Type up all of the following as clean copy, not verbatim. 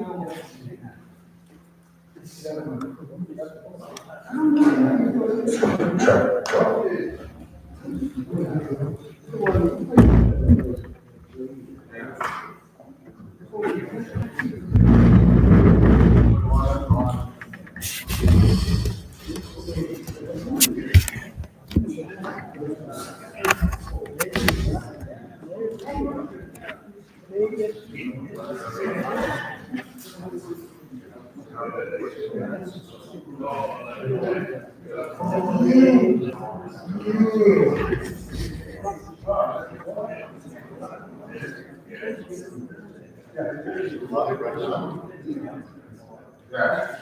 Yeah. Yeah,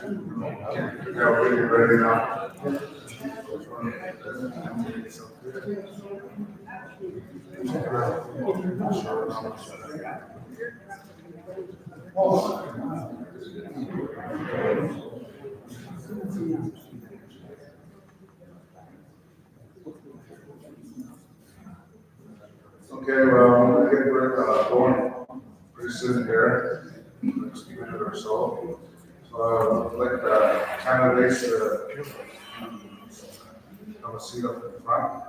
we're ready now. Okay, well, I'm gonna get going pretty soon here, next minute or so. So I'd like the candidates to have a seat up in front.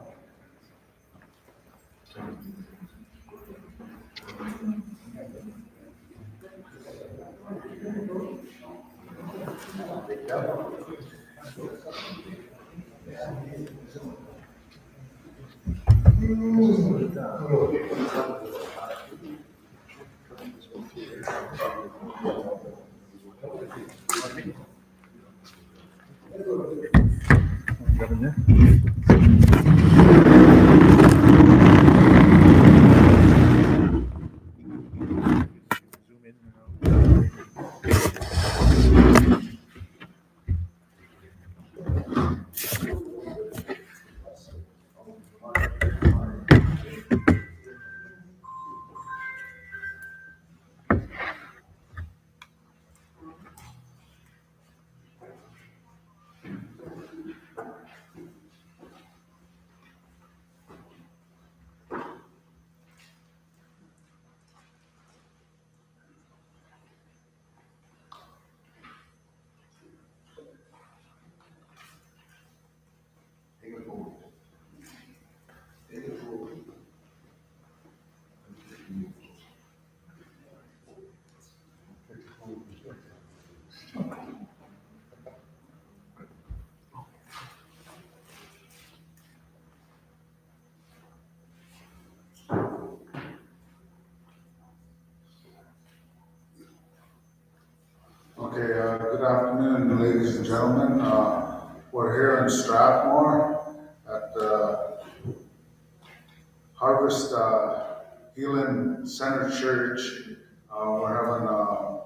Okay, good afternoon, ladies and gentlemen. We're here in Strathmore at Harvest Healing Center Church. We're having a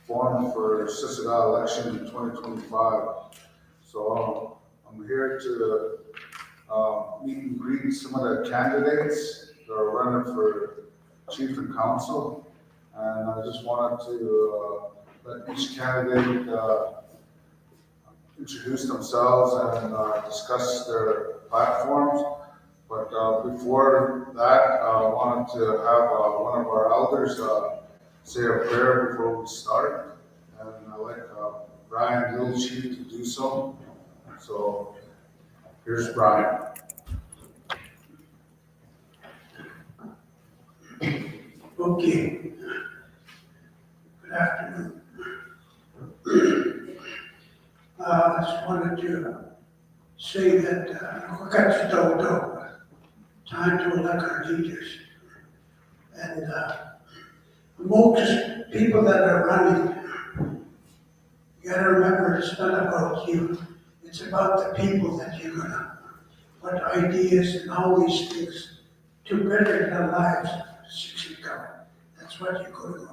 forum for Siksika election in 2025. So I'm here to meet and greet some of the candidates that are running for chief and council. And I just wanted to let each candidate introduce themselves and discuss their platforms. But before that, I wanted to have one of our elders say a prayer before we start. And I'd like Brian Littlesheep to do so. So here's Brian. Okay. Good afternoon. I just wanted to say that time to elect our leaders. And most people that are running, you gotta remember it's not about you. It's about the people that you're gonna put ideas and all these things to better their lives. That's what you're going to.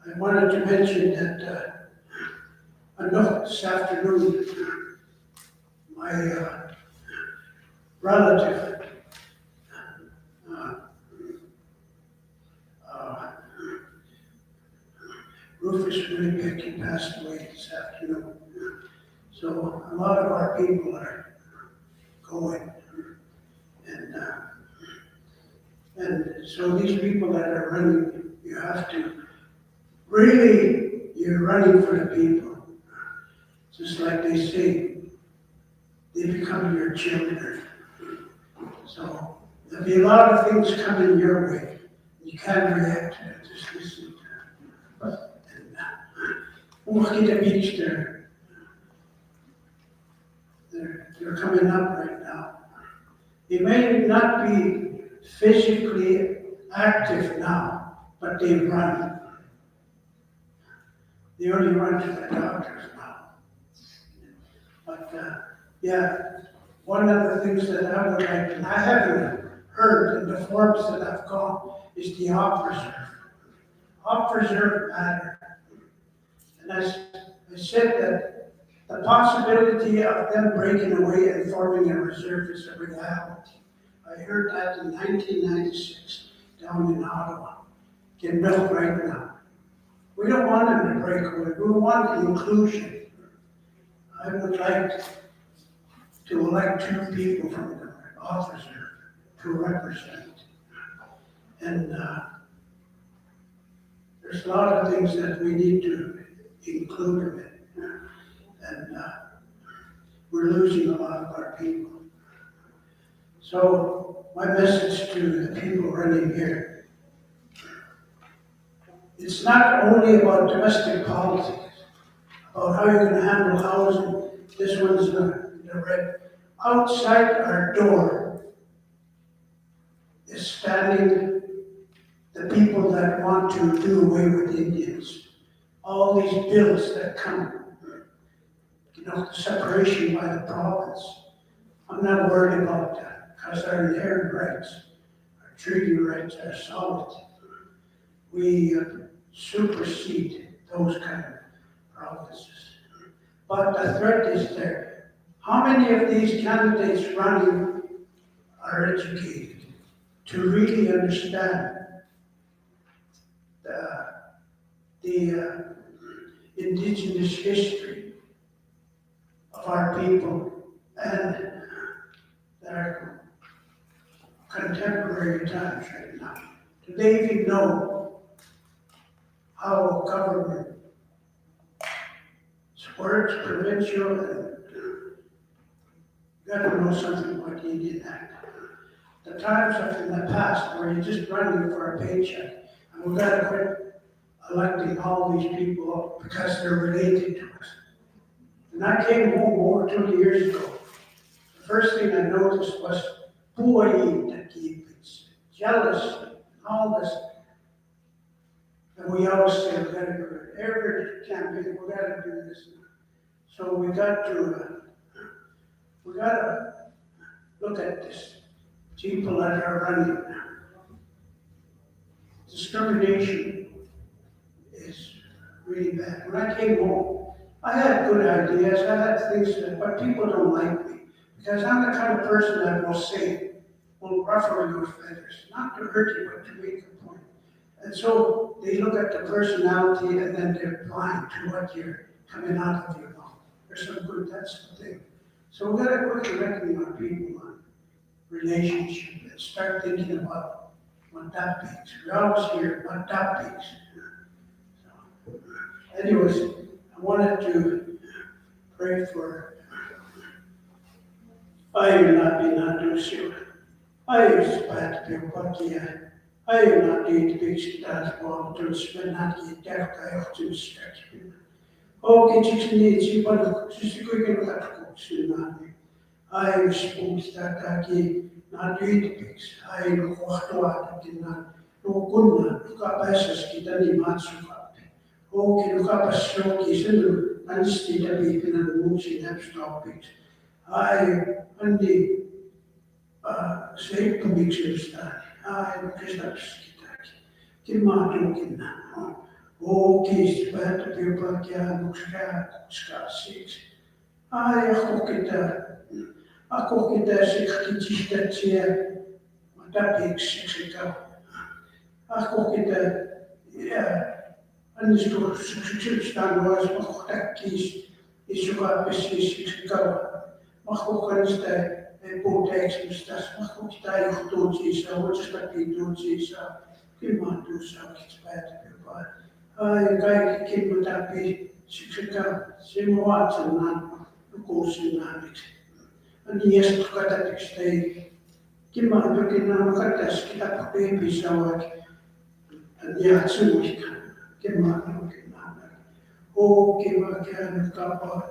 I wanted to mention that this afternoon, my relative, Rufus Winnipeg, he passed away this afternoon. So a lot of our people are going. And so these people that are running, you have to really, you're running for the people. Just like they say, they become your children. So there'll be a lot of things coming your way. You can't react to it, just listen to it. And look at the beach there. They're coming up right now. They may not be physically active now, but they run. They only run to the doctors now. But yeah, one of the things that I would like, and I haven't heard in the forms that I've gone, is the op reserve. Op reserve matter. And I said that the possibility of them breaking away and forming a reserve is a reality. I heard that in 1996 down in Ottawa. Get built right now. We don't want them to break away. We want inclusion. I would like to elect 2 people from the officer to represent. And there's a lot of things that we need to include in it. And we're losing a lot of our people. So my message to the people running here, it's not only about domestic politics, about how you're going to handle housing. This one's the red. Outside our door is standing the people that want to do away with Indians. All these bills that come, the separation by the province. I'm not worried about that because our inherent rights, our treaty rights are solid. We supersede those kind of provinces. But the threat is there. How many of these candidates running are educated to really understand the indigenous history of our people and their contemporary times right now? Do they even know how government works, provincial, and you gotta know something about the Indian Act. The times of in the past where you're just running for a paycheck, and we gotta quit electing all these people up because they're related to us. And I came home over 2 years ago. The first thing I noticed was bullying that keeps jealousy, and all this. And we always say we gotta do it. Every campaign, we gotta do this. So we gotta look at this. People that are running. Discrimination is really bad. When I came home, I had good ideas, I had things, but people don't like me. Because I'm the kind of person that will ruffle your feathers. Not to hurt you, but to make a point. And so they look at the personality and then they're blind to what you're coming out of your mouth. There's some good, that's the thing. So we gotta quit correcting our people on relationship and start thinking about what that means. We always hear what that means. So, anyways, I wanted to pray for I will not be not do so. I was bad to be what I will not eat big stars ball to spend not eat death I have to stretch. Oh, get you needs you but just a quick and cut cooks in me. I was supposed that I not eat pigs. I know what did not. No good, look up as kita ni matsuka. Oh, look up a stroke is in and state a baby and the motion have stop pigs. I and the say convictions that I because that's Kimma oh, keys bad to be about Ska 6. I hook it as ich that here, what that takes Siksika. I hook it, yeah, and this door stand was that keys is you got this Siksika. Mag is the potex, das mag ook die dood is, wat is dat die dood is, iemand doet zo iets bij te bepalen. Ai kaikki matapi Siksika simuatsen nan lukuusin naaniksi. Ani jästä katatiksi tei kimman jokin nan katas kita pepi sawak. Ani jatsuika kimman jokin nan. Kiva käynyt kapa.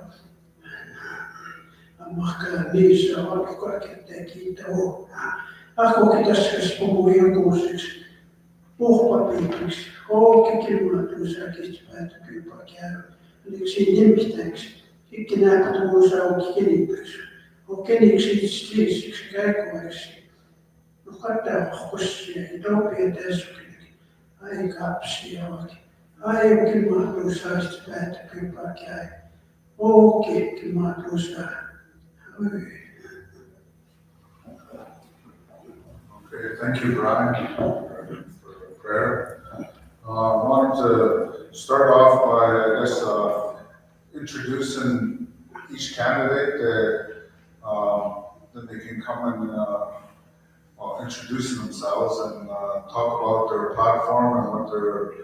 Ammakkaan niissä on kaikkea kiitä on. Ako kitas puhuu jokuisiksi. Puhpapiipiksi. Kimman tuossa päätä kyllä käy. Eli siinä nimittäiksi. Ikki näitä tuossa on kenipyksi. Keniksi siksi käikuvaksi. No kattaa kossia ja topia täskylikin. Ai kapsia oikein. Ai kimman tuossa päätä kyllä käy. Kimman tuossa. Okay, thank you, Brian, for the prayer. I wanted to start off by, I guess, introducing each candidate. Then they can come and introduce themselves and talk about their platform and what their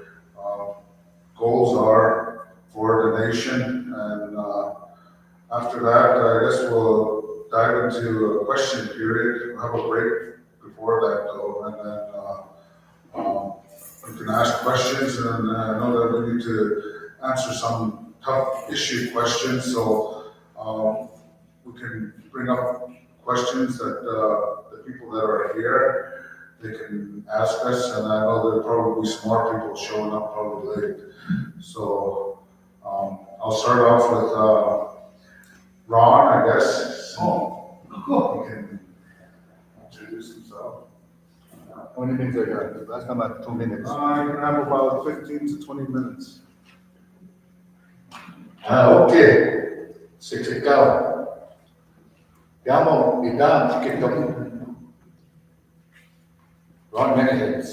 goals are for the nation. And after that, I guess we'll dive into a question period. We'll have a break before that though, and then we can ask questions, and I know that we need to answer some tough issue questions, so we can bring up questions that the people that are here, they can ask us, and I know there'll probably be some more people showing up probably late. So I'll start off with Ron, I guess. Oh, He cool. can introduce himself. How many minutes I got? Last time I had 2 minutes. You can have about 15 to 20 minutes. Okay. Siksika. Chiamo Idan Chikitok. Ron Meneheads.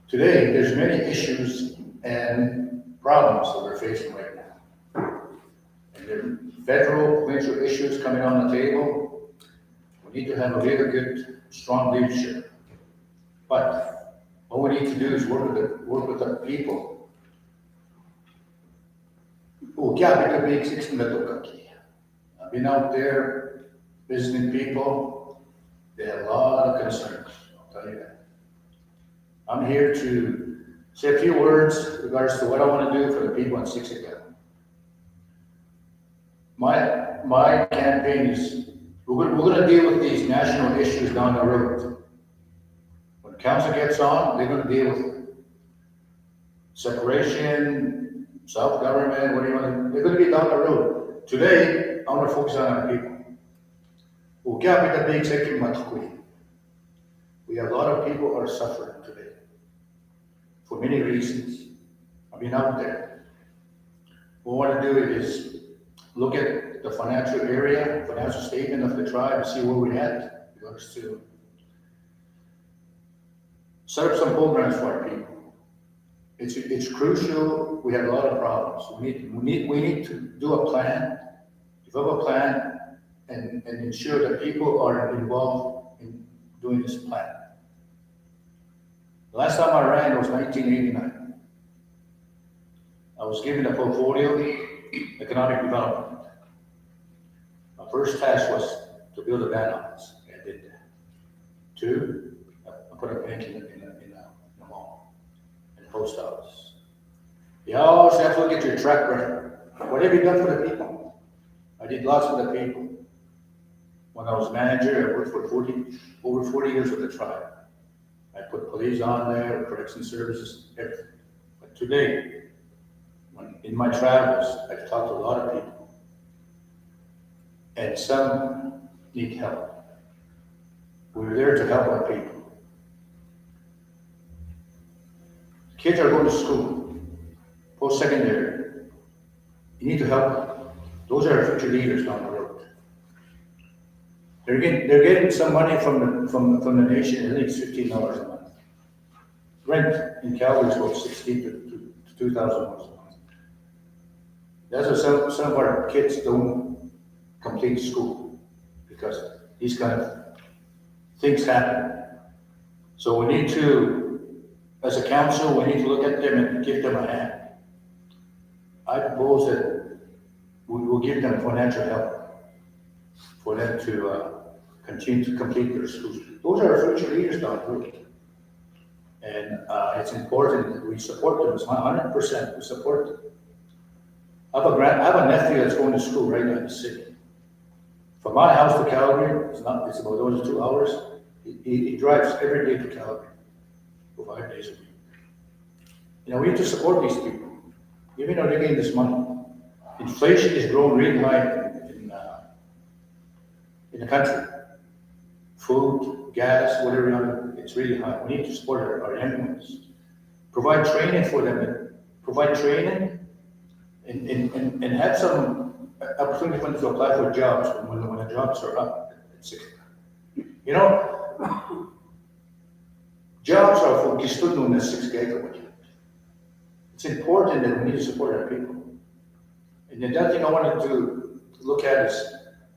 Today, there's many issues and problems that we're facing right now. And there are federal, provincial issues coming on the table. We need to have a really good, strong leadership. But what we need to do is work with the people. I've been out there visiting people. They have a lot of concerns, I'll tell you that. I'm here to say a few words in regards to what I want to do for the people in Siksika. My campaign is, we're going to deal with these national issues down the road. When council gets on, they're going to deal with separation, self-government, what do you want to, they're going to be down the road. Today, I want to focus on our people. We have a lot of people who are suffering today for many reasons. I've been out there. What we want to do is look at the financial area, financial statement of the tribe, and see where we're at. We want to set up some programs for our people. It's crucial. We have a lot of problems. We need to do a plan, develop a plan, and ensure that people are involved in doing this plan. The last time I ran was 1989. I was given a portfolio, economic development. My first task was to build a band office. I did that. 2, I put a bank in the mall, in the post office. You always have to look at your track record. What have you done for the people? I did lots for the people. When I was manager, I worked for over 40 years with the tribe. I put police on there, correction services, everything. But today, in my travels, I've talked to a lot of people, and some need help. We're there to help our people. Kids are going to school, post-secondary. You need to help them. Those are our future leaders down the road. They're getting some money from the nation. I think it's $15 a month. Rent in Calgary is about $16 to $2,000 a month. That's why some of our kids don't complete school, because these kind of things happen. So we need to as a council, we need to look at them and give them a hand. I propose that we will give them financial help for them to continue to complete their schools. Those are our future leaders down the road. And it's important that we support them, it's 100%, we support them. I have a nephew that's going to school right now in the city. From my house to Calgary, it's about those 2 hours. He drives every day to Calgary for 5 days a week. You know, we need to support these people, even though they're getting this money. Inflation is growing really high in the country. Food, gas, whatever, it's really high. We need to support our young ones. Provide training for them, provide training and have some opportunity for them to apply for jobs when the jobs are up at Siksika. You know, jobs are for Kistudno na Siksika. It's important that we need to support our people. And the other thing I wanted to look at is,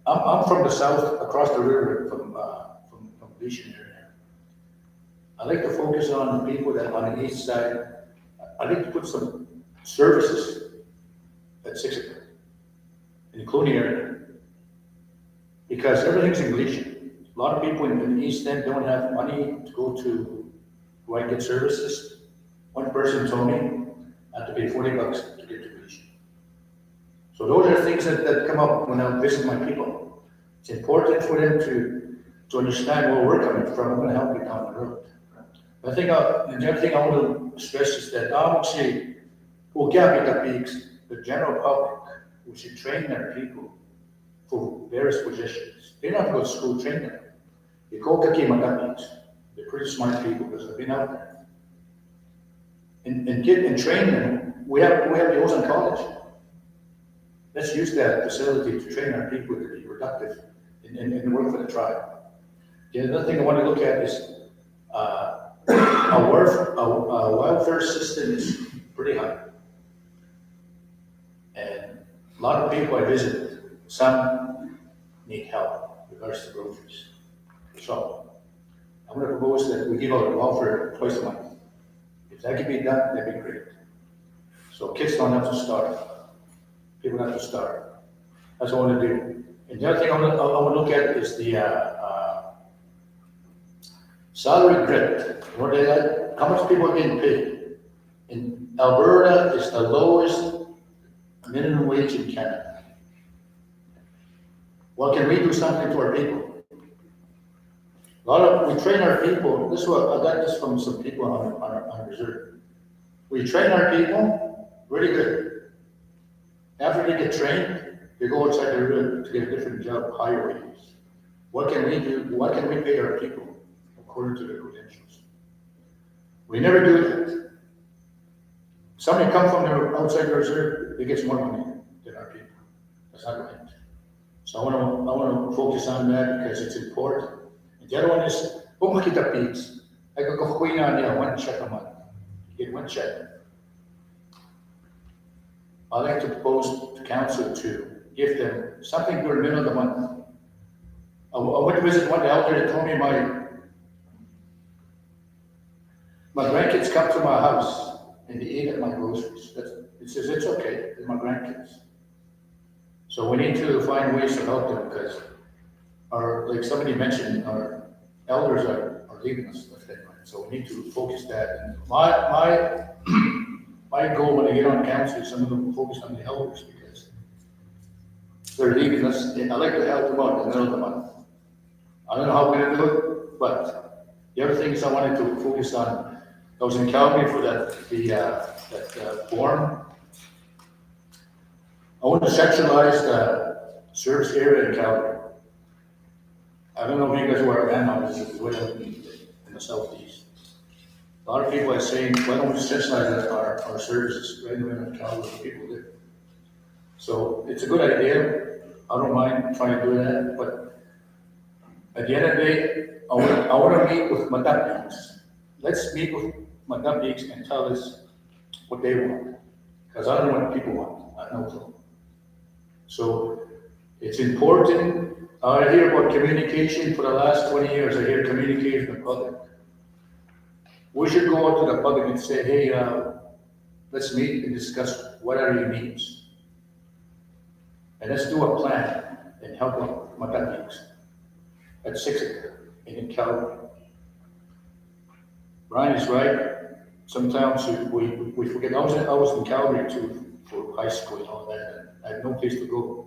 I'm from the south, across the river from Vision area. I like to focus on the people that on the east side. I like to put some services at Siksika, including area, because everything's English. A lot of people in the east end don't have money to go to where I get services. One person told me I have to pay $40 to get to English. So those are things that come up when I visit my people. It's important for them to understand where we're coming from. I'm going to help you down the road. I think the other thing I want to stress is that obviously, the general public, we should train their people for various positions. They're not going to go to school, train them. They're pretty smart people because they've been out there. And train them. We have the Ozone College. Let's use that facility to train our people to be productive and work for the tribe. The other thing I want to look at is our welfare system is pretty high. And a lot of people I visit, some need help in regards to groceries. So I'm going to propose that we give out welfare twice a month. If that can be done, that'd be great. So kids don't have to starve. People have to starve. That's what I want to do. And the other thing I want to look at is the salary grid. What they like, how much people are getting paid. In Alberta is the lowest minimum wage in Canada. Well, can we do something to our people? We train our people. This is what I got this from some people on reserve. We train our people really good. After they get trained, they go outside the room to get a different job, higher wages. What can we do? What can we pay our people according to their credentials? We never do that. Somebody come from the outside the reserve, they get more money than our people. That's not right. So I want to focus on that because it's important. The other one is, makita pigs. I go na 1 check a month. You get 1 check. I'd like to propose to council to give them something during the middle of the month. I went to visit one elder that told me my grandkids come to my house and they eat at my groceries. It says it's okay, they're my grandkids. So we need to find ways to help them because like somebody mentioned, our elders are leaving us left and right. So we need to focus that. And my goal when I get on council is I'm going to focus on the elders because they're leaving us. I like to help them out in the middle of the month. I don't know how we're going to do it, but the other things I wanted to focus on, I was in Calgary for that forum. I want to centralize the service area in Calgary. I don't know if you guys were aware now, this is way out in the southeast. A lot of people are saying, why don't we centralize our services right in the middle of Calgary where people live? So it's a good idea. I don't mind trying to do that, but at the end of the day, I want to meet with Madapniks. Let's meet with Madapniks and tell us what they want. Because I don't know what people want. I know them. So it's important. I hear about communication for the last 20 years. I hear communication in public. we should go out to the public and say, hey, let's meet and discuss what are your needs. And let's do a plan and help them what that means. At Siksika and in Calgary. Brian is right. Sometimes we forget. I was in Calgary too for high school and all that. And I had no place to go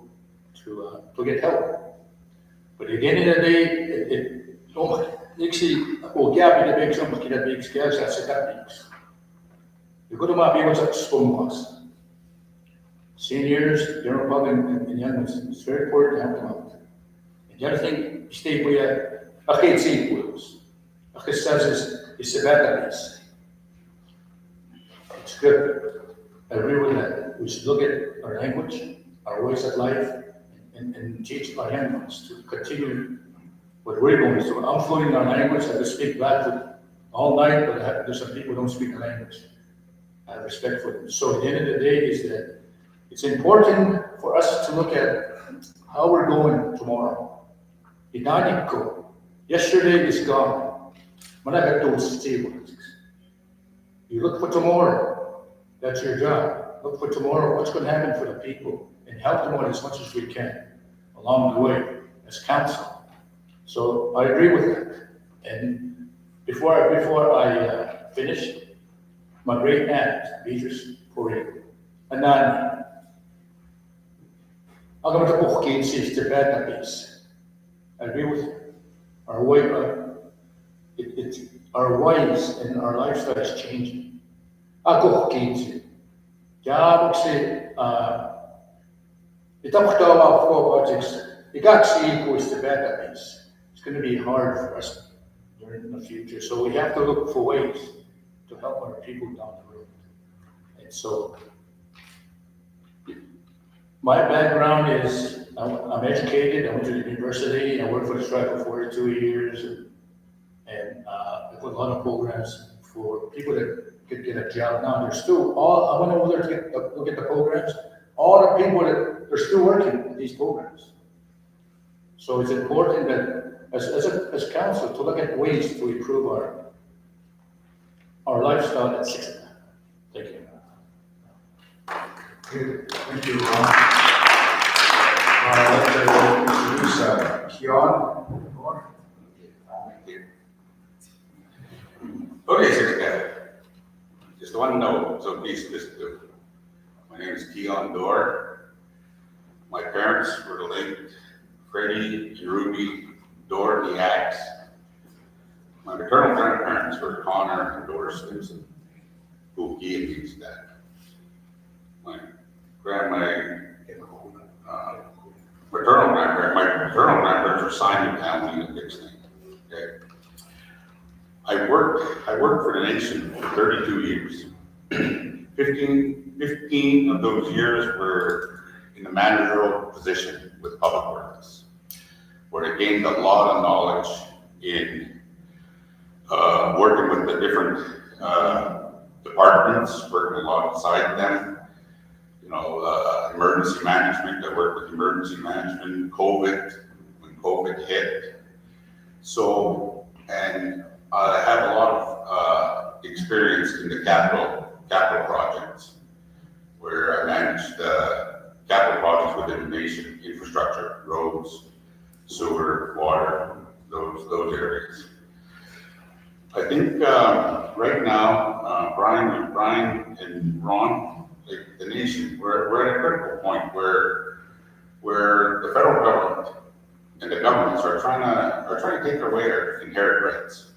to get help. But at the end of the day, you're going to be able to spoon us. Seniors, general public, and young ones, it's very important to help them out. And the other thing, stay with a kid sequels. A kid says it's a bad piece. It's good. I agree with that. We should look at our language, our ways of life, and teach our young ones to continue what we're going through. I'm fluent in our language. I could speak Blackfoot all night, but there's some people who don't speak the language. I have respect for them. So at the end of the day is that it's important for us to look at how we're going tomorrow. Idaniko. Yesterday is gone. You look for tomorrow. That's your job. Look for tomorrow. What's going to happen for the people and help them out as much as we can along the way as council. So I agree with that. And before I finish, my great aunt, Beatrice Poirier, Anani, I'm going to talk about the bad piece. I agree with you. Our way, our ways and our lifestyle is changing. Ako kinsi. Kaya kasi itong tawa ko projects. Igaksi equals the bad piece. It's going to be hard for us in the future. So we have to look for ways to help our people down the road. And so my background is I'm educated. I went to the university. I worked for the strike for 42 years, and I put a lot of programs for people that could get a job now. They're still I went over there to look at the programs. All the people that they're still working in these programs. So it's important that as council to look at ways to improve our lifestyle at Siksika. Thank you. Okay, thank you, Ron. I'd like to introduce Keon. Okay, Siksika. Just one note, so please listen to. My name is Keon Dorr. My parents were the late Freddie and Ruby Dorr Niaks. My maternal grandparents were Connor and Doris Stimson, who he means that. My maternal grandparents were Simon family in Dixon. Okay. I worked for the nation for 32 years. 15 of those years were in the managerial position with Public Works, where I gained a lot of knowledge in working with the different departments, working alongside them. You know, emergency management. I worked with emergency management, when COVID hit. So, and I have a lot of experience in the capital projects, where I managed capital projects within the nation, infrastructure, roads, sewer, water, those areas. I think right now, Brian and Ron, like the nation, we're at a critical point where the federal government and the governments are trying to take away our inherent rights.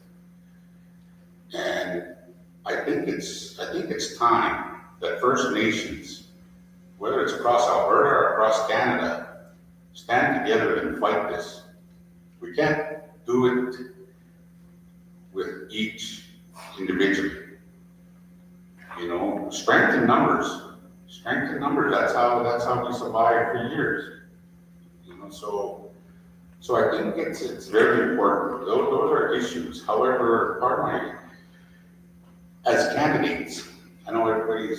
And I think it's time that First Nations, whether it's across Alberta or across Canada, stand together and fight this. We can't do it with each individually. You know, strength in numbers. That's how we survived for years. You know, so I think it's very important. Those are issues. However, as candidates, I know everybody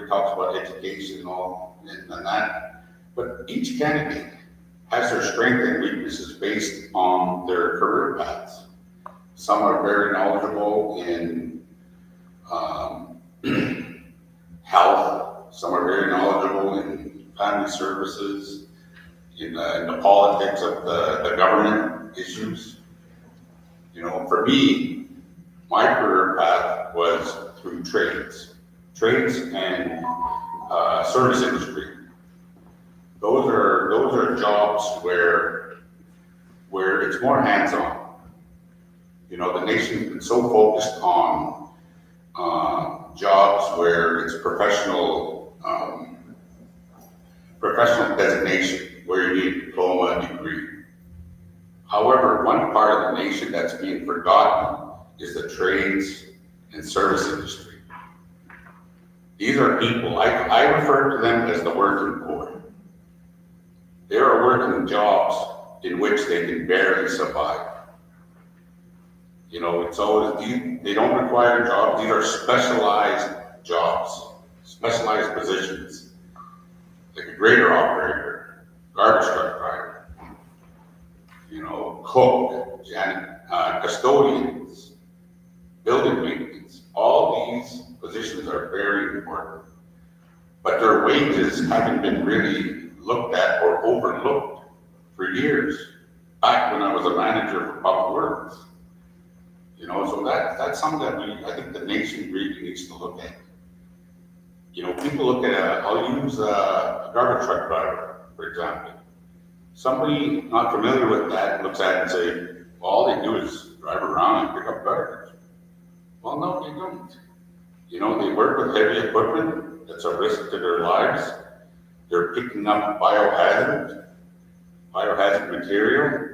talks about education and all and that, but each candidate has their strengths and weaknesses based on their career paths. some are very knowledgeable in health, some are very knowledgeable in family services, in the politics of the government issues. You know, for me, my career path was through trades and service industry. Those are jobs where it's more hands-on. You know, the nation's been so focused on jobs where it's professional designation, where you need a diploma, a degree. However, one part of the nation that's being forgotten is the trades and service industry. These are people, I refer to them as the working poor. They are working jobs in which they can barely survive. You know, it's always, they don't require jobs, these are specialized jobs, specialized positions, like a grader operator, garbage truck driver, you know, cook, custodians, building maintenance. All these positions are very important, but their wages haven't been really looked at or overlooked for years. Back when I was a manager for public works, you know, so that's something that I think the nation really needs to look at. You know, people look at, I'll use a garbage truck driver, for example. Somebody not familiar with that looks at it and say, well, all they do is drive around and pick up garbage. Well, no, they don't. You know, they work with heavy equipment that's a risk to their lives. They're picking up biohazard material.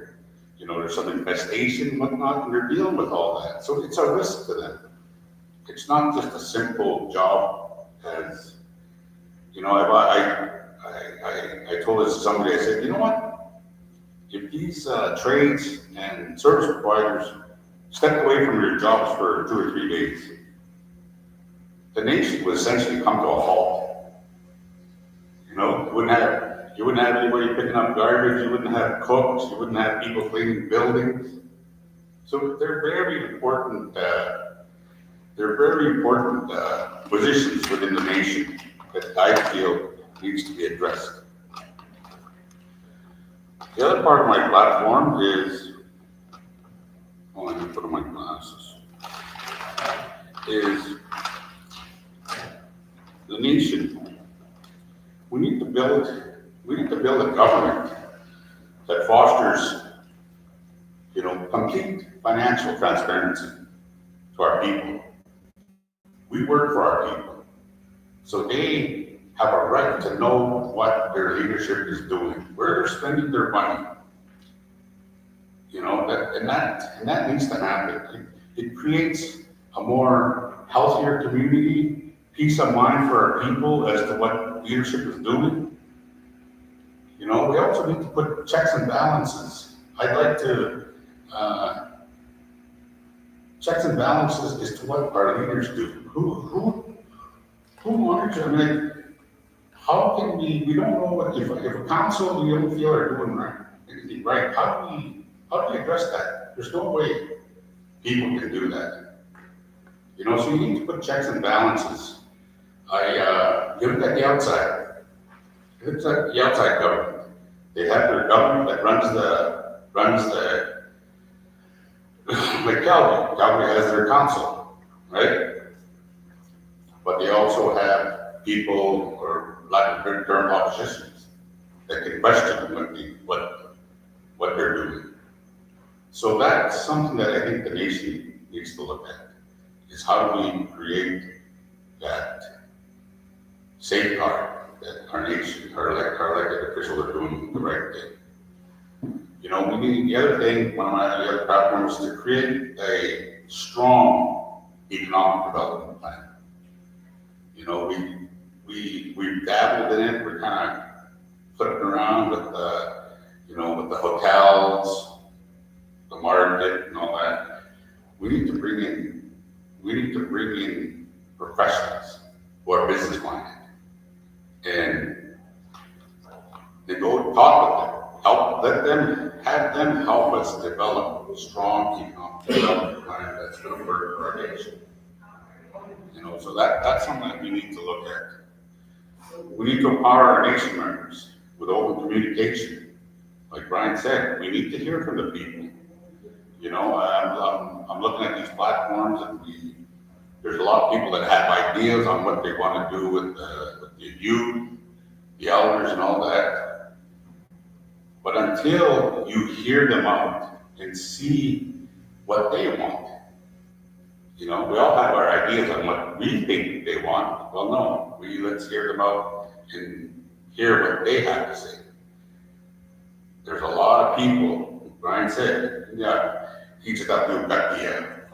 You know, there's some infestation and whatnot, and they're dealing with all that. So it's a risk to them. It's not just a simple job as, you know, I told this to somebody, I said, you know what? If these trades and service providers stepped away from your jobs for 2 or 3 days, the nation would essentially come to a halt. You know, you wouldn't have anybody picking up garbage, you wouldn't have cooks, you wouldn't have people cleaning buildings. So they're very important positions within the nation that I feel needs to be addressed. The other part of my platform is, oh, let me put on my glasses, is the nation. We need to build a government that fosters, you know, complete financial transparency to our people. We work for our people, so they have a right to know what their leadership is doing, where they're spending their money. You know, and that needs to happen. It creates a more healthier community, peace of mind for our people as to what leadership is doing. You know, we also need to put checks and balances. I'd like to, checks and balances as to what our leaders do. Who monitors? I mean, how can we don't know what, if a council we don't feel are doing anything right, how do we address that? There's no way people can do that. You know, so you need to put checks and balances. You look at the outside. You look at the outside government. They have their government that runs the like Calgary. Calgary has their council, right? But they also have people, or lack of better term, oppositions that can question what they're doing. So that's something that I think the nation needs to look at, is how do we create that safeguard that our nation, our elected officials are doing the right thing. You know, we need, the other thing, one of my other platforms is to create a strong economic development plan. You know, we've dabbled in it, we're kind of flipping around with the, you know, with the hotels, the market and all that. We need to bring in professionals who are business minded. And they go talk with them, have them help us develop strong economic development should work for our nation. You know, so that's something that we need to look at. We need to empower our nation members with open communication. Like Brian said, we need to hear from the people. You know, I'm looking at these platforms, and there's a lot of people that have ideas on what they want to do with the youth, the elders, and all that. But until you hear them out and see what they want, you know, we all have our ideas on what we think they want. Well, no, let's hear them out and hear what they have to say. There's a lot of people, Brian said, yeah, he just got to do a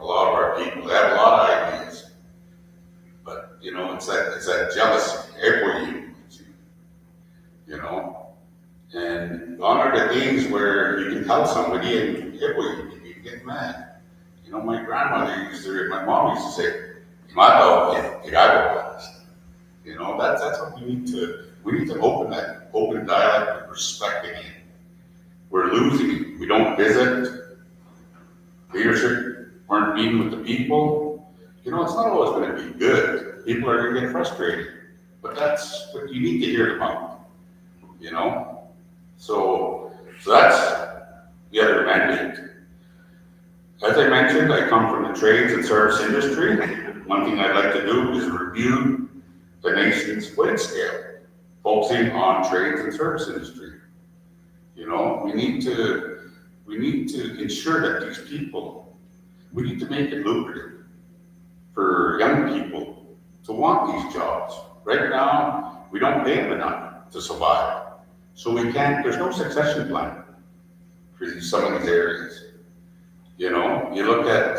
lot of our people, they have a lot of ideas. But, you know, it's that jealousy, equity, you know. And gone are the days where you can tell somebody and you get mad. You know, my grandmother my mom used to say, you know, that's what we need to open dialogue with respect again. We're losing it. We don't visit. Leadership weren't meeting with the people. You know, it's not always going to be good. People are going to get frustrated. But that's what you need to hear about, you know. So that's the other mandate. As I mentioned, I come from the trades and service industry. One thing I'd like to do is review the nation's wage scale, focusing on trades and service industry. You know, we need to ensure that these people, we need to make it lucrative for young people to want these jobs. Right now, we don't pay them enough to survive. So there's no succession plan for some of these areas. You know, you look at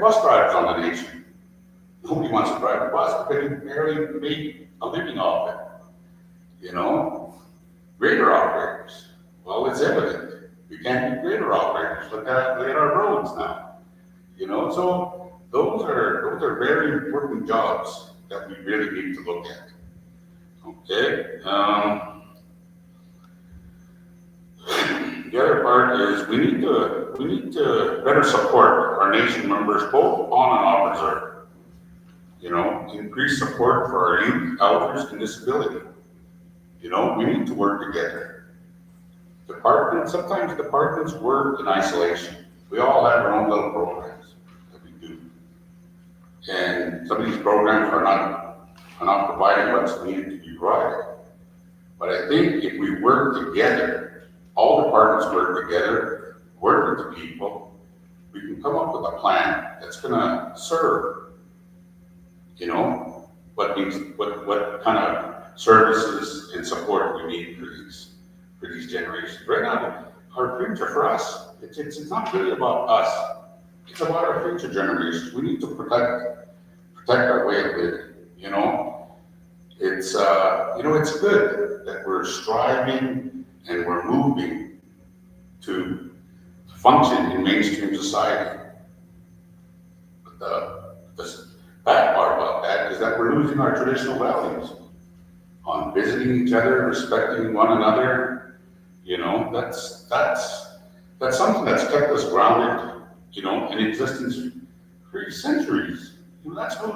bus drivers on the nation. Nobody wants to drive a bus because they barely make a living off it. You know, grader operators. Well, it's evident. We can't be grader operators. Look at our roads now. You know, so those are very important jobs that we really need to look at. Okay. The other part is we need to better support our nation members both on and off reserve. You know, increase support for our youth, elders, and disability. You know, we need to work together. Sometimes departments work in isolation. We all have our own little programs that we do. And some of these programs are not providing what's needed to be provided. But I think if we work together, all departments work together, work with the people, we can come up with a plan that's gonna serve, you know, what kind of services and support we need for these generations. Right now, our future for us, it's not really about us. It's about our future generations. We need to protect our way of living, you know. It's good that we're striving and we're moving to function in mainstream society. But the bad part about that is that we're losing our traditional values on visiting each other, respecting one another. You know, that's something that's kept us grounded, you know, in existence for centuries. You know, that's who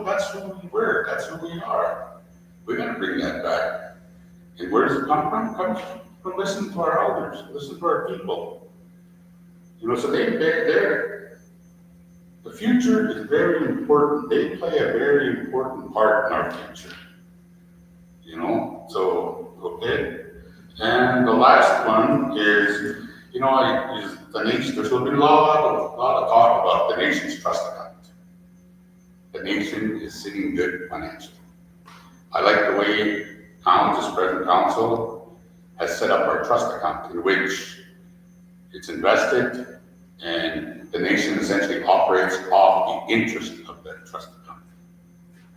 we were, that's who we are. We're gonna bring that back. And where does it come from? It comes from listening to our elders, listening to our people. You know, so the future is very important. They play a very important part in our future. You know, so, okay. And the last one is, you know, is the nation. There's been a lot of talk about the nation's trust account. The nation is sitting good financially. I like the way present council, has set up our trust account in which it's invested and the nation essentially operates off the interest of that trust account.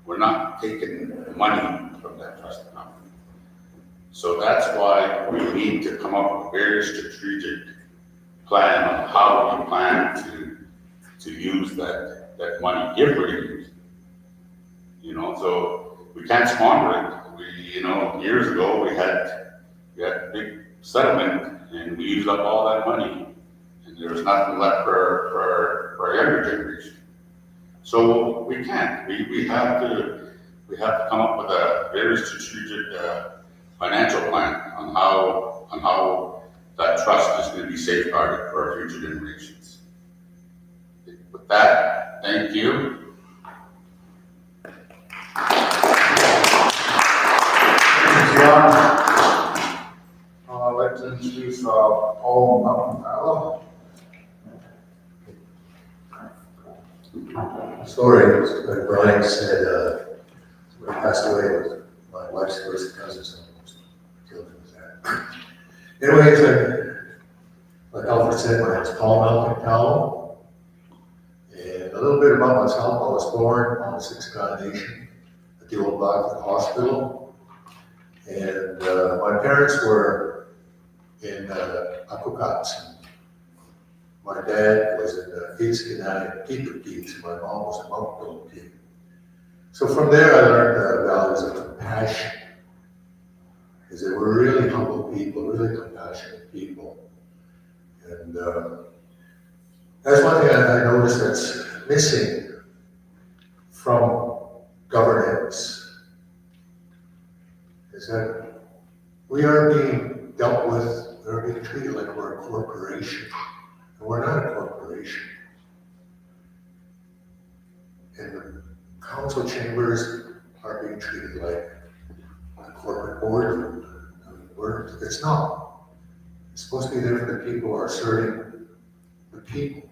We're not taking money from that trust account. So that's why we need to come up with a very strategic plan on how we plan to use that money if we're going to use it. You know, so we can't squander it. Years ago we had a big settlement and we used up all that money and there was nothing left for for our younger generation. So we can't, we have to come up with a very strategic, financial plan on how that trust is going to be safeguarded for our future generations. With that, thank you. John. I'd like to introduce Paul Mountain. Story, like Brian said, when he passed away, my wife's first cousin, so killed him with that. Anyways, like Alfred said, my name is Paul Malcolm Powell. And a little bit about myself, I was born on the Siksika Nation at the old Blackfoot Hospital. And my parents were in Akukats. My dad was in Siksika Peter Peaks, and my mom was in Mount Gold Peak. So from there, I learned the values of compassion, because they were really humble people, really compassionate people. And that's one thing I noticed that's missing from governance, is that we are being dealt with, we're being treated like we're a corporation. And we're not a corporation. And the council chambers are being treated like a corporate boardroom. It's not. It's supposed to be there for the people who are serving the people.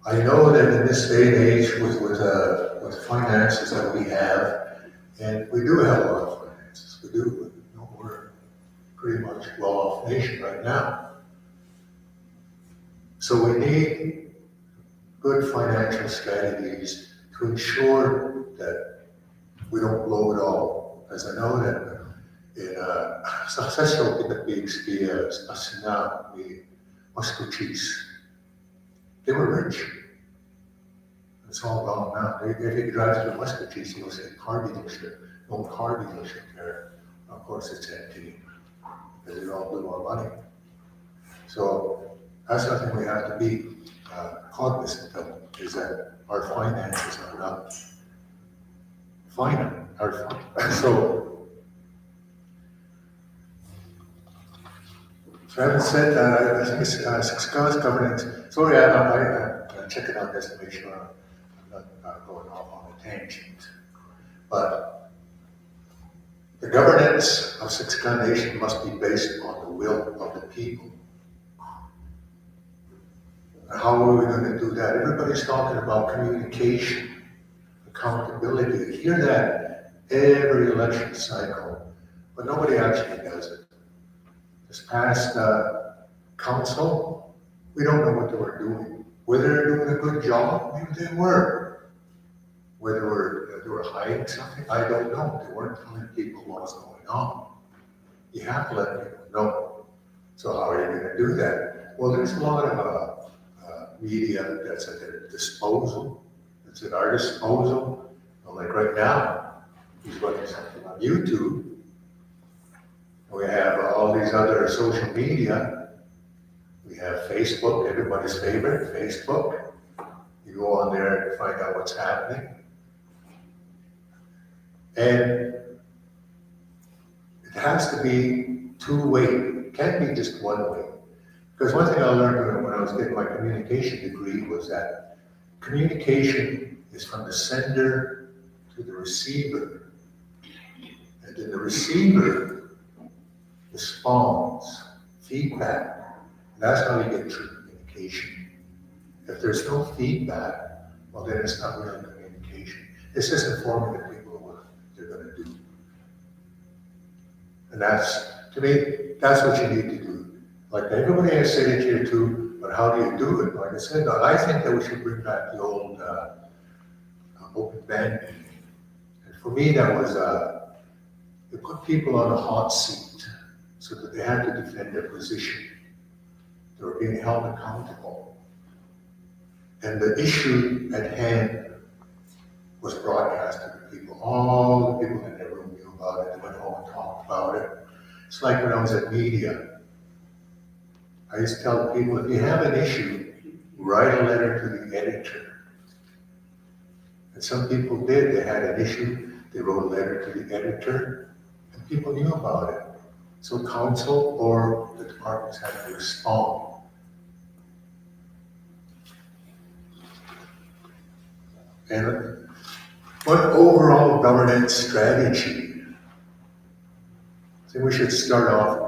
I know that in this day and age, with finances that we have, and we do have a lot of finances. We do. You know, we're pretty much a well-off nation right now. So we need good financial strategies to ensure that we don't blow it all. As I know that in successful in the bigs, the Asina, the Muscochis, they were rich. It's all gone now. If you drive to the Muscochis, you'll see a car dealership, no car dealership there. Of course, it's empty because they all blew our money. So that's something we have to be cognizant of, is that our finances are not finite. So having said that, I think Siksika's governance. Sorry, I'm checking on this to make sure I'm not going off on a tangent. But the governance of Siksika Nation must be based on the will of the people. How are we going to do that? Everybody's talking about communication, accountability. You hear that every election cycle, but nobody actually does it. This past council, we don't know what they were doing. Whether they're doing a good job, maybe they were. Whether they were hiding something, I don't know. They weren't telling people what was going on. You have to let people know. So how are you going to do that? Well, there's a lot of media that's at their disposal. It's at our disposal. Well, like right now, he's running something on YouTube. We have all these other social media. We have Facebook, everybody's favorite, Facebook. You go on there and find out what's happening. And it has to be two-way. It can't be just one way. Because one thing I learned when I was getting my communication degree was that communication is from the sender to the receiver. And then the receiver responds, feedback. And that's how you get true communication. If there's no feedback, well then it's not really communication. It's just informing the people what they're going to do. And that's, to me, that's what you need to do. Like everybody has said it here too, but how do you do it? Like I said, I think that we should bring back the old open band meeting. And for me, that was, they put people on a hot seat so that they had to defend their position. They were being held accountable. And the issue at hand was broadcast to the people. All the people in their room knew about it. They went home and talked about it. It's like when I was at media. I used to tell people, if you have an issue, write a letter to the editor. And some people did, they had an issue, they wrote a letter to the editor, and people knew about it. So council or the departments had to respond. And what overall governance strategy? I think we should start off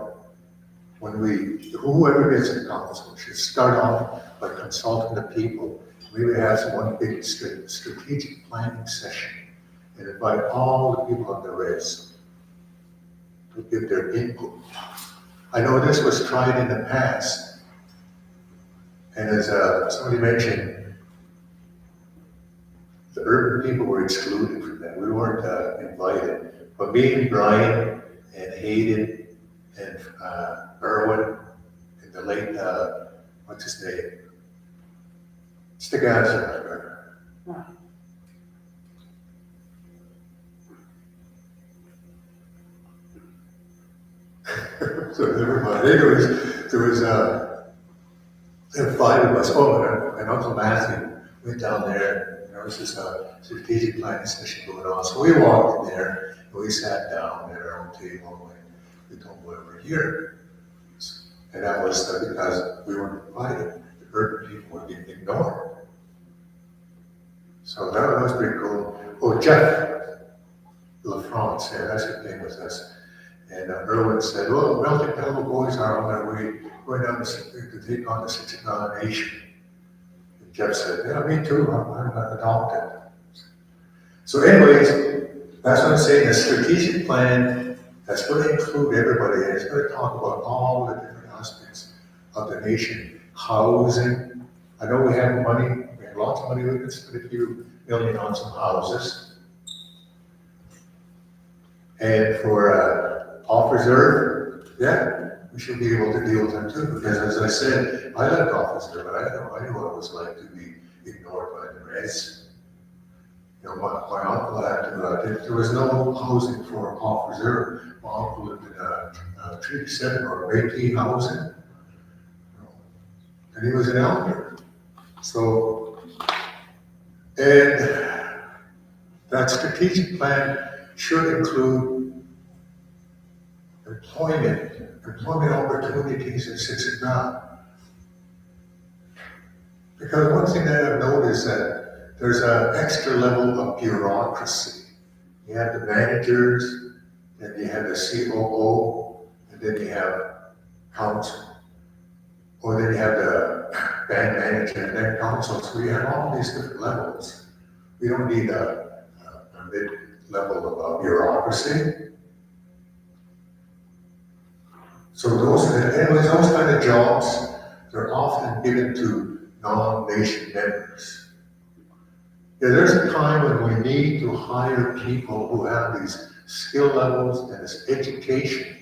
whoever is in council should start off by consulting the people. Maybe have one big strategic planning session and invite all the people on the res to give their input. I know this was tried in the past, and as somebody mentioned, the urban people were excluded from that. We weren't invited. But me and Brian and Hayden and Erwin and the late, what's his name? It's the guys that so never mind. There was there were 5 of us. Oh, and Uncle Matthew went down there. There was this strategic planning session going on. So we walked in there and we sat down at our own table and we told them why we're here. And that was because we weren't invited. The urban people were being ignored. So that was pretty cool. Oh, Jeff LaFrance, yeah, that's his name was us. And Erwin said, well, the Melting Devil boys are on their way going down to take on the Siksika Nation. And Jeff said, yeah, me too, I'm adopted. So anyways, that's what I'm saying, a strategic plan that's going to include everybody. And it's going to talk about all the different aspects of the nation. Housing, I know we have money, we have lots of money, we can spend a few million on some houses. And for off reserve, yeah, we should be able to deal with them too, because as I said, I left off reserve, but I knew what it was like to be ignored by the rest. You know, my uncle had to, there was no housing for off reserve. My uncle lived in Treaty 7 or Reiki housing, and he was an elder. So, and that strategic plan should include employment opportunities in Siksika. Because one thing that I've noticed that there's an extra level of bureaucracy. You have the managers, then you have the COO, and then you have council. Or then you have the band manager and then council. So you have all these different levels. We don't need a mid-level of bureaucracy. So those kind of jobs, they're often given to non-nation members. Yeah, there's a time when we need to hire people who have these skill levels and this education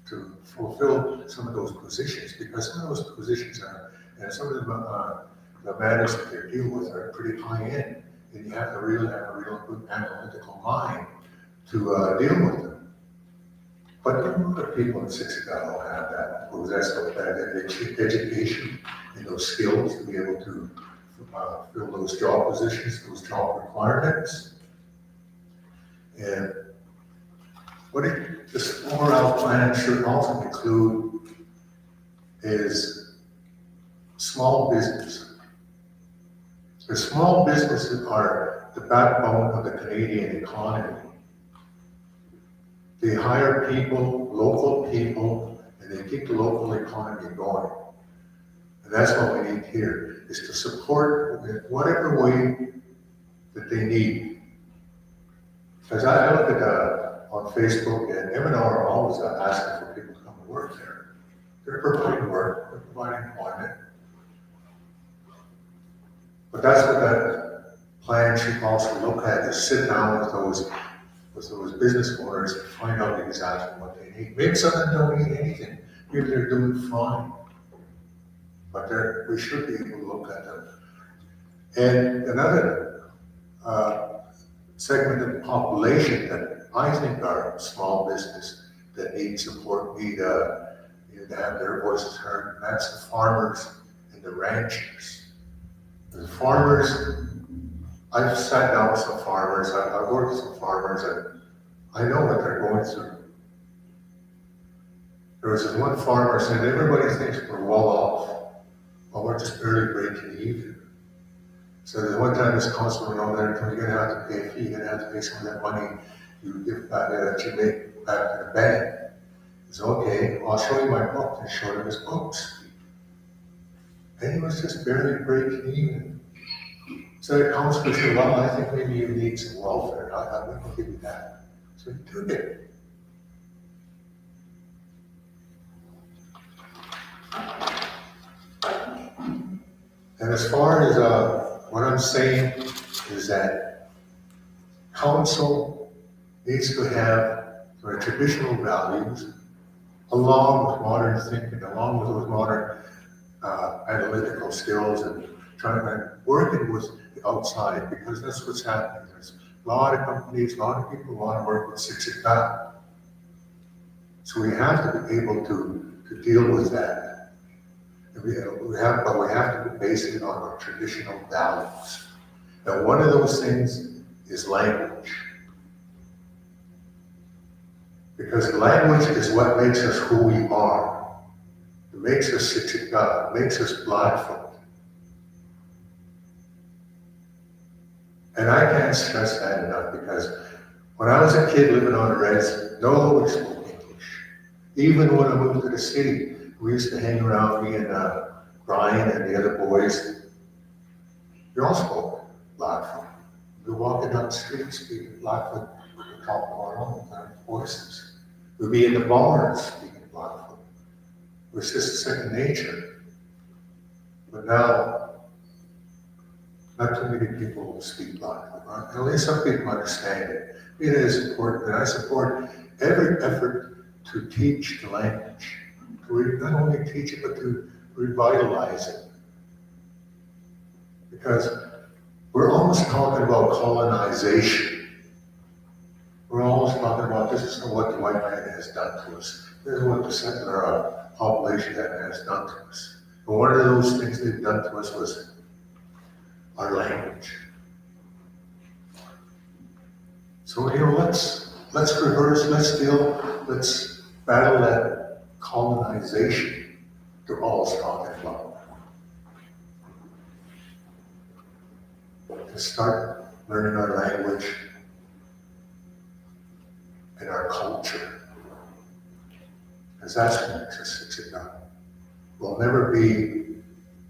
to fulfill some of those positions, because some of those positions are, and some of the matters that they deal with are pretty high end, and you have to really have a real good analytical mind to deal with them. But other people in Siksika don't have that. That's what that education and those skills to be able to fill those job positions, those job requirements. And what this overall plan should also include is small business. The small businesses are the backbone of the Canadian economy. They hire people, local people, and they keep the local economy going. And that's what we need here, is to support in whatever way that they need. Because I look at on Facebook, and M&R are always asking for people to come and work there. They're providing work, they're providing employment. But that's what that plan should also look at, is sit down with those business owners and find out exactly what they need. Maybe some of them don't need anything. Maybe they're doing fine. But we should be able to look at them. And another segment of the population that I think are small business that need support, need to have their voices heard, and that's the farmers and the ranchers. The farmers, I've sat down with some farmers, I've worked with some farmers, and I know what they're going through. There was this one farmer said, everybody thinks we're well off, well, we're just barely breaking even. So there's one time this councilman went over there and told me, you're gonna have to pay a fee, you're gonna have to pay some of that money you give back, that you make back to the bank. He said, okay, I'll show you my book, and showed him his books. And he was just barely breaking even. So the councilman said, well, I think maybe you need some welfare, I will give you that. So he took it. And as far as what I'm saying is that council needs to have their traditional values along with modern thinking, along with those modern analytical skills and working with the outside, because that's what's happening. There's a lot of companies, a lot of people want to work with Siksika. So we have to be able to deal with that. But we have to base it on our traditional values. And one of those things is language. Because language is what makes us who we are. It makes us Siksika, it makes us Blackfoot. And I can't stress that enough, because when I was a kid living on the res, nobody spoke English. Even when I moved to the city, we used to hang around, me and Brian and the other boys. We all spoke Blackfoot. We were walking down the street speaking Blackfoot, we were talking our own voices. We'd be in the bars speaking Blackfoot. It was just second nature. But now, not too many people speak Blackfoot. At least some people understand it. It is important, and I support every effort to teach the language. To not only teach it, but to revitalize it. Because we're almost talking about colonization. We're almost talking about this is what the white man has done to us. This is what the settler population has done to us. And one of those things they've done to us was our language. So let's reverse, let's battle that colonization they're all talking about. And start learning our language and our culture. Because that's what makes us Siksika. We'll never be,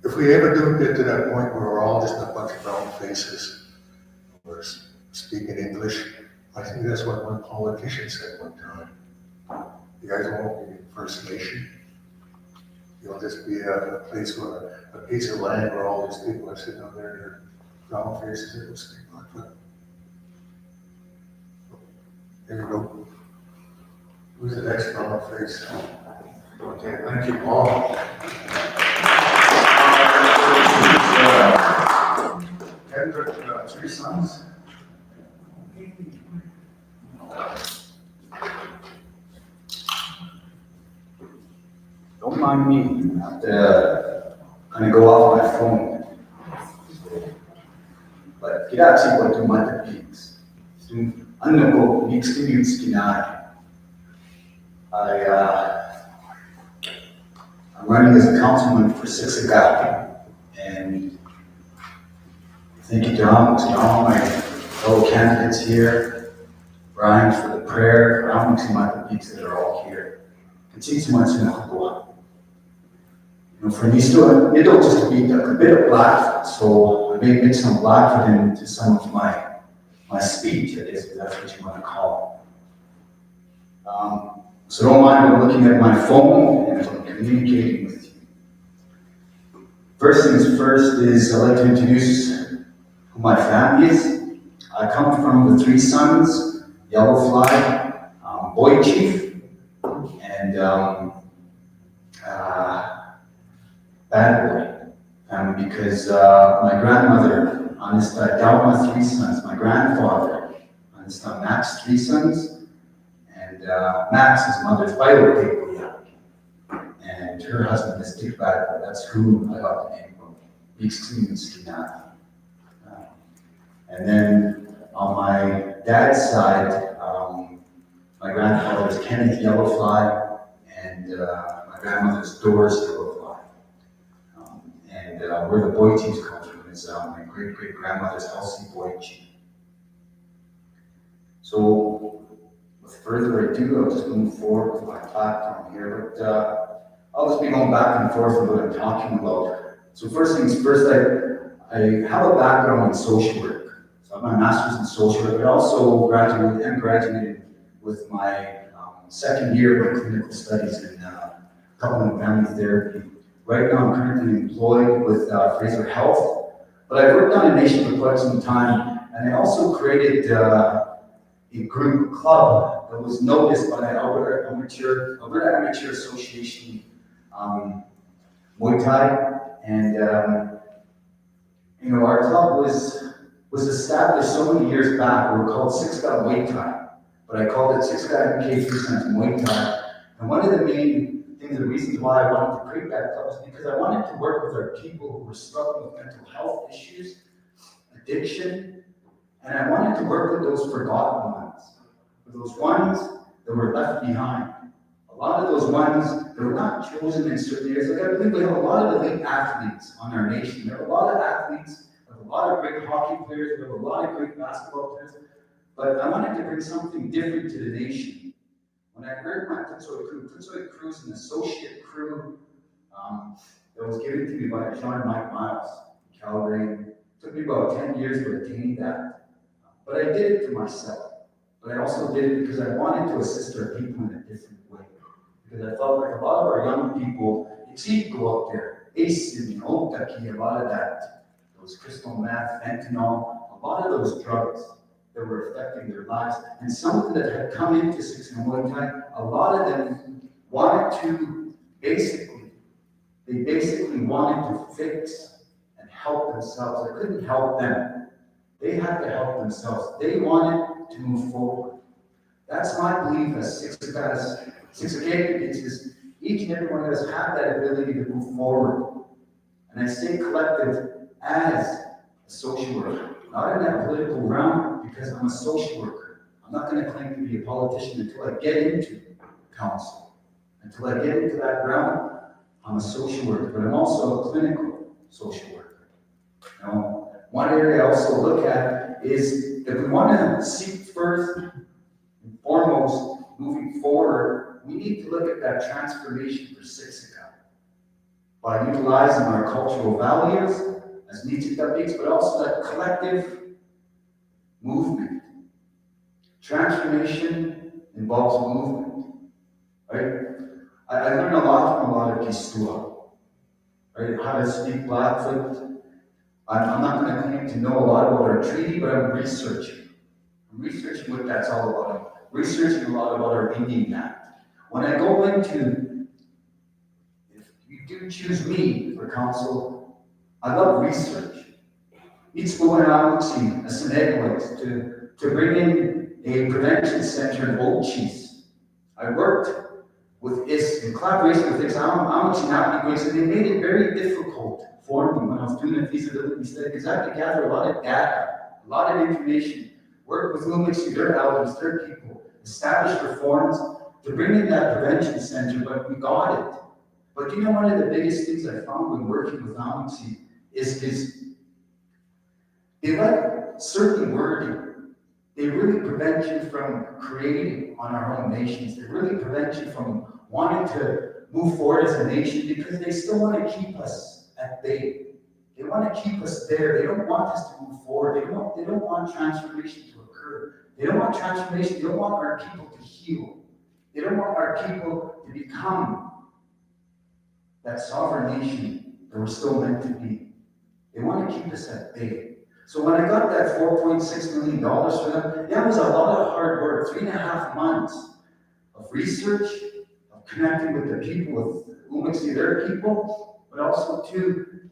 if we ever do get to that point where we're all just a bunch of brown faces, we're speaking English, I think that's what one politician said one time. You guys won't be First Nation. You'll just be a place where a piece of land where all these people are sitting on there, their brown faces, and will speak Blackfoot. There you go. Who's the next brown face? Okay, thank you, Paul. Kendrick, 3 sons. Don't mind me, I have to kind of go off my phone. But kailangan ko ito matapix. Ano ko, experience kinai. I'm running as a councilman for Siksika, and thank you, John, to all my fellow candidates here, Brian for the prayer, Brown to my peaks that are all here. Continue to much for me, still, it don't just be a bit of Blackfoot, so I may mix some Blackfoot into some of my speech, I guess, if that's what you want to call it. So don't mind me looking at my phone and communicating with you. First things first is I'd like to introduce who my family is. I come from the 3 sons, Yellowfly, Boy Chief, and Bad Boy family, because my grandmother, down my 3 sons, my grandfather, Max 3 sons, and Max, his mother's biopic, and her husband is Dick Bad Boy. That's who I got the name from. Siksika. And then on my dad's side, my grandfather's Kenneth Yellowfly, and my grandmother's Doris Yellowfly. And where the Boyties come from is my great-great-grandmother's Elsie Boytie. So, with further ado, I'll just move forward with my platform here, but I'll just be going back and forth with what I'm talking about. So first things first, I have a background in social work. So I have my master's in social work, but also graduated with my second year of my clinical studies in couple and family therapy. Right now I'm currently employed with Fraser Health, but I've worked on a nation for quite some time, and I also created a group club that was noticed by the Alberta Amateur Association Muay Thai, and our club was established so many years back. We were called Siksika Muay Thai, but I called it Siksika MK 3 Cents Muay Thai. And one of the main things, the reasons why I wanted to create that club is because I wanted to work with our people who were struggling with mental health issues, addiction, and I wanted to work with those forgotten ones, with those ones that were left behind. A lot of those ones that were not chosen in certain areas. Like I believe we have a lot of elite athletes on our nation. We have a lot of athletes, we have a lot of great hockey players, we have a lot of great basketball players. But I wanted to bring something different to the nation. When I heard my Prince Crew is an associate crew that was given to me by John and Mike Miles in Calgary. It took me about 10 years to attain that. But I did it for myself. But I also did it because I wanted to assist our people in a different way. Because I felt like a lot of our young people, it's easy to go out there, ACID, Otaki, a lot of that, those crystal meth, fentanyl, a lot of those drugs that were affecting their lives. And some that had come into Siksika Muay Thai, a lot of them wanted to basically wanted to fix and help themselves. I couldn't help them. They had to help themselves. They wanted to move forward. That's my belief as Siksika is each and every one of us have that ability to move forward. And I say collective as a social worker, not in that political realm, because I'm a social worker. I'm not going to claim to be a politician until I get into council. Until I get into that realm, I'm a social worker, but I'm also a clinical social worker. Now, one area I also look at is that we want to seek first and foremost, moving forward, we need to look at that transformation for Siksika by utilizing our cultural values as needs techniques, but also that collective movement. Transformation involves movement, right? I learned a lot from a lot of Kistua, right? How to speak Blackfoot. I'm not going to claim to know a lot about our treaty, but I'm researching. I'm researching what that's all about. I'm researching a lot about our Indian Act. When I go into, if you do choose me for council, I love research. It's going on as an eggway to bring in a prevention center in Old Cheese. I worked with IS in collaboration with IS, and they made it very difficult for me when I was doing a feasibility study because I had to gather a lot of data, a lot of information, work with Umixi, their elders, their people, establish reforms to bring in that prevention center, but we got it. But you know, one of the biggest things I found when working with Umixi is they like certain wording. They really prevent you from creating on our own nations. They really prevent you from wanting to move forward as a nation because they still want to keep us at bay. They want to keep us there. They don't want us to move forward. They don't want transformation to occur. They don't want transformation. They don't want our people to heal. They don't want our people to become that sovereign nation that we're still meant to be. They want to keep us at bay. So when I got that $4.6 million for them, that was a lot of hard work, 3.5 months of research, of connecting with the people, with Umixi, their people, but also to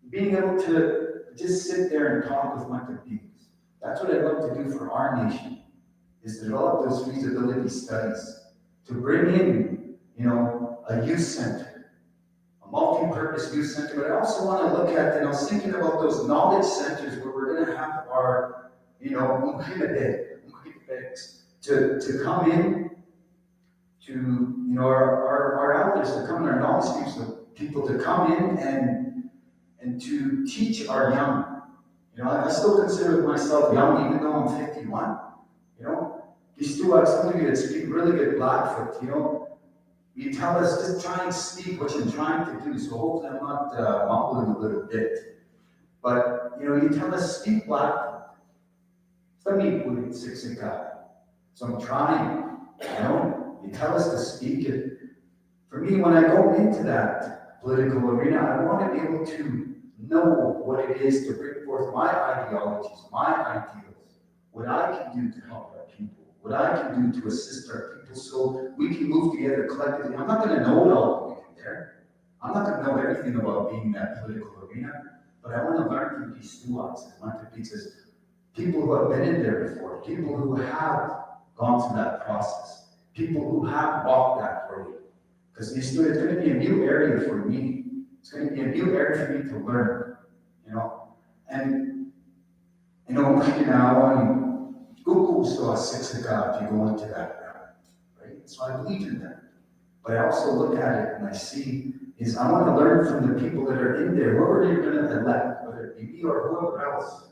being able to just sit there and talk with my colleagues. That's what I'd love to do for our nation, is develop those feasibility studies, to bring in, a youth center, a multi-purpose youth center, but I also want to look at, and I was thinking about those knowledge centers where we're going to have our, to come in, to, our elders to come in, our knowledge people to come in and to teach our young. I still consider myself young, even though I'm 51. You still have somebody that speaks really good Blackfoot. You tell us, just try and speak what you're trying to do. So hopefully I'm not mumbling a little bit. But, you tell us, speak Blackfoot. Let me put it Siksika. So I'm trying, You tell us to speak it. For me, when I go into that political arena, I want to be able to know what it is to bring forth my ideologies, my ideals, what I can do to help our people, what I can do to assist our people so we can move together collectively. I'm not going to know it all the way there. I'm not going to know everything about being in that political arena, but I want to learn from these stewards and learn from because people who have been in there before, people who have gone through that process, people who have walked that road. Because it's going to be a new area for me. It's going to be a new area for me to learn, And, right now, Google saw Siksika if you go into that route, right? So I believe in that. But I also look at it and I see is I want to learn from the people that are in there, whoever you're going to elect, whether it be me or whoever else.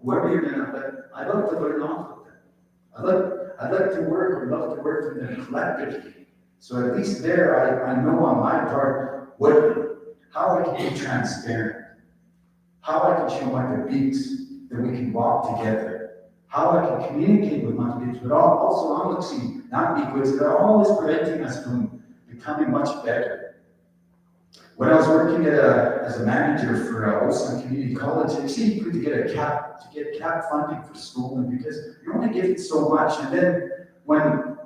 Whoever you're going to elect, I'd love to learn off of them. I'd like to work, or love to work with them collectively. So at least there, I know on my part how I can be transparent, how I can show my debates that we can walk together, how I can communicate with my debates, but also I'm looking not be good, they're always preventing us from becoming much better. When I was working as a manager for Olson Community College, it's good to get cap funding for schooling because you're only given so much, and then when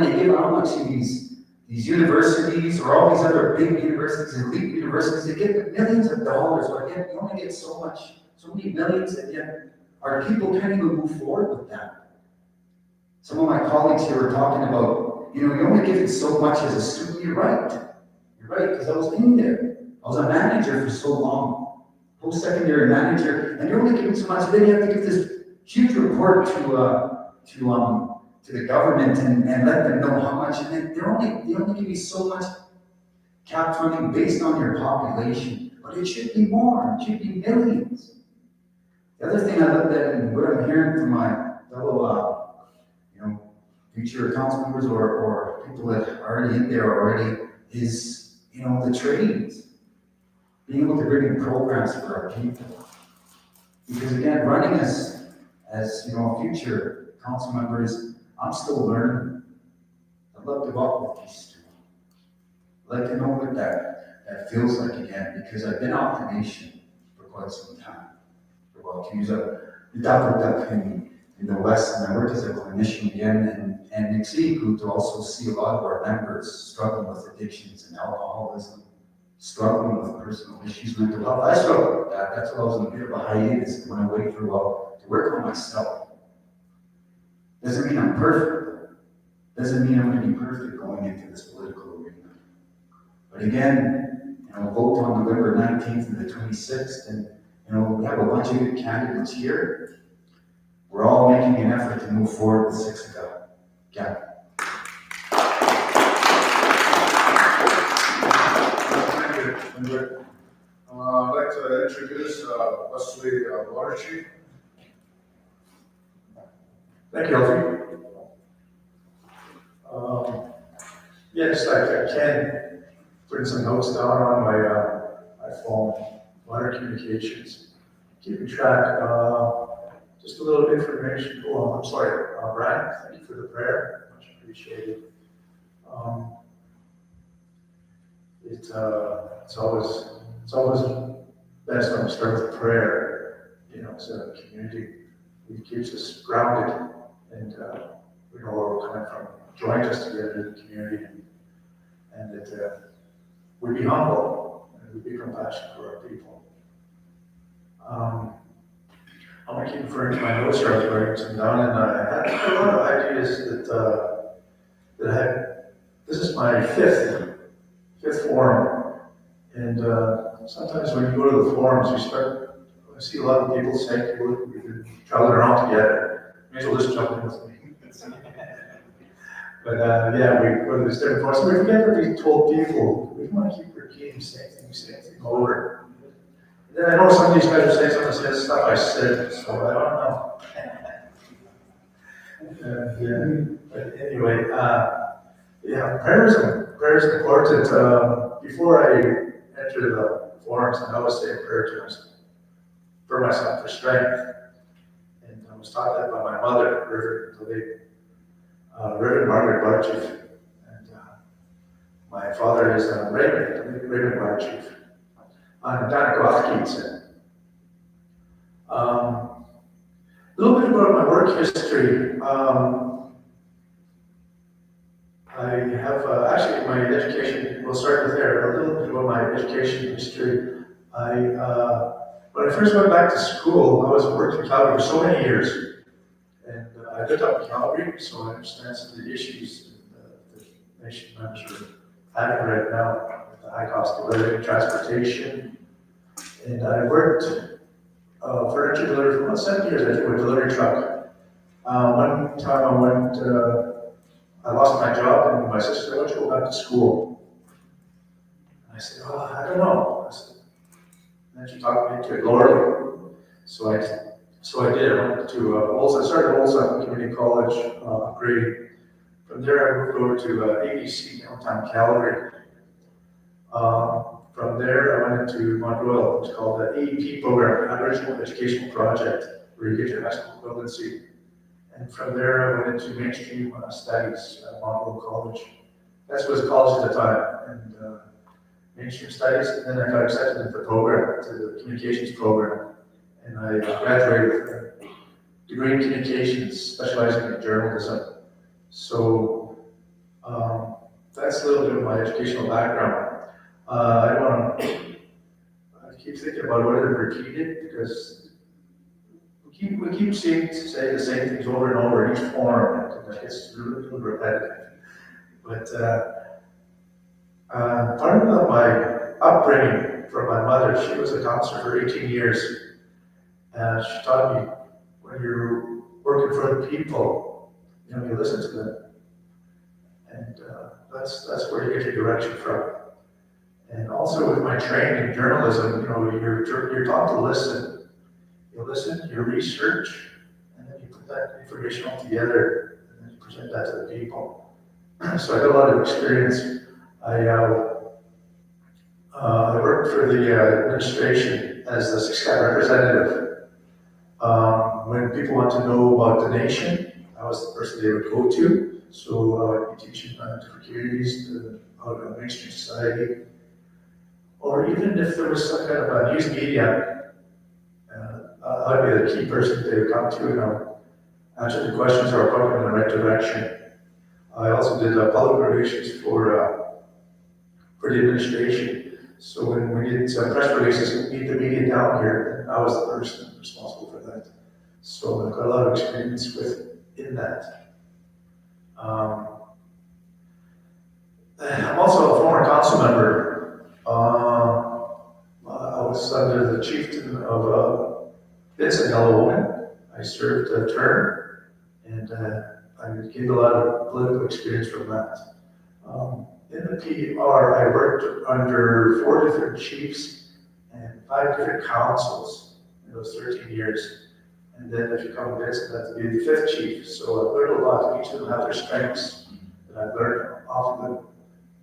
they give out to these universities or all these other big universities, elite universities, they get millions of dollars, but again, you only get so many millions, and yet our people can't even move forward with that. Some of my colleagues here were talking about, you only get so much as a student. You're right, because I was in there. I was a manager for so long, post-secondary manager, and you're only given so much, then you have to give this huge report to the government and let them know how much, and then they only give you so much cap funding based on your population, but it should be more, it should be millions. The other thing I looked at and what I'm hearing from my fellow, future council members or people that are already in there already is, the trades, being able to bring in programs for our people. Because again, running as future council members, I'm still learning. I'd love to walk with these students. I'd like to know what that feels like again, because I've been off the nation for quite some time. To use the duck in the West, and I worked as a clinician again, and it's good to also see a lot of our members struggling with addictions and alcoholism, struggling with personal issues, mental health. I struggle with that. That's why I was in a bit of a hiatus when I waited for a while to work on myself. Doesn't mean I'm perfect. Doesn't mean I'm going to be perfect going into this political arena. But again, vote on November 19th and the 26th, and we have a bunch of good candidates here. We're all making an effort to move forward with Siksika. Yeah. Thank you. I'd like to introduce Wesley Waterchi. Thank you, Alfie. Yes, I can put some notes down on my phone, water communications, keeping track. Just a little information. Oh, I'm sorry, Brian. Thank you for the prayer. Much appreciated. It's always best when we start with prayer. As a community, it keeps us grounded, and we know where we're coming from. Join us together in the community, and that we be humble and we be compassionate for our people. I'm going to keep referring to my notes here. I was writing some down, and I had a lot of ideas that I had. This is my fifth forum. And sometimes when you go to the forums, I see a lot of people saying, we've been traveling around together. May as well just jump in with me. But yeah, we go to these different forums. We forget that we told people, we want to keep repeating the same thing over. And then I know some of these guys are saying some of the same stuff I said, so I don't know. Yeah, but anyway, yeah, prayer is important. Before I enter the forums, I always say a prayer to myself, for myself, for strength. And I was taught that by my mother, Reverend Margaret Barchief. And my father is Raymond Barchief. I'm Danakwakitsa. A little bit about my work history. I have actually my education. We'll start with there. A little bit about my education history. When I first went back to school, I was working in Calgary for so many years, and I lived up in Calgary, so I understand some of the issues the nation members are having right now with the high cost of living, transportation, and I worked furniture delivery for about 7 years. I drove a delivery truck. One time I lost my job, and my sister said, "Why don't you go back to school?" And I said, "Oh, I don't know." And then she talked me into it, Lord. So I did. I went to I started Olsa Community College, upgrading. From there, I moved over to ABC downtown Calgary. From there, I went into Mount Royal, which is called the AEP program, Aboriginal Educational Project, where you get your high school equivalency. And from there, I went into mainstream studies at Mount Royal College. That was college at the time, and mainstream studies. And then I got accepted into the program, to the communications program, and I graduated with a degree in communications, specializing in journalism. So that's a little bit of my educational background. I keep thinking about whether to repeat it, because we keep seeing to say the same things over and over in each forum, and it's really repetitive. But part of my upbringing from my mother, she was a counselor for 18 years, and she taught me, when you're working for the people, you listen to them, and that's where you get your direction from. And also with my training in journalism, you're taught to listen. You listen, you research, and then you put that information all together, and then you present that to the people. So I got a lot of experience. I worked for the administration as the Siksika representative. When people want to know about the nation, I was the person they would go to. So I'd be teaching different communities how to mainstream society. Or even if there was some kind of a news media, I'd be the key person they would come to, and answer the questions or point them in the right direction. I also did public relations for the administration. So when we did some press releases, we meet the media down here, and I was the person responsible for that. So I've got a lot of experience in that. I'm also a former council member. I was under the chieftain of Vincent Yellowwoman. I served a term, and I gained a lot of political experience from that. In the PR, I worked under 4 different chiefs and 5 different councils in those 13 years. And then if you come to Vincent, that's to be the 5th chief. So I learned a lot. Each of them have their strengths, and I learned off of them.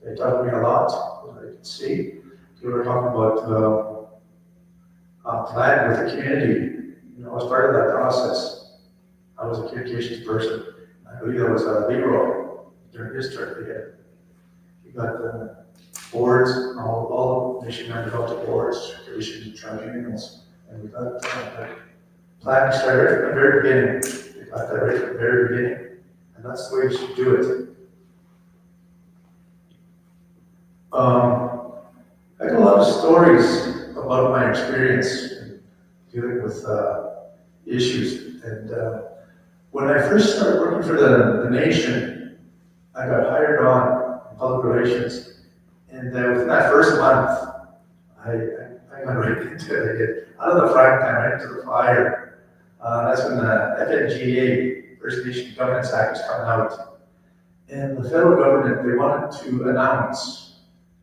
They taught me a lot, as I can see. You were talking about planning with the community. I was part of that process. I was a communications person. I believe that was Leroy during his term. He got the boards, all nation members developed boards, commissions, and tribunals, and we got planning started right from the very beginning. We got that right from the very beginning, and that's the way you should do it. I got a lot of stories about my experience in dealing with issues. And when I first started working for the nation, I got hired on in public relations. And And within that first month, I got right into it. I get out of the frying pan right into the fire. That's when the FNGA, First Nation Governance Act, was coming out. And the federal government, they wanted to announce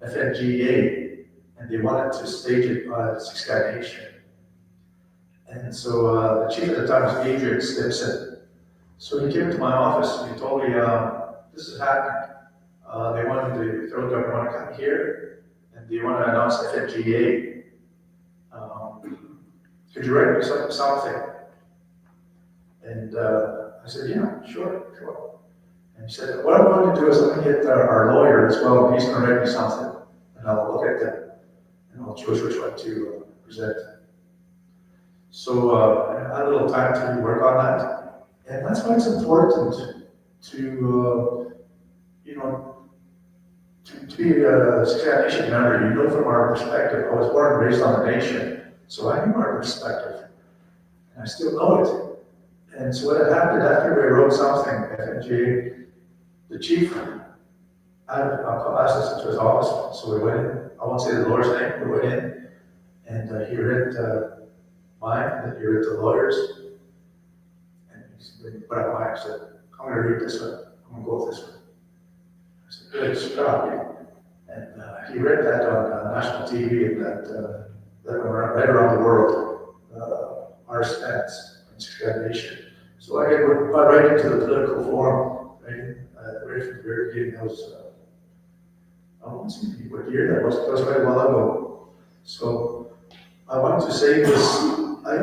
FNGA, and they wanted to stage it by the Siksika Nation. And so the chief at the time was Adrian Stimpson. So he came to my office and he told me, this is happening. They wanted the federal government want to come here, and they want to announce FNGA. Could you write me something? And I said, yeah, sure. And he said, what I'm going to do is I'm going to get our lawyer as well, and he's going to write me something, and I'll look at them, and I'll choose which one to present. So I had a little time to work on that, and that's why it's important to, to be a Siksika Nation member. You know, from our perspective, I was born and raised on the nation, so I knew our perspective, and I still know it. And so what had happened after we wrote something, FNGA, the chief asked us into his office, so we went in. I won't say the lawyer's name, we went in, and he read mine, and then he read the lawyers, and he put up mine and said, I'm going to read this one, I'm going to go with this one. I said, good job. And he read that on national TV, and that went right around the world, our stance on Siksika Nation. So I got right into the political forum, right from the very beginning. That was, I won't see what year that was quite a while ago. So I want to say this, I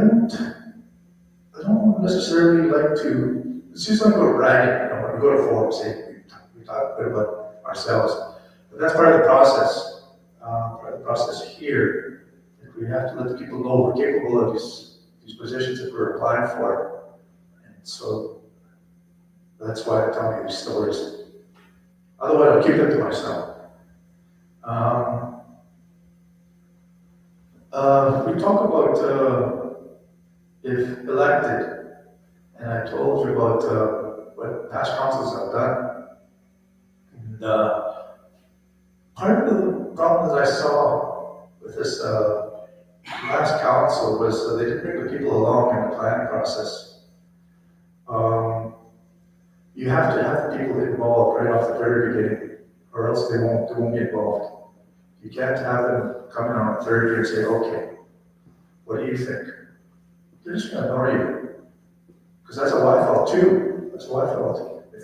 don't necessarily like to, it's just like go bragging, when we go to forums, we talk a bit about ourselves. But that's part of the process. Part of the process here, that we have to let the people know we're capable of these positions that we're applying for. And so that's why I tell you these stories. Otherwise, I'll keep them to myself. We talk about if elected, and I told you about what past councils have done. And part of the problem that I saw with this last council was they didn't bring the people along in the planning process. You have to have the people involved right off the very beginning, or else they won't get involved. You can't have them come in on the third year and say, okay, what do you think? They're just going to ignore you. Because that's how I felt too. That's how I felt. If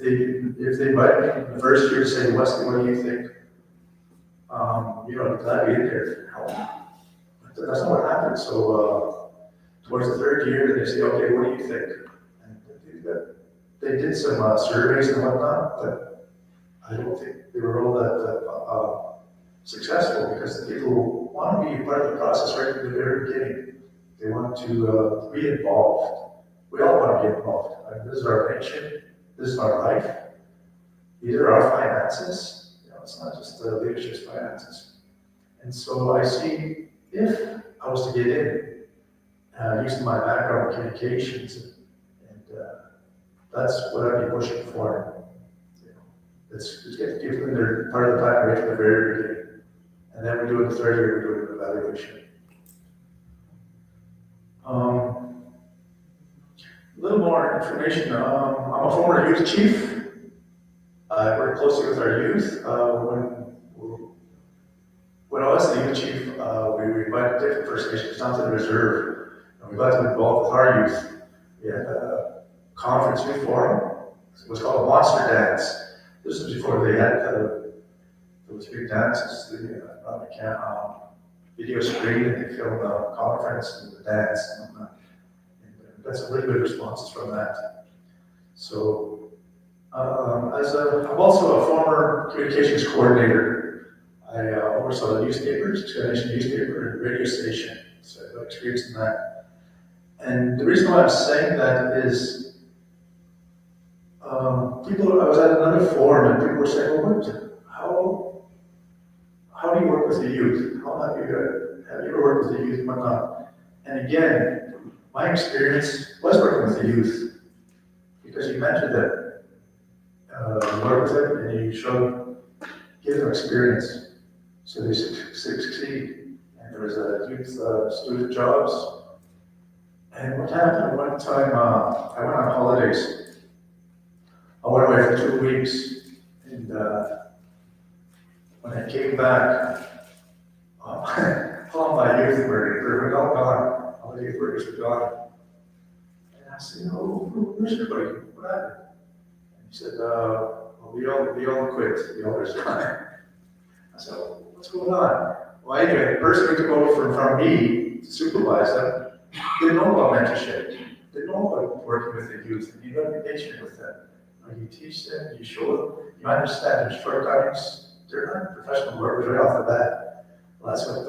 they invite me in the first year to say, Wesley, what do you think? I'm glad we did there. But that's not what happened. So towards the third year, they say, okay, what do you think? And they did some surveys and whatnot, but I don't think they were all that successful, because the people want to be part of the process right from the very beginning. They want to be involved. We all want to be involved. This is our nation. This is our life. These are our finances. It's not just the leadership's finances. And so I see, if I was to get in, using my background in communications, and that's what I'd be pushing for. Let's get people in there, part of the plan right from the very beginning. And then we do it the third year, we do an evaluation. A little more information. I'm a former youth chief. I work closely with our youth. When I was the youth chief, we invited different First Nations down to the reserve, and we got them involved with our youth. We had a conference youth forum. It was called a Monster Dance. This was before they had those big dances, on the video screen, and they filmed the conference and the dance. And got some really good responses from that. So, I'm also a former communications coordinator. I oversaw the newspapers, Siksika Nation newspaper and radio station. So I've got experience in that. And the reason why I'm saying that is, I was at another forum and people were saying, well, how do you work with the youth? How have you ever worked with the youth and whatnot? And again, my experience was working with the youth, because you mentioned that you work with them and you give them experience. so they succeed. And there was a youth student jobs. And what happened one time, I went on holidays. I went away for 2 weeks, and when I came back, all my youth were all gone. All the youth workers were gone. And I said, "Oh, where's everybody? What happened?" And he said, "Well, we all quit. The others gone." I said, "Well, what's going on?" Well, anyway, the person who took over from me to supervise them didn't know about mentorship, didn't know about working with the youth, and you got to be patient with them. You teach them, you show them, you understand their shortcomings. They're not professional workers right off the bat. Well, that's what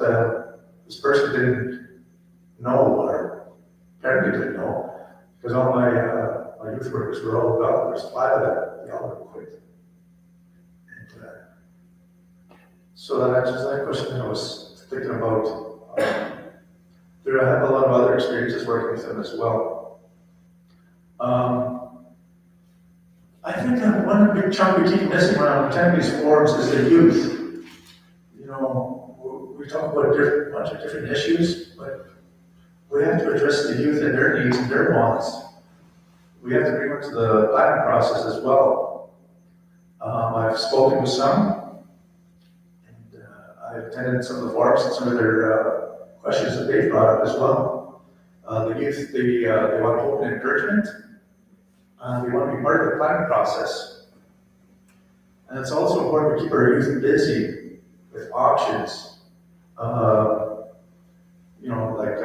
this person didn't know, or apparently didn't know, because all my youth workers were all gone. There's 5 of them, they all were quit. And so that answers that question. I was thinking about. I have a lot of other experiences working with them as well. I think that one big chunk we keep missing around attending these forums is the youth. You know, we talk about a bunch of different issues, but we have to address the youth and their needs and their wants. We have to bring them to the planning process as well. I've spoken with some, and I've attended some of the forums and some of their questions that they brought up as well. The youth, they want hope and encouragement. They want to be part of the planning process. And it's also important to keep our youth busy with options. You know, like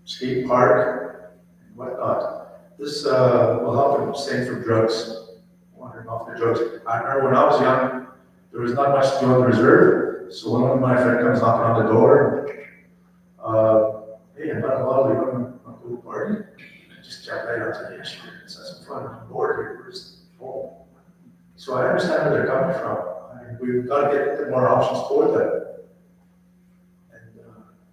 skate park and whatnot. This will help them stay from drugs, wandering off the drugs. I remember when I was young, there was not much to do on the reserve. So one of my friends comes knocking on the door. Hey, I'm not allowed to go to a party. I just jump right out to the issue. It's some fun. I'm bored here. Where's home? So I understand where they're coming from. I mean, we've got to get more options for them and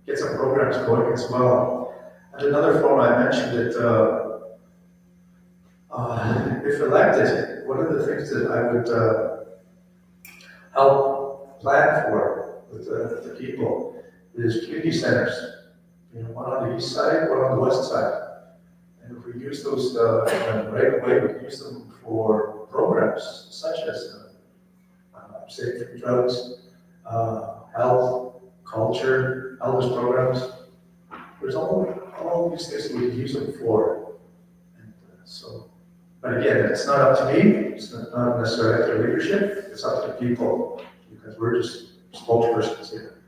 get some programs going as well. At another forum, I mentioned that if elected, one of the things that I would help plan for with the people is community centers. You know, one on the east side, one on the west side. And if we use those right away, we can use them for programs such as safe from drugs, health, culture, elders programs. There's all these things that we can use them for. And but again, it's not up to me. It's not necessarily up to leadership. It's up to people, because we're just spokespersons here,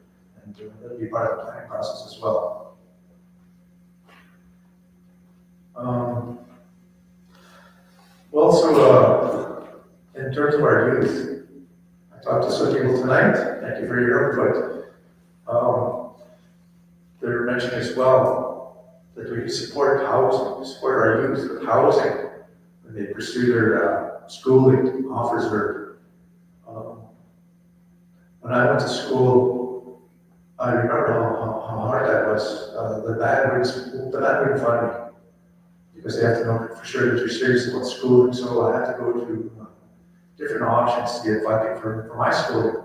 and that'll be part of the planning process as well. In terms of our youth, I talked to some people tonight. Thank you for your input. They're mentioning as well that we can support housing, support our youth with housing when they pursue their schooling, offers their. When I went to school, I remember how hard that was. The band wouldn't fund me, because they have to know for sure that you're serious about school, and so I had to go to different options to get funding for my schooling.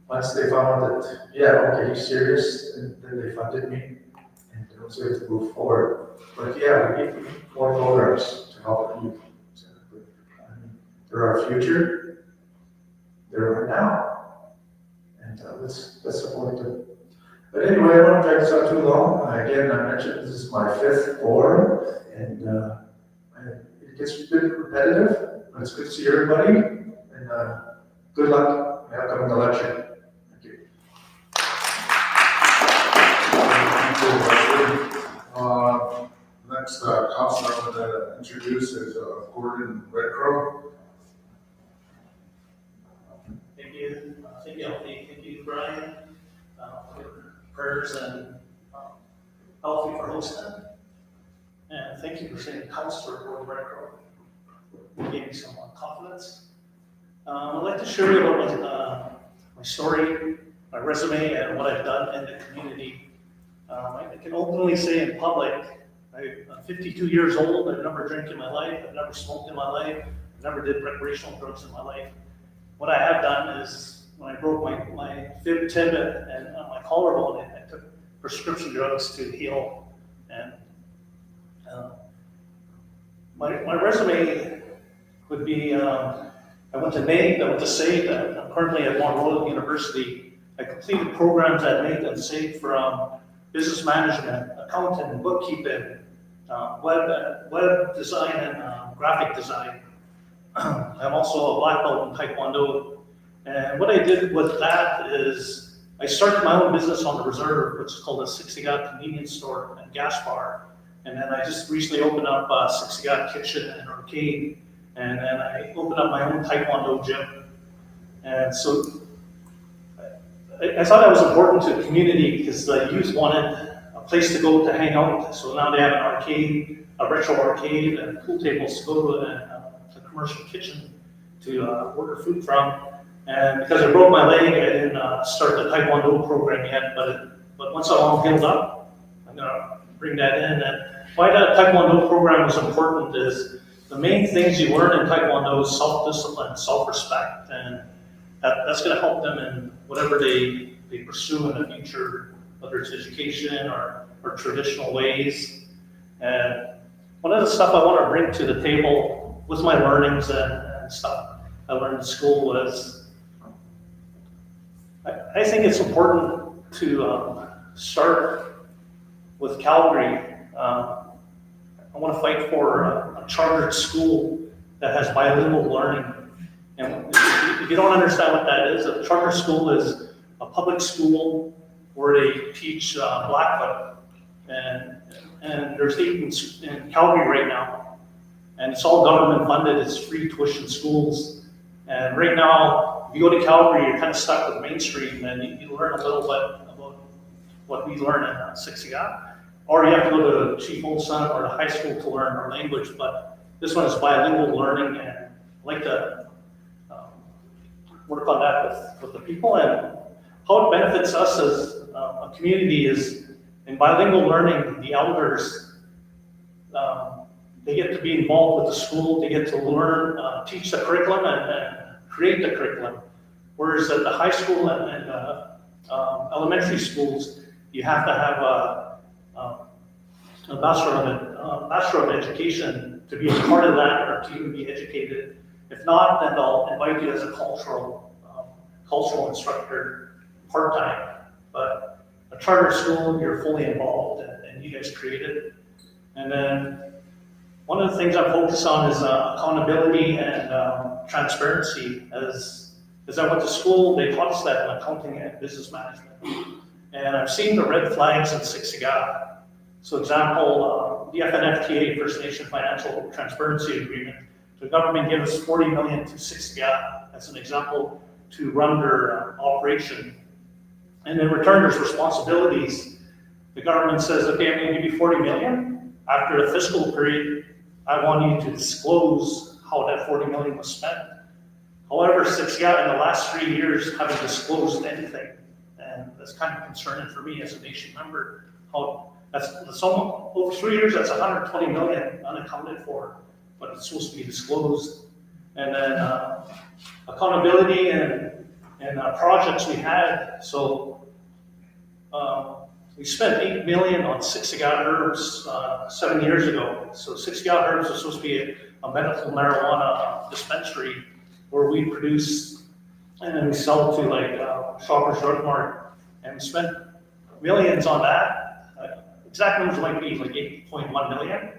Once they found out that, yeah, okay, he's serious, and then they funded me, and I was able to move forward. But yeah, we need more programs to help the youth. They're our future, they're our now, and let's support them. But anyway, I won't drag this on too long. Again, I mentioned this is my 5th forum, and it gets a bit repetitive, but it's good to see everybody, and good luck in the upcoming election. Thank you. Next, councilor I'm going to introduce is Gordon Redcrow. Thank you. Thank you, Brian, for prayers and healthy for hosting. And thank you for saying Councilor Gordon Redcrow. You gave me some confidence. I'd like to share about my story, my resume, and what I've done in the community. I can openly say in public, I'm 52 years old. I've never drank in my life. I've never smoked in my life. I've never did recreational drugs in my life. What I have done is when I broke my fib tibia and my collarbone, and I took prescription drugs to heal. And my resume would be, I went to NAIT, I went to SAIT, I'm currently at Mount Royal University. I completed programs at NAIT and SAIT from business management, accounting, bookkeeping, web design, and graphic design. I'm also a black belt in Taekwondo. And what I did with that is I started my own business on the reserve, which is called a Siksika convenience store and gas bar. And then I just recently opened up a Siksika kitchen and arcade. And then I opened up my own Taekwondo gym. And so I thought that was important to the community because the youth wanted a place to go to hang out. So now they have an arcade, a retro arcade, and pool tables to go to, and a commercial kitchen to order food from. And because I broke my leg, I didn't start the Taekwondo program yet. But once I'm all healed up, I'm gonna bring that in. And why that Taekwondo program was important is the main things you learn in Taekwondo is self-discipline, self-respect, and that's going to help them in whatever they pursue in the future, whether it's education or traditional ways. And one of the stuff I want to bring to the table with my learnings and stuff I learned in school was, I think it's important to start with Calgary. I want to fight for a chartered school that has bilingual learning. And if you don't understand what that is, a charter school is a public school where they teach Blackfoot. And there's 8 in Calgary right now. And it's all government funded, it's free tuition schools. And right now, if you go to Calgary, you're kind of stuck with mainstream, and you learn a little bit about what we learn in Siksika. Or you have to go to Chief Olson or the high school to learn our language, but this one is bilingual learning, and I'd like to work on that with the people. And how it benefits us as a community is in bilingual learning, the elders, they get to be involved with the school, they get to learn, teach the curriculum and create the curriculum. Whereas at the high school and elementary schools, you have to have a Bachelor of Education to be a part of that or to even be educated. If not, then they'll invite you as a cultural instructor part-time. But a charter school, you're fully involved and you guys create it. And then one of the things I focus on is accountability and transparency. As I went to school, they taught us that in accounting and business management. And I've seen the red flags in Siksika. So example, the FNFTA, First Nation Financial Transparency Agreement, the government gives us $40 million to Siksika as an example to run their operation. And in return, there's responsibilities. The government says, okay, I'm gonna give you $40 million. After the fiscal period, I want you to disclose how that $40 million was spent. However, Siksika in the last 3 years haven't disclosed anything. And that's kind of concerning for me as a nation member. How that's over 3 years, that's 120 million unaccounted for, but it's supposed to be disclosed. And then accountability and projects we had. So we spent $8 million on Siksika herbs 7 years ago. So Siksika herbs is supposed to be a medical marijuana dispensary where we produce and then we sell to like Shoppers Drug Mart, and we spent millions on that. Exact numbers might be like 8.1 million,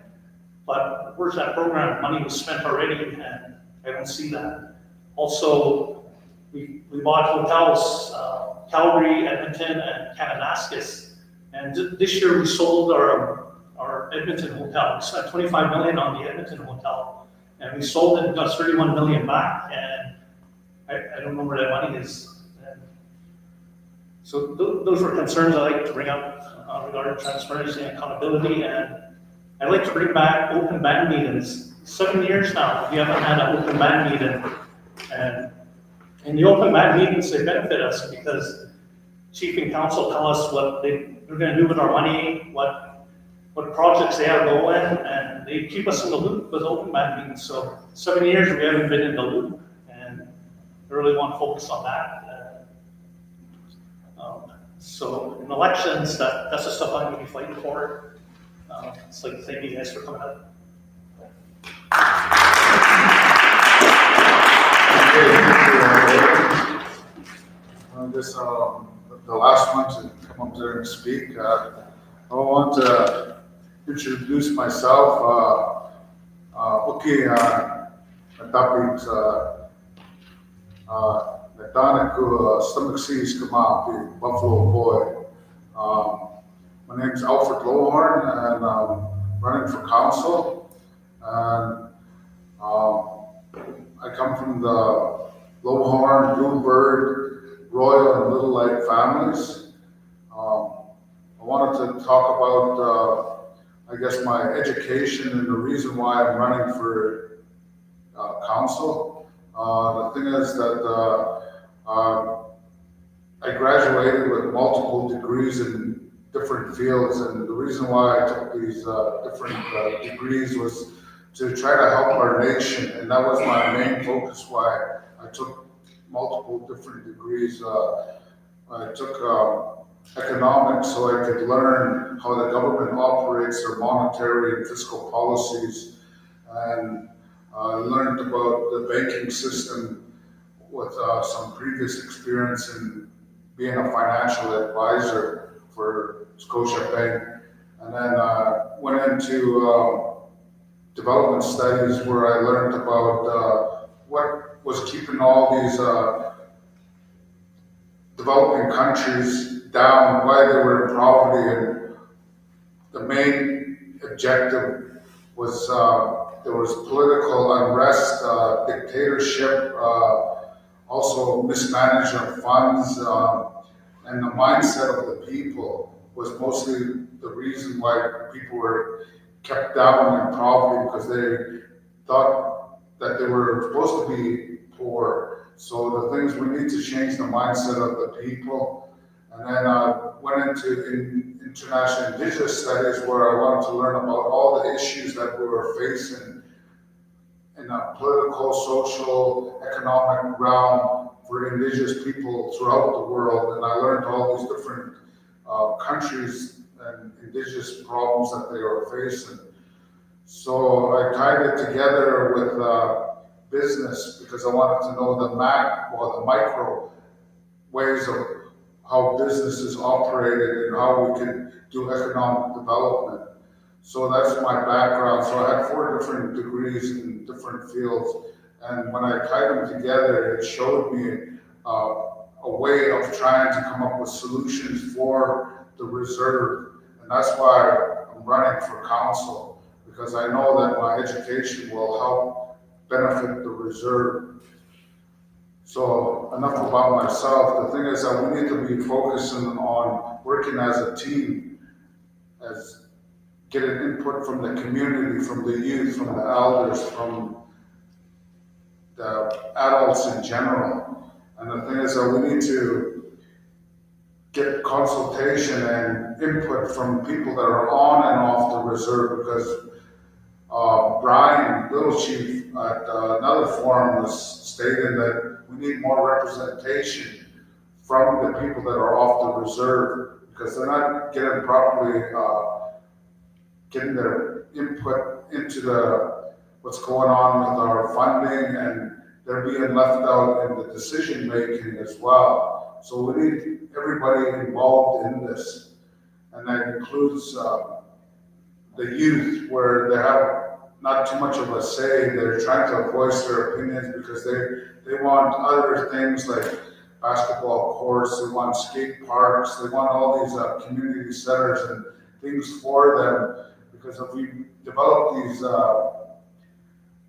but where's that program? Money was spent already, and I don't see that. Also, we bought hotels, Calgary, Edmonton, and Kananaskis, and this year we sold our Edmonton hotel. We spent 25 million on the Edmonton hotel, and we sold it and got 31 million back, and I don't know where that money is. And so those were concerns I like to bring up regarding transparency and accountability, and I'd like to bring back open band meetings. 7 years now, we haven't had an open band meeting, and in the open band meetings, they benefit us because chief and council tell us what they're going to do with our money, what projects they have going, and they keep us in the loop with open band meetings. So 7 years we haven't been in the loop, and I really want to focus on that. So in elections, that's the stuff I'm gonna be fighting for. So thank you guys for coming up. This, the last one to come up there and speak. I want to introduce myself. Okay, natapit Natanaku stomach seas come out, the Buffalo Boy. My name is Alfred Lowhorn, and I'm running for council. And I come from the Lowhorn, Bluebird, Royal, and Little Light families. I wanted to talk about, I guess, my education and the reason why I'm running for council. The thing is that I graduated with multiple degrees in different fields, and the reason why I took these different degrees was to try to help our nation, and that was my main focus why I took multiple different degrees. I took economics so I could learn how the government operates their monetary and fiscal policies, and I learned about the banking system with some previous experience in being a financial advisor for Scotia Bank, and then went into development studies where I learned about what was keeping all these developing countries down, why they were in poverty, and the main objective was there was political unrest, dictatorship, also mismanagement of funds, and the mindset of the people was mostly the reason why people were kept down in poverty, because they thought that they were supposed to be poor. So the things we need to change the mindset of the people. And then I went into international indigenous studies where I wanted to learn about all the issues that we were facing in a political, social, economic realm for indigenous people throughout the world. And I learned all these different countries and indigenous problems that they were facing. So I tied it together with business because I wanted to know the micro ways of how businesses operated and how we can do economic development. So that's my background. So I had 4 different degrees in different fields. And when I tied them together, it showed me a way of trying to come up with solutions for the reserve. And that's why I'm running for council, because I know that my education will help benefit the reserve. So enough about myself. The thing is that we need to be focusing on working as a team, as getting input from the community, from the youth, from the elders, from the adults in general. And the thing is that we need to get consultation and input from people that are on and off the reserve, because Brian, Little Chief, at another forum was stating that we need more representation from the people that are off the reserve, because they're not getting properly getting their input into what's going on with our funding, and they're being left out in the decision making as well. So we need everybody involved in this, and that includes the youth, where they have not too much of a say. They're trying to voice their opinions because they want other things like basketball courts, they want skate parks, they want all these community centers and things for them. Because if we develop these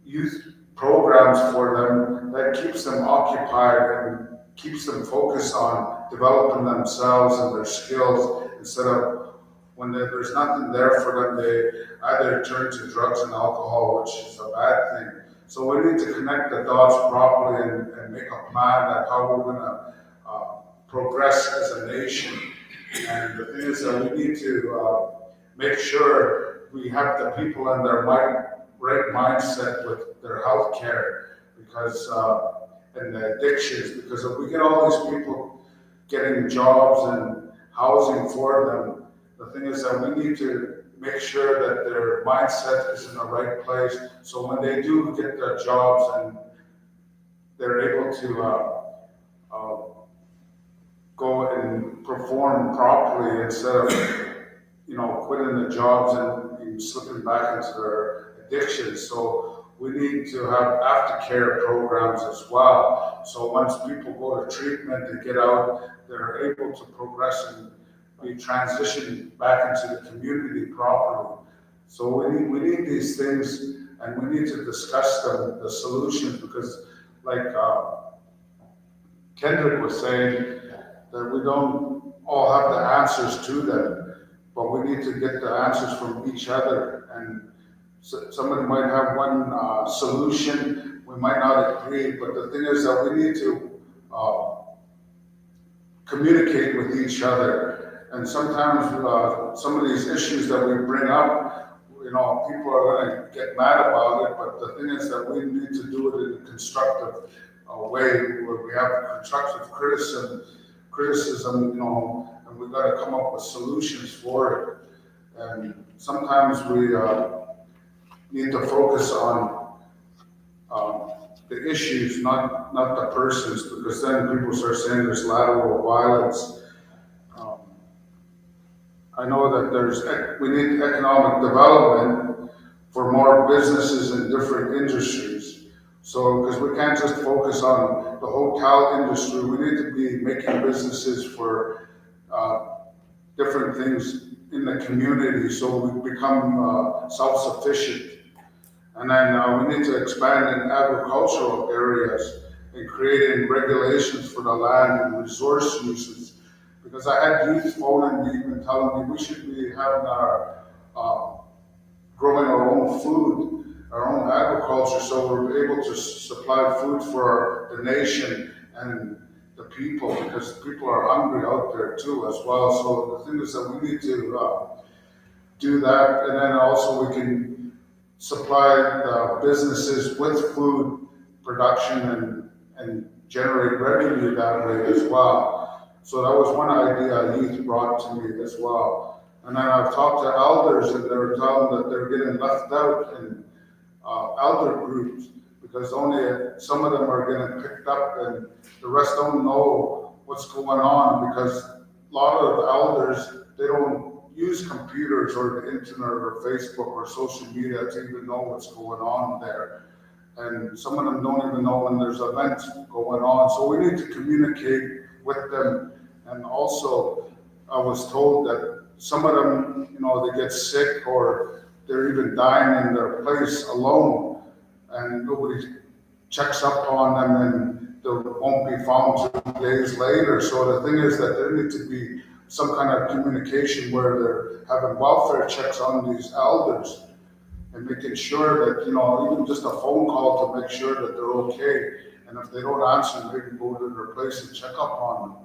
youth programs for them, that keeps them occupied and keeps them focused on developing themselves and their skills, instead of when there's nothing there for them, they either turn to drugs and alcohol, which is a bad thing. So we need to connect the dots properly and make a plan on how we're going to progress as a nation. And the thing is that we need to make sure we have the people in their right mindset with their health care, because and the addictions. Because if we get all these people getting jobs and housing for them. The thing is that we need to make sure that their mindset is in the right place, so when they do get their jobs and they're able to go and perform properly instead of, quitting the jobs and slipping back into their addictions. So we need to have aftercare programs as well. So once people go to treatment, they get out, they're able to progress and be transitioned back into the community properly. So we need these things, and we need to discuss the solutions, because like Kendrick was saying, that we don't all have the answers to them, but we need to get the answers from each other. And somebody might have one solution, we might not agree, but the thing is that we need to communicate with each other. And sometimes some of these issues that we bring up, people are going to get mad about it, but the thing is that we need to do it in a constructive way, where we have constructive criticism, and we've got to come up with solutions for it. And sometimes we need to focus on the issues, not the persons, because then people start saying there's lateral violence. I know that we need economic development for more businesses in different industries. So, because we can't just focus on the hotel industry, we need to be making businesses for different things in the community, so we become self-sufficient. And then we need to expand in agricultural areas and creating regulations for the land and resource uses. Because I had youth phoning me and telling me we should be having our growing our own food, our own agriculture, so we're able to supply food for the nation and the people, because people are hungry out there too as well. So the thing is that we need to do that, and then also we can supply the businesses with food production and generate revenue that way as well. So that was one idea youth brought to me as well. And then I've talked to elders, and they're telling that they're getting left out in elder groups, because only some of them are getting picked up and the rest don't know what's going on, because a lot of the elders, they don't use computers or the internet or Facebook or social media to even know what's going on there. And some of them don't even know when there's events going on. So we need to communicate with them. And also, I was told that some of them, they get sick or they're even dying in their place alone, and nobody checks up on them, and they won't be found 2 days later. So the thing is that there needs to be some kind of communication where they're having welfare checks on these elders and making sure that, even just a phone call to make sure that they're okay. And if they don't answer, maybe go to their place and check up on them,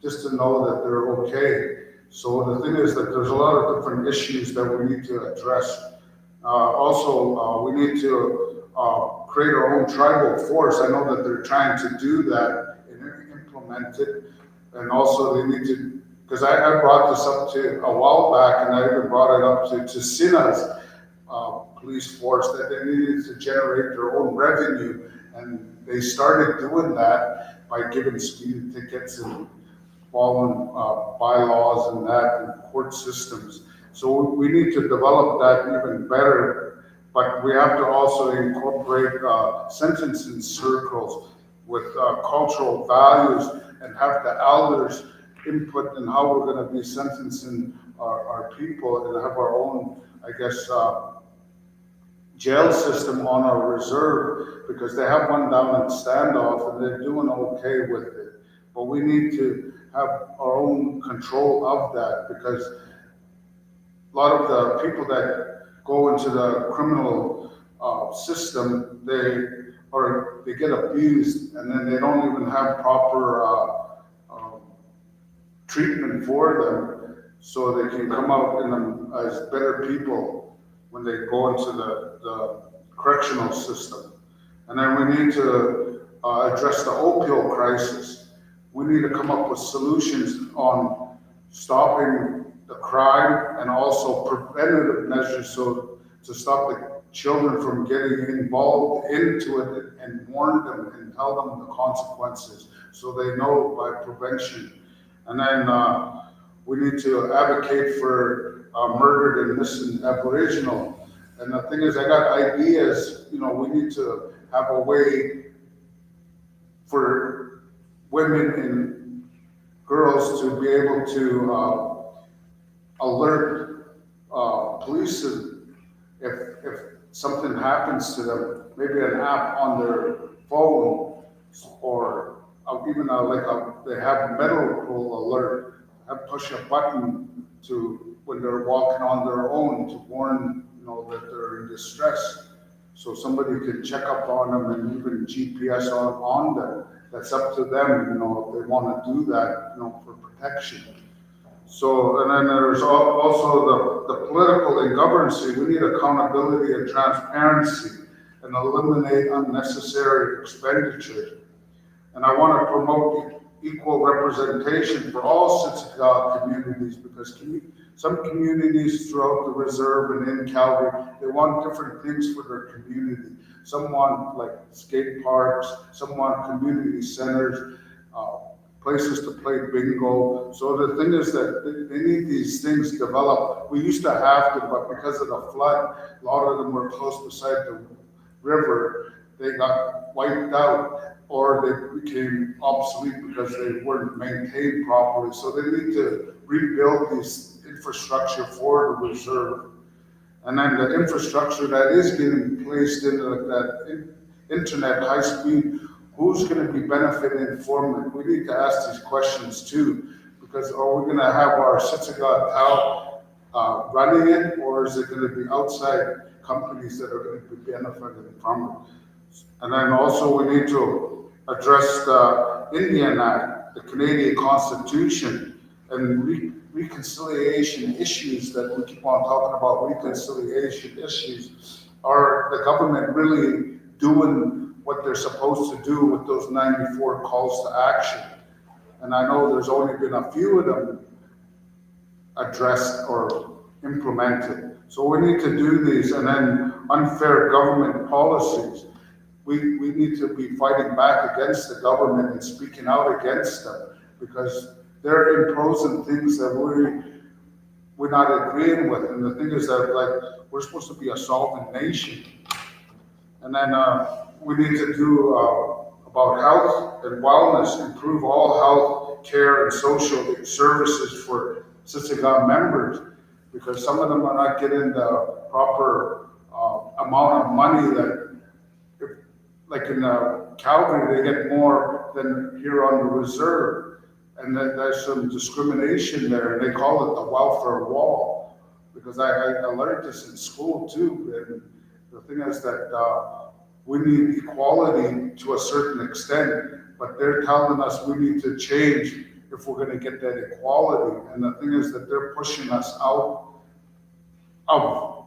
just to know that they're okay. So the thing is that there's a lot of different issues that we need to address. Also, we need to create our own tribal force. I know that they're trying to do that and implement it. And also they need to, because I brought this up to a while back, and I even brought it up to Sina's police force, that they needed to generate their own revenue. And they started doing that by giving speeding tickets and following bylaws and that, and court systems. So we need to develop that even better, but we have to also incorporate sentencing circles with cultural values, and have the elders input in how we're going to be sentencing our people, and have our own, I guess, jail system on our reserve, because they have one down in Standoff and they're doing okay with it. But we need to have our own control of that, because a lot of the people that go into the criminal system, they get abused, and then they don't even have proper treatment for them, so they can come out in them as better people when they go into the correctional system. And then we need to address the opioid crisis, we need to come up with solutions on stopping the crime and also preventative measures so to stop the children from getting involved into it and warn them and tell them the consequences so they know by prevention. And then we need to advocate for murdered and missing Aboriginal. And the thing is, I got ideas, we need to have a way for women and girls to be able to alert police if something happens to them, maybe an app on their phone or even they have a medical alert, have push a button to when they're walking on their own to warn that they're in distress. So somebody can check up on them and even GPS on them. That's up to them, if they want to do that, for protection. So, and then there's also the political and governance. We need accountability and transparency and eliminate unnecessary expenditure. And I want to promote equal representation for all Siksika communities because some communities throughout the reserve and in Calgary, they want different things for their community. Some want like skate parks, some want community centers, places to play bingo. So the thing is that they need these things developed. We used to have them, but because of the flood, a lot of them were close beside the river. They got wiped out or they became obsolete because they weren't maintained properly. So they need to rebuild these infrastructure for the reserve. And then the infrastructure that is getting placed into that internet high speed, who's going to be benefiting from it? We need to ask these questions too, because are we going to have our Siksika town running it, or is it going to be outside companies that are going to be benefiting from it? And then also we need to address the Indian Act, the Canadian Constitution, and reconciliation issues that we keep on talking about. Reconciliation issues. Are the government really doing what they're supposed to do with those 94 calls to action? And I know there's only been a few of them addressed or implemented. So we need to do these. And then unfair government policies. We need to be fighting back against the government and speaking out against them because they're imposing things that we're not agreeing with. And the thing is that we're supposed to be a solvent nation. And then we need to do about health and wellness, improve all health care and social services for Siksika members, because some of them are not getting the proper amount of money that, like in Calgary, they get more than here on the reserve. And there's some discrimination there, and they call it the welfare wall, because I learned this in school too. And the thing is that we need equality to a certain extent, but they're telling us we need to change if we're going to get that equality. And the thing is that they're pushing us out of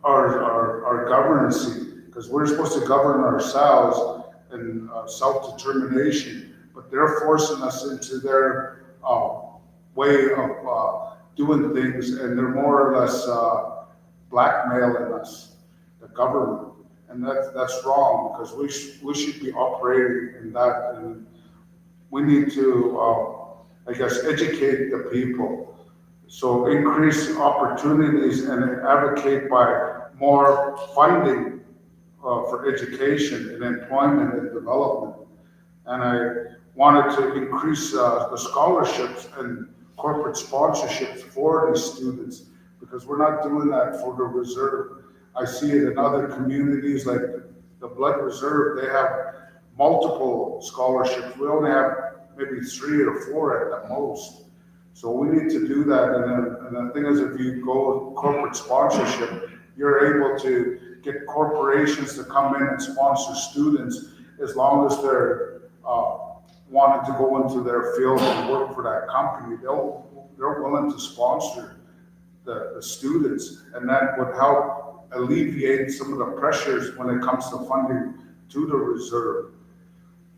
our governance, because we're supposed to govern ourselves and self-determination, but they're forcing us into their way of doing things, and they're more or less blackmailing us, the government. And that's wrong, because we should be operating in that, and we need to, educate the people. So increase opportunities and advocate by more funding for education and employment and development. And I wanted to increase the scholarships and corporate sponsorships for these students, because we're not doing that for the reserve. I see it in other communities like the Blood Reserve. They have multiple scholarships. We only have maybe 3 or 4 at the most. So we need to do that. And the thing is, if you go with corporate sponsorship, you're able to get corporations to come in and sponsor students as long as they're wanting to go into their field and work for that company. They're willing to sponsor the students, and that would help alleviate some of the pressures when it comes to funding to the reserve.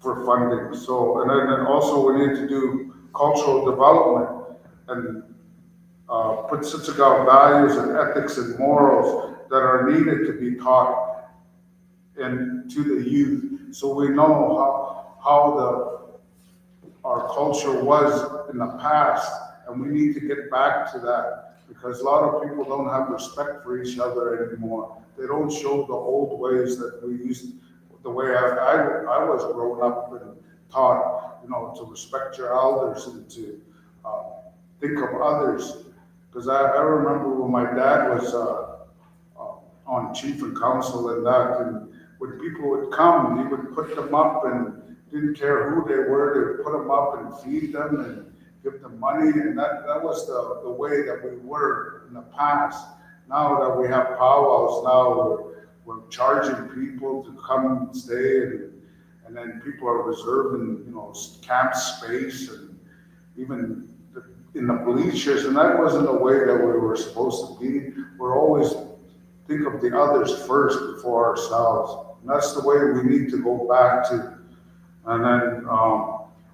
for funding. So, and then also we need to do cultural development and put Siksika values and ethics and morals that are needed to be taught to the youth. So we know how our culture was in the past, and we need to get back to that, because a lot of people don't have respect for each other anymore. They don't show the old ways that we used, the way I was grown up and taught, to respect your elders and to think of others. Because I remember when my dad was on chief and council and that, and when people would come, he would put them up and didn't care who they were, they would put them up and feed them and give them money, and that was the way that we were in the past. Now that we have powwows, now we're charging people to come and stay, and then people are reserving, camp space and even in the bleachers, and that wasn't the way that we were supposed to be. We're always think of the others first before ourselves. And that's the way we need to go back to. And then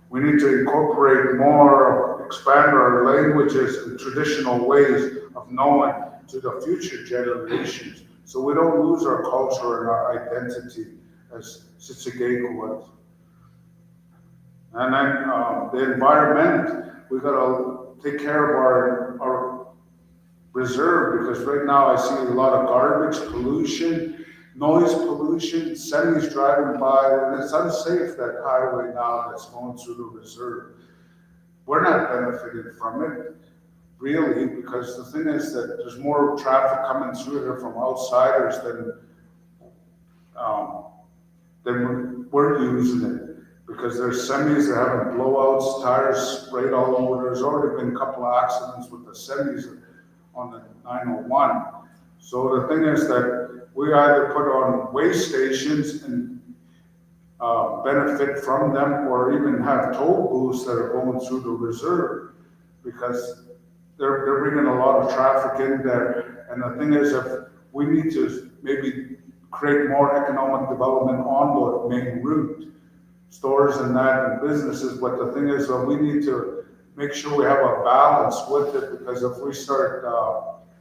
we need to incorporate more, expand our languages and traditional ways of knowing to the future generations, so we don't lose our culture and our identity as Siksika was. And then the environment, we gotta take care of our reserve, because right now I see a lot of garbage, pollution, noise pollution, semis driving by, and it's unsafe, that highway now that's going through the reserve. We're not benefiting from it, really, because the thing is that there's more traffic coming through here from outsiders than we're using it. Because there's semis that are having blowouts, tires sprayed all over. There's already been a couple of accidents with the semis on the 901. So the thing is that we either put on way stations and benefit from them, or even have toll booths that are going through the reserve, because they're bringing a lot of traffic in there. And the thing is, if we need to maybe create more economic development on the main route, stores and that and businesses, but the thing is we need to make sure we have a balance with it, because if we start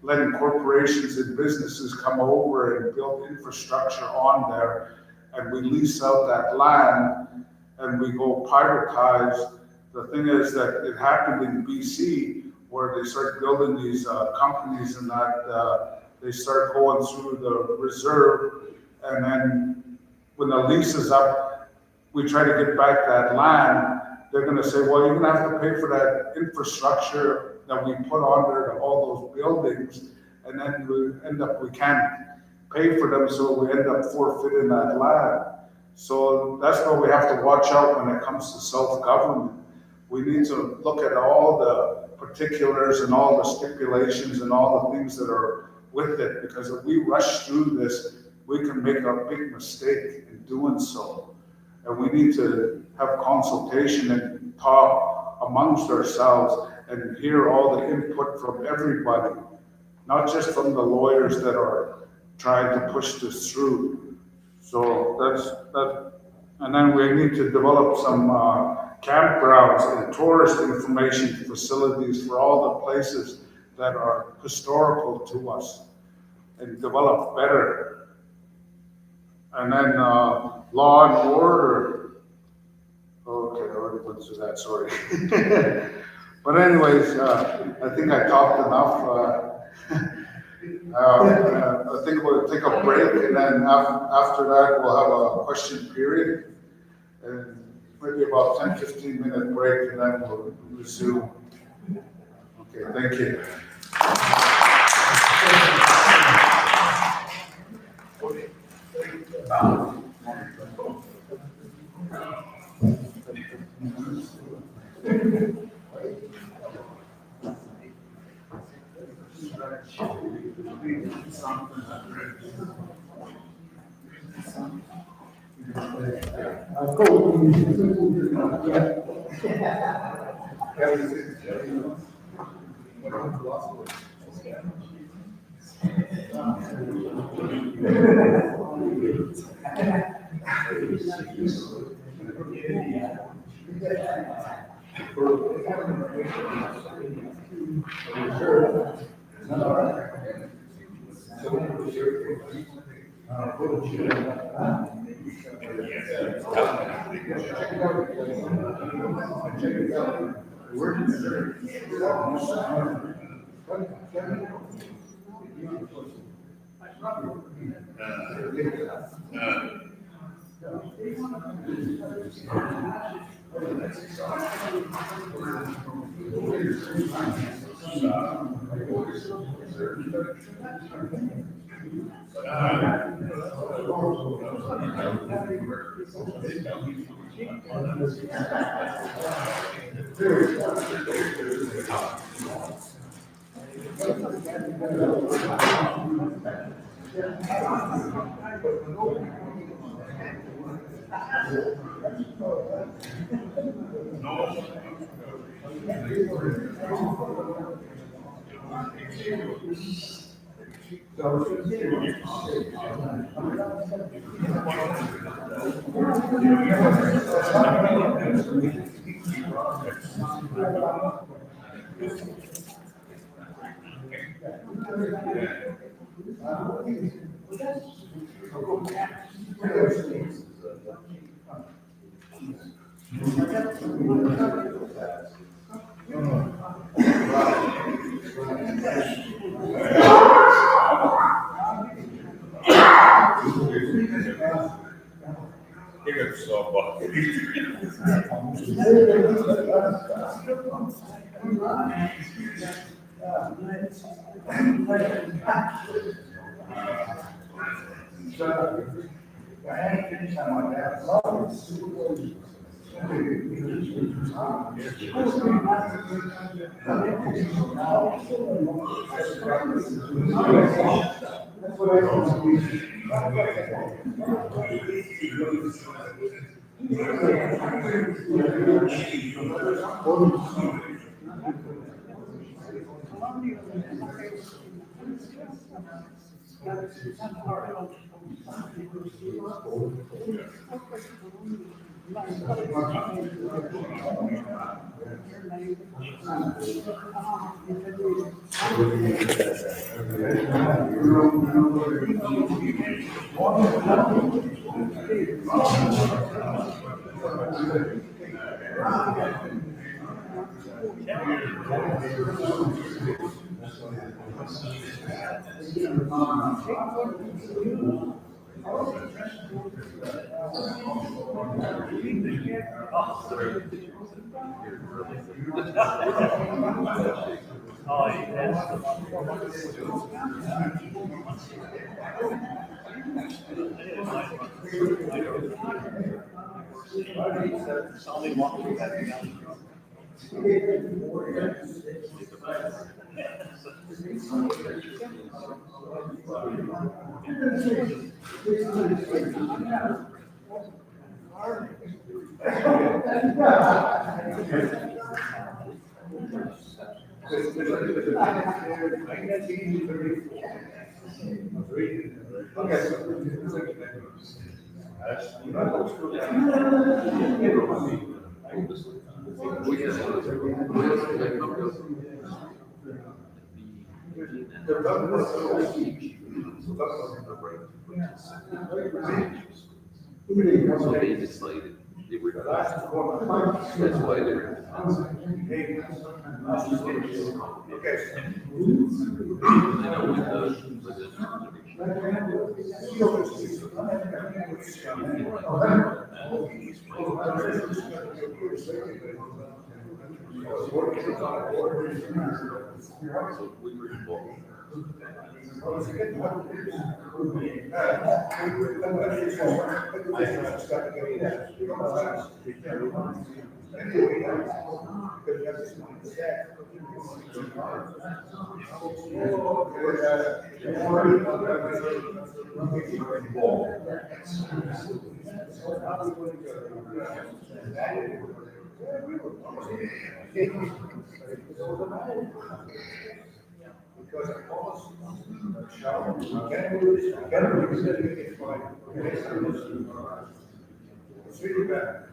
letting corporations and businesses come over and build infrastructure on there, and we lease out that land and we go privatize, the thing is that it happened in BC, where they start building these companies and that they start going through the reserve, and then when the lease is up, we try to get back that land. They're going to say, well, you're going to have to pay for that infrastructure that we put on there to all those buildings, and then we can't pay for them, so we end up forfeiting that land. So that's why we have to watch out when it comes to self-government. We need to look at all the particulars and all the stipulations and all the things that are with it, because if we rush through this, we can make a big mistake in doing so. And we need to have consultation and talk amongst ourselves and hear all the input from everybody, not just from the lawyers that are trying to push this through. So that's that. And then we need to develop some campgrounds and tourist information facilities for all the places that are historical to us, and develop better. And then law and order. Okay, I already went through that, sorry. But anyways, I think I talked enough. I think we'll take a break, and then after that, we'll have a question period. And maybe about 10-15 minute break, and then we'll resume. Okay, thank you. So they decided they were, that's why they're. I know with so we were involved. It's really bad.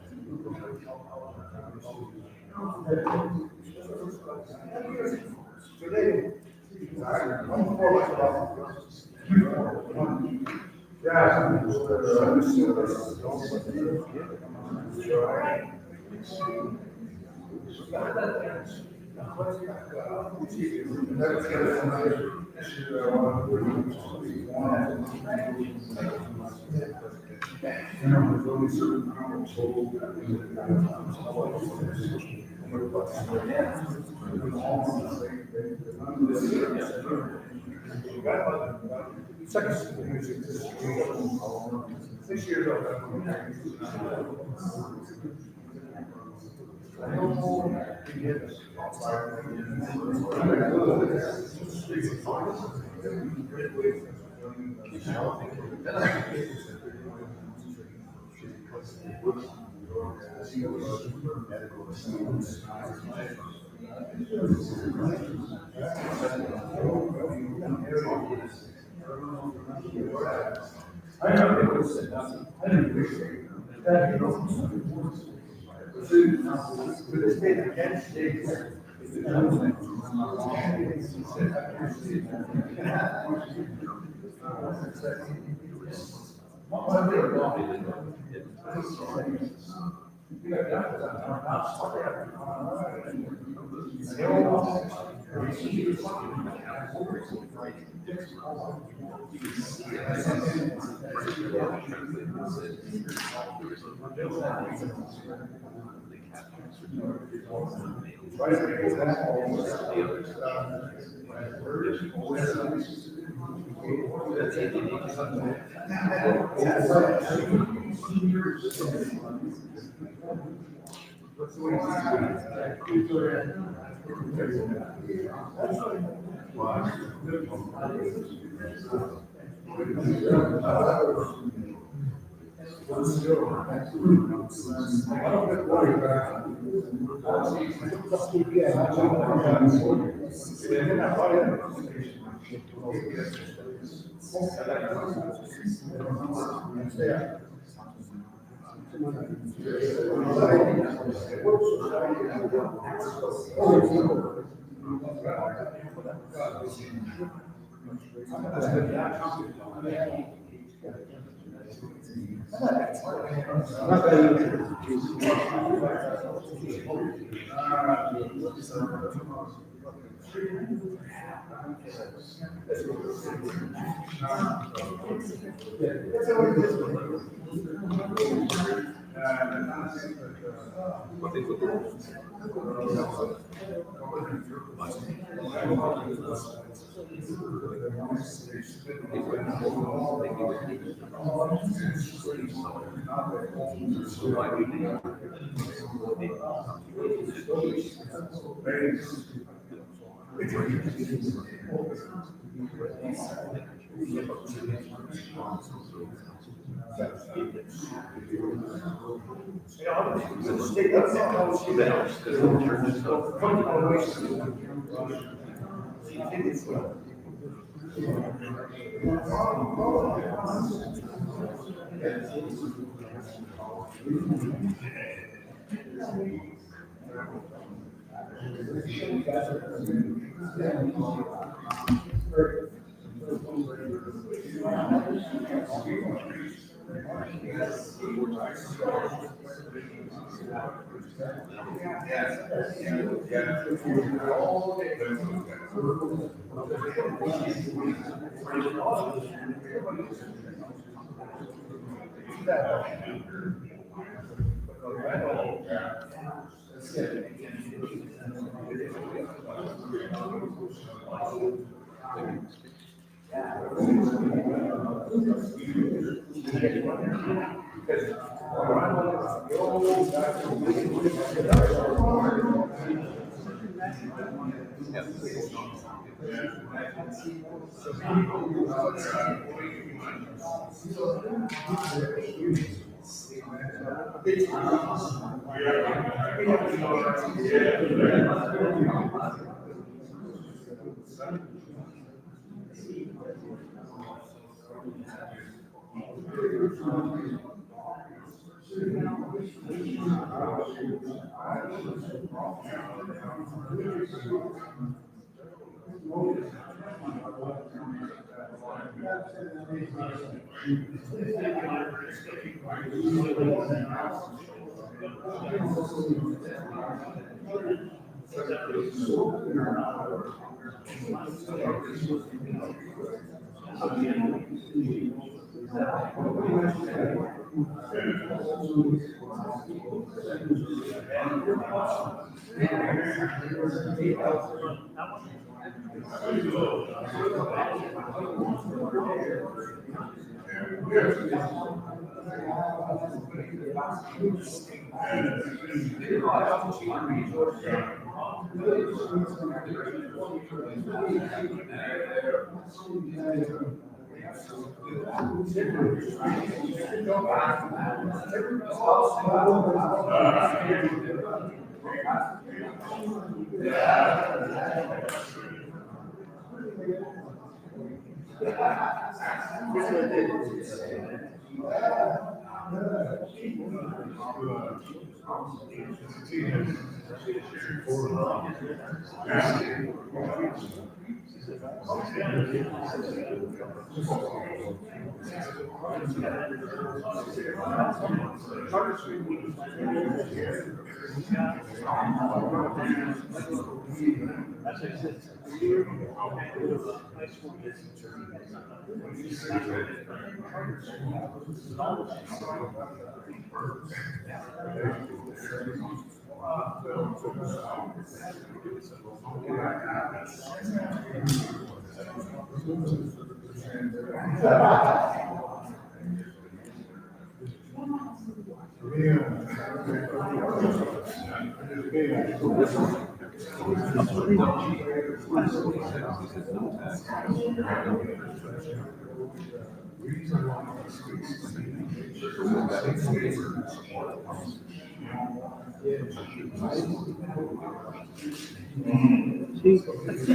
See, I think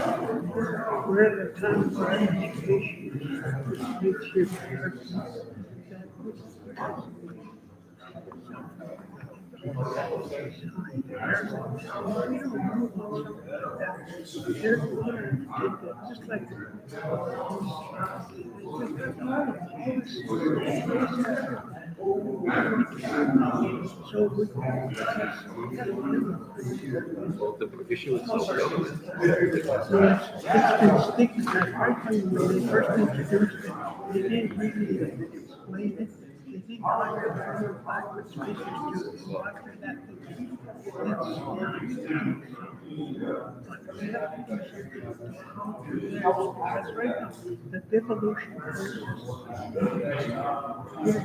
we're at a time where education makes you just like so we Well, the issue with self-government. it's been sticking that right from when they first introduced it. They didn't really explain it. They didn't hire a backwards speakers to monitor that thing. But we have to do something to counter that. Because right now, the devolution process, they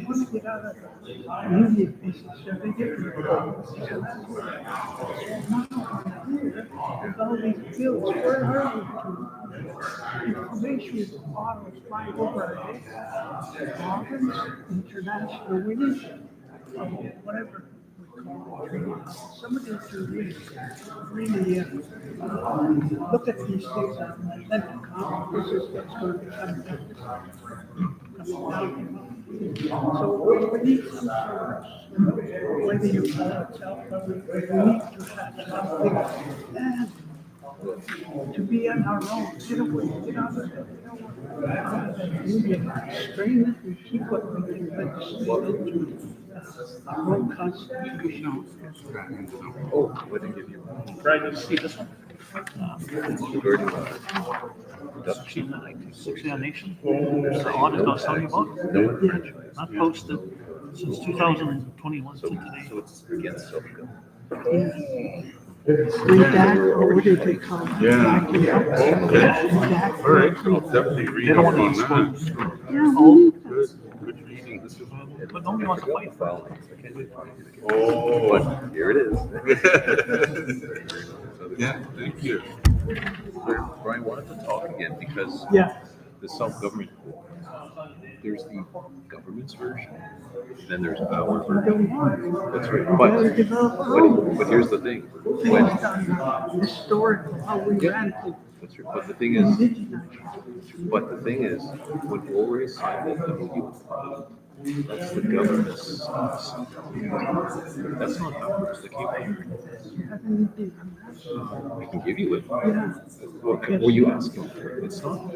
want to get out of the union business, so they get to with all these bills, where are we to information bottles flying over our heads? Province, international winners, whatever we call it. Some of these are really look at these things and let them come. This is what's going to become coming down. So we need some sort of, whether you call it self-government, we need to have something and to be on our own, get away, get out of that union, strain it and keep what we can legislate into our own constitution. Oh, what did I give you? Brian, you see this one? Regarding reduction. Siksika Nation, the audit I was telling you about, No, not posted since 2021 to so today. it's against self-government. Redact, or what do they call it? Yeah. Redact. All right, I'll definitely read They up don't want to on expose. that. Yeah, Oh, Good reading. This is but nobody wants to fight. File names, I can't do it. Oh. But here it is. Yeah, thank you. Brian wanted to talk again because yeah. the self-government, there's the government's version, then there's our version. That's right. But here's the thing. When, Historical, how we ran things. that's right. But the thing is, when Ulrich signed the That's the government's. That's not ours. The Cape Breton. I can give you it. Well, you asking for it? It's not.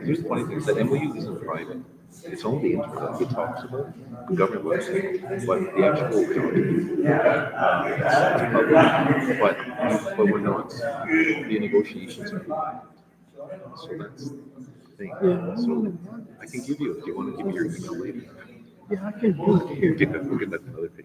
Here's the funny thing: the MOU isn't private. It's on the internet. It talks about the government website, but the actual document, it's public. But we're not. The negotiations are private. So that's the thing. So I can give you it. Do you want to give me your email later? Yeah, I can do it here. Yeah, we'll get that another page.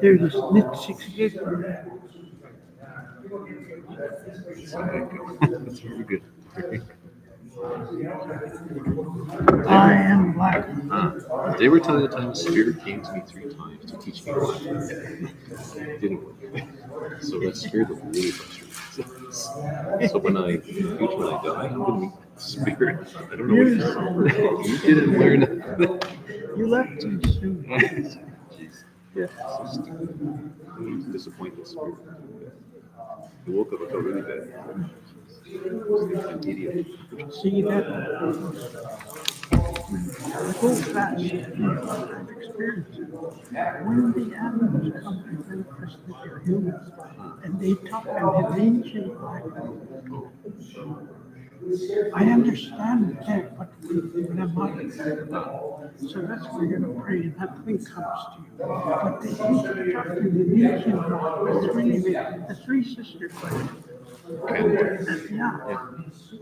There's this Siksika. That's very good. I am black. They were telling the time the spirit came to me 3 times to teach me Latin. It didn't work. So that spirit was really frustrating. So when I die, I'm gonna meet the spirit. I don't know what you didn't learn. You left too soon. Jeez. Yeah. It's just disappointed spirit. I woke up, I felt really bad. An idiot. See that? Go fast. I've experienced it. When the animals come to manifest that they're humans, and they talk and they ancient language. I understand that, but when I'm not, so that's why you're gonna pray and that thing comes to you. But they talk to the ancient language, the 3 sisters. Yeah,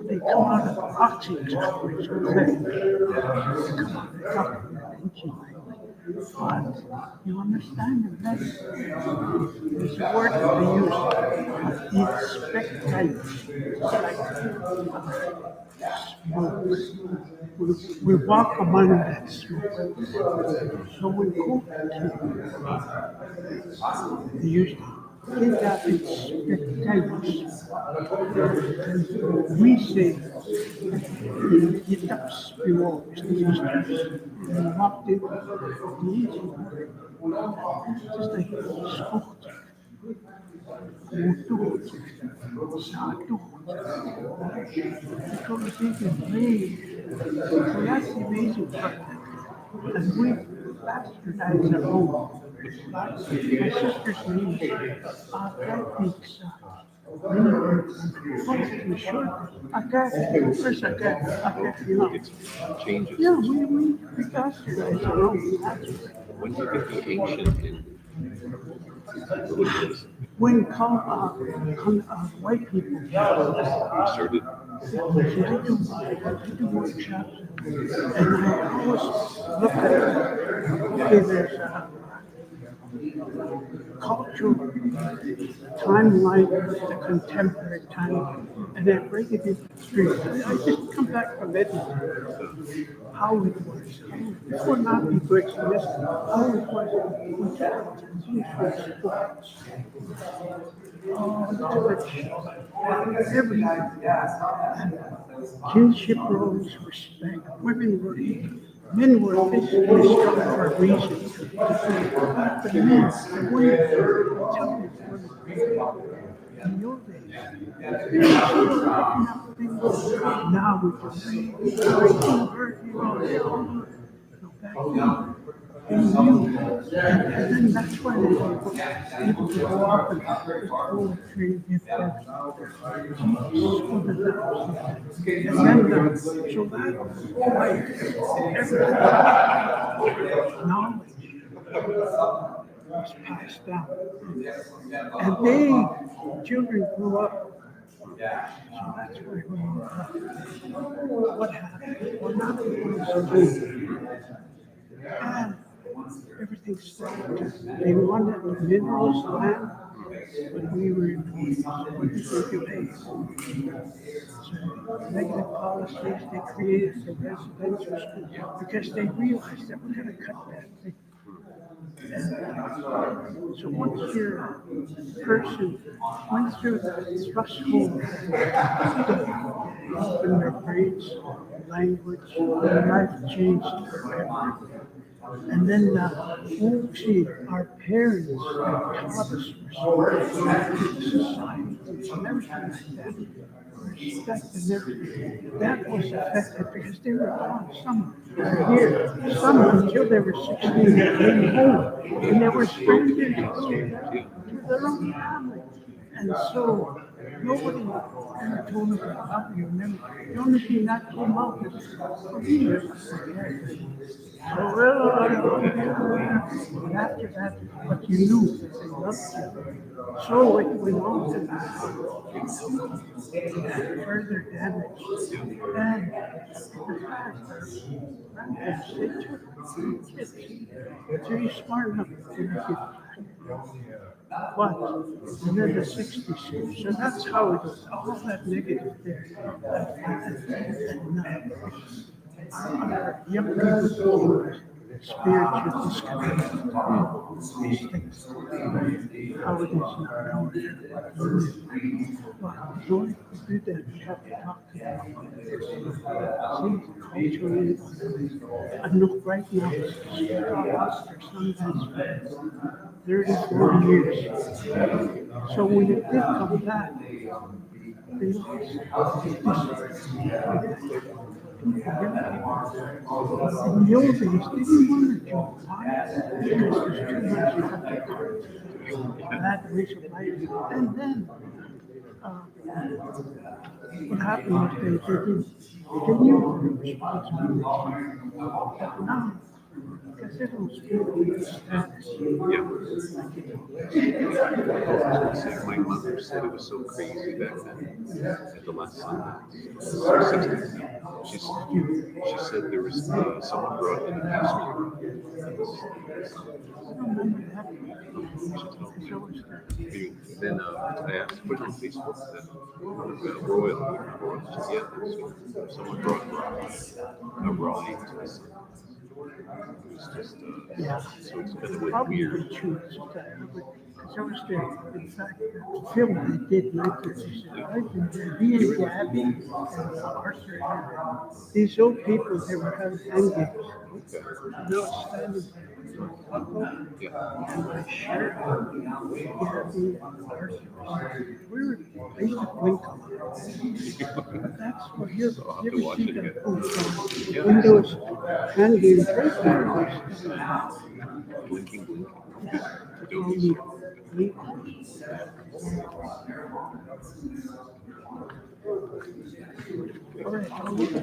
they come out of the oxygen stories or things. They come out of the ancient language. But you understand that there's a word that they use, smoke. We walk among that smoke. So we go to they use give that expectations. We say it ups below the sisters and walked in the easy. Just like scoot. So that's the amazing part. And we bastardize our own. My sister's name is It's changes. Yeah, we bastardize our own. When do you think the ancient in religions When white people started? I do workshops, and I always look at okay, there's a cultural timeline, the contemporary time, and then break it into 3. I just come back from Edinburgh, how it was. This would not be good for this, how it was. Everything. Kinship roles, respect, women were equal. Men were physically strong for a reason. But the men, the women, tell me, in your days, now we can and then that's why they were able to go off and poetry, give that so that knowledge was passed down. And children grew up. So that's where what happened? What happened was and everything started. They wanted the minerals, land, when we were in police, what did they do? So negative policies they created for residential schools because they realized that we're going to cut that thing. So once your person went through that threshold, open their grades, language, their life changed forever. And then, see, our parents taught us respect in society and everything like that. Respect and everything. That was affected because they were gone. Some were here, some until they were 16 came home, and they were strangers to their own family. And so nobody ever told me about you. Remember, the only thing that came out is and after that, what you knew, they loved you. So it went on to further damage. And the fact that they took kids, very smart enough to get but and then the 60s. So that's how it was. All that negative there. And our young people spiritual disconnect. These things. How it is now. But in order to do that, we have to talk to them. See, culturally, and look right now, for sometimes 30, 40 years. So when it did come back, they lost this. In the old days, they didn't want to join. Why? Because there's too much you have to bad ways of life. And then, what happened was they didn't use the responsibility. But now, because they don't speak with status. My mother said it was so crazy back then. At the last Sunday, she said there was someone brought in a then I asked, put it on Facebook that Royal together. So someone brought a Raleigh to the sun. It was just, so it's been a bit weird. Because I was there, in fact, the film I did, 1965, being Gabby and Arthur, these old people, they were having hand games. And I was standing there. And my shirt, Gabby and Arthur, we were basically that's what you're see the windows hand games right there. Blinking. All right, I'll look at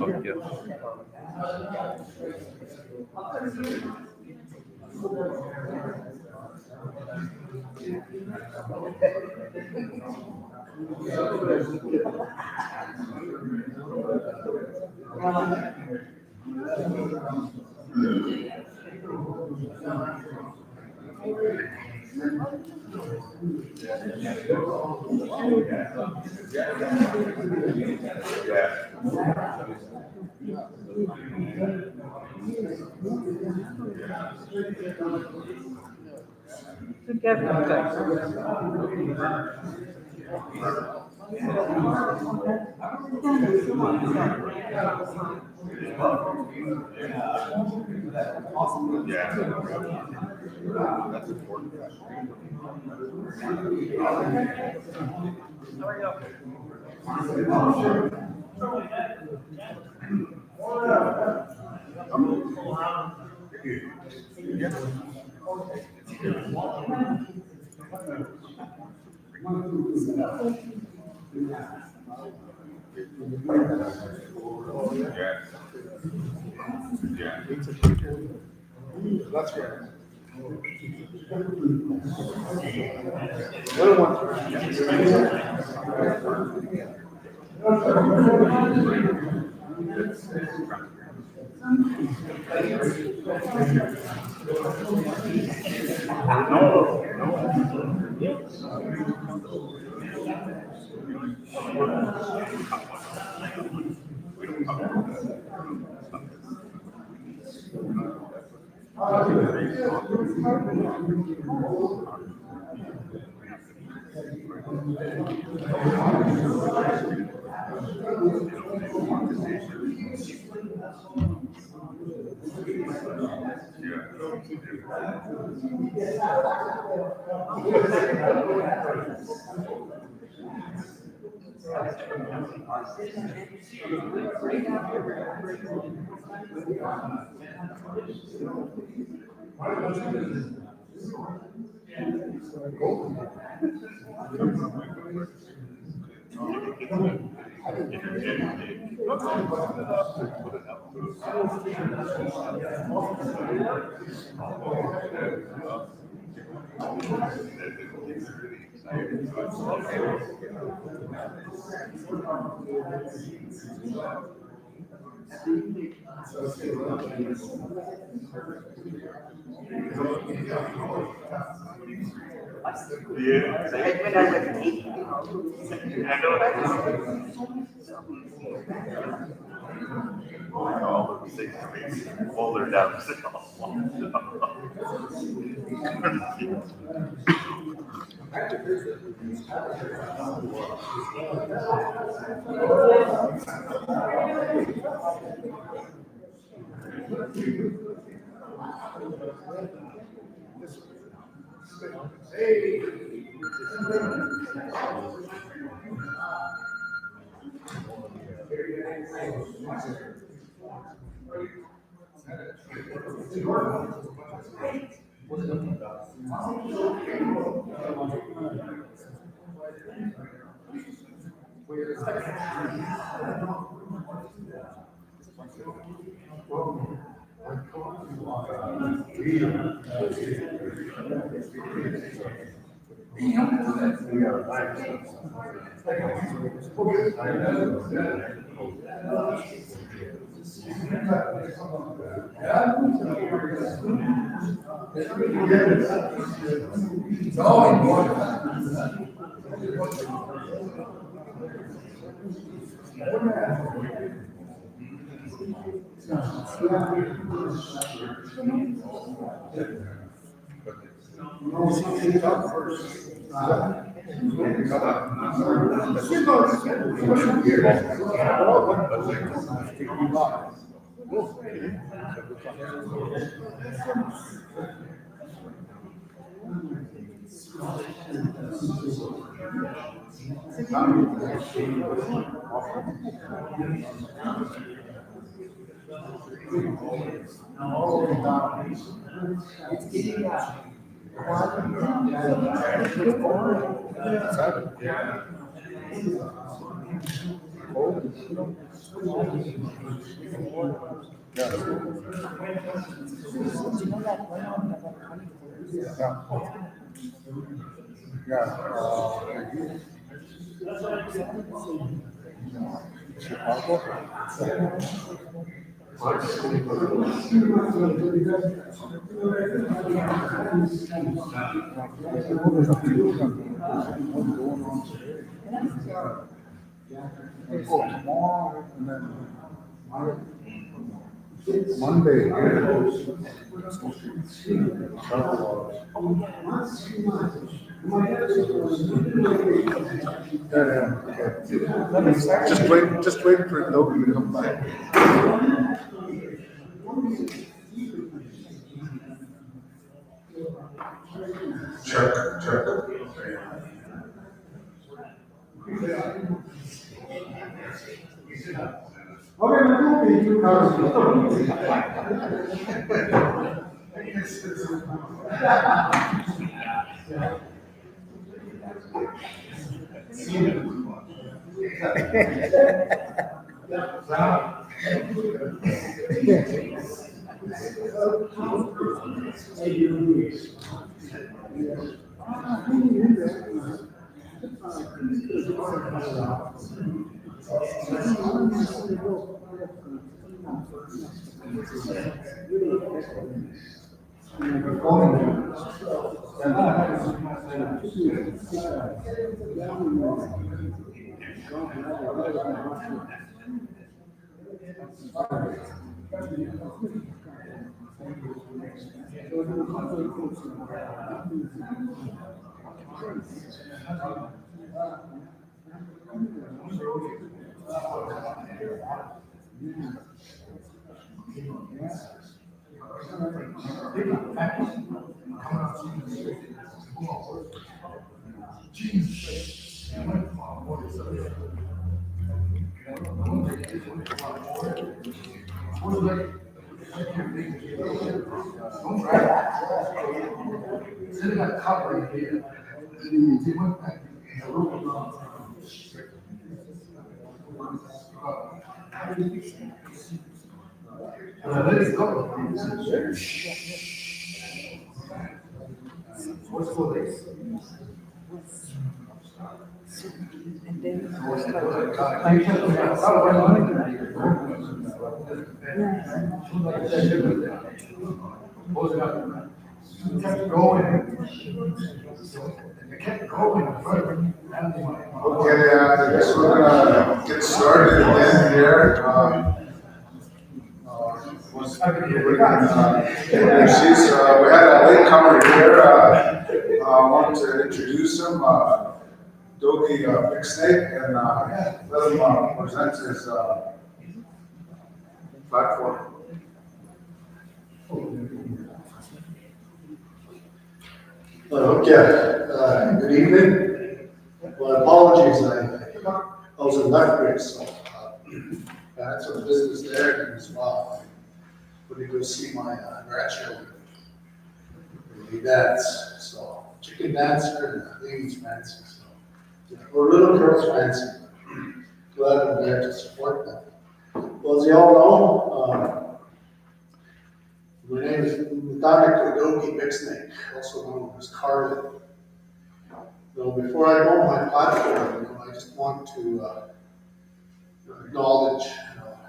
Yeah. That's important. Yeah. That's right. Little one. No. Monday. Just wait for Logan to come back. Check. Okay, I guess we're gonna get started again here. We had a latecomer here. I want to introduce him, Dogi Big Snake, and let him present his platform. Good evening. Well, apologies, I was in Lethbridge, so I had some business there as well. Going to go see my grandchildren. They dance, so chicken dancer and ladies fancy, so or little girls fancy. Glad I'm there to support them. Well, as you all know, my name is Dr. Dogi Big Snake, also known as Carly. So before I go on my platform, I just want to acknowledge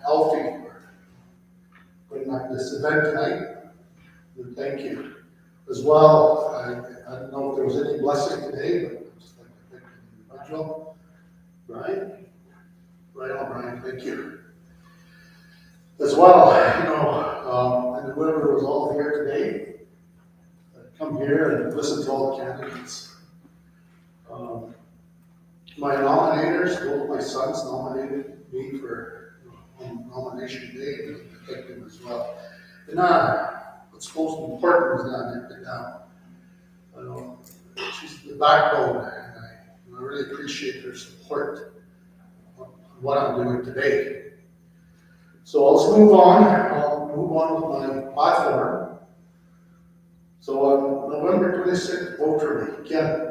Alfie for putting on this event tonight. And thank you. As well, I don't know if there was any blessing today, but I'd just like to thank the individual. Brian? Right on, Brian, thank you. As well, and whoever was all here today, come here and listen to all the candidates. My nominators, both my sons nominated me for nomination day, and I thank them as well. And what's most important is that she's the backbone, and I really appreciate her support on what I'm doing today. So let's move on. I'll move on with my platform. So on November 26th, vote for me. Again.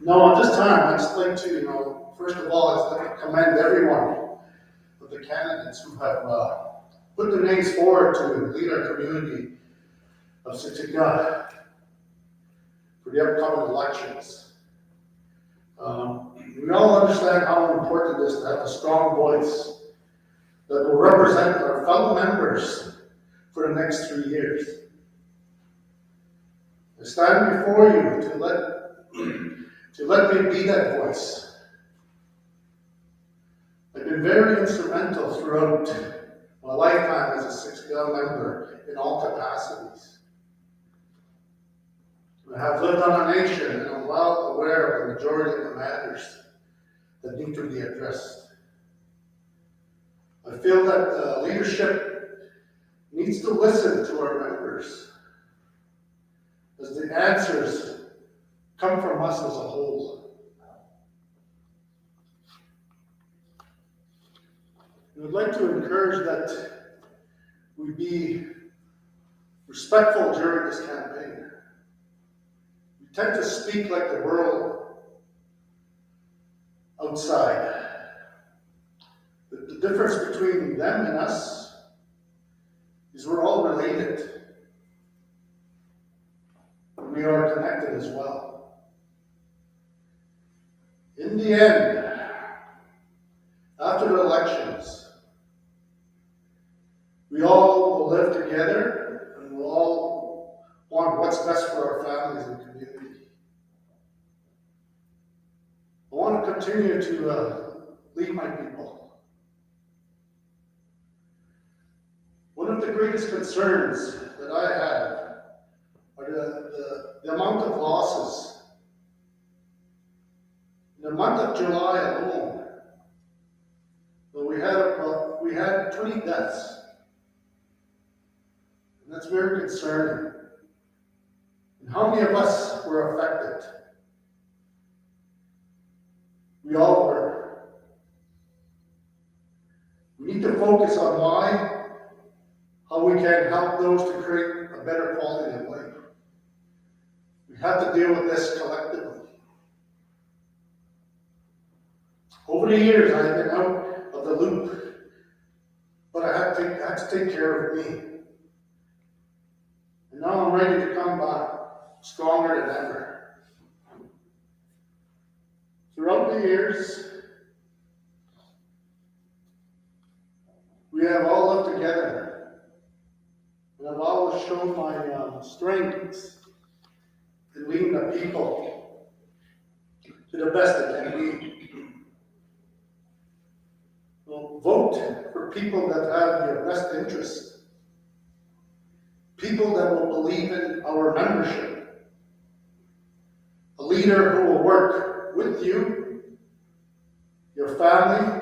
No, at this time, I'd just like to, first of all, I'd like to commend everyone of the candidates who have put their names forward to lead our community of Siksika for the upcoming elections. We all understand how important it is to have a strong voice that will represent our fellow members for the next 3 years. I stand before you to let me be that voice. I've been very instrumental throughout my lifetime as a Siksika member in all capacities. I have lived on a nation and I'm well aware of the majority of the matters that need to be addressed. I feel that leadership needs to listen to our members, as the answers come from us as a whole. And I'd like to encourage that we be respectful during this campaign. We tend to speak like the world outside. The difference between them and us is we're all related. We are connected as well. In the end, after the elections, we all will live together and we'll all want what's best for our families and community. I want to continue to lead my people. One of the greatest concerns that I have are the amount of losses. In the month of July alone, we had 20 deaths. And that's very concerning. And how many of us were affected? We all were. We need to focus on why, how we can help those to create a better quality of life. We have to deal with this collectively. Over the years, I've been out of the loop, but I had to take care of me. And now I'm ready to come back, stronger than ever. Throughout the years, we have all lived together. And I've always shown my strengths in leading the people to the best that can be. Well, vote for people that have your best interest. People that will believe in our membership. A leader who will work with you, your family,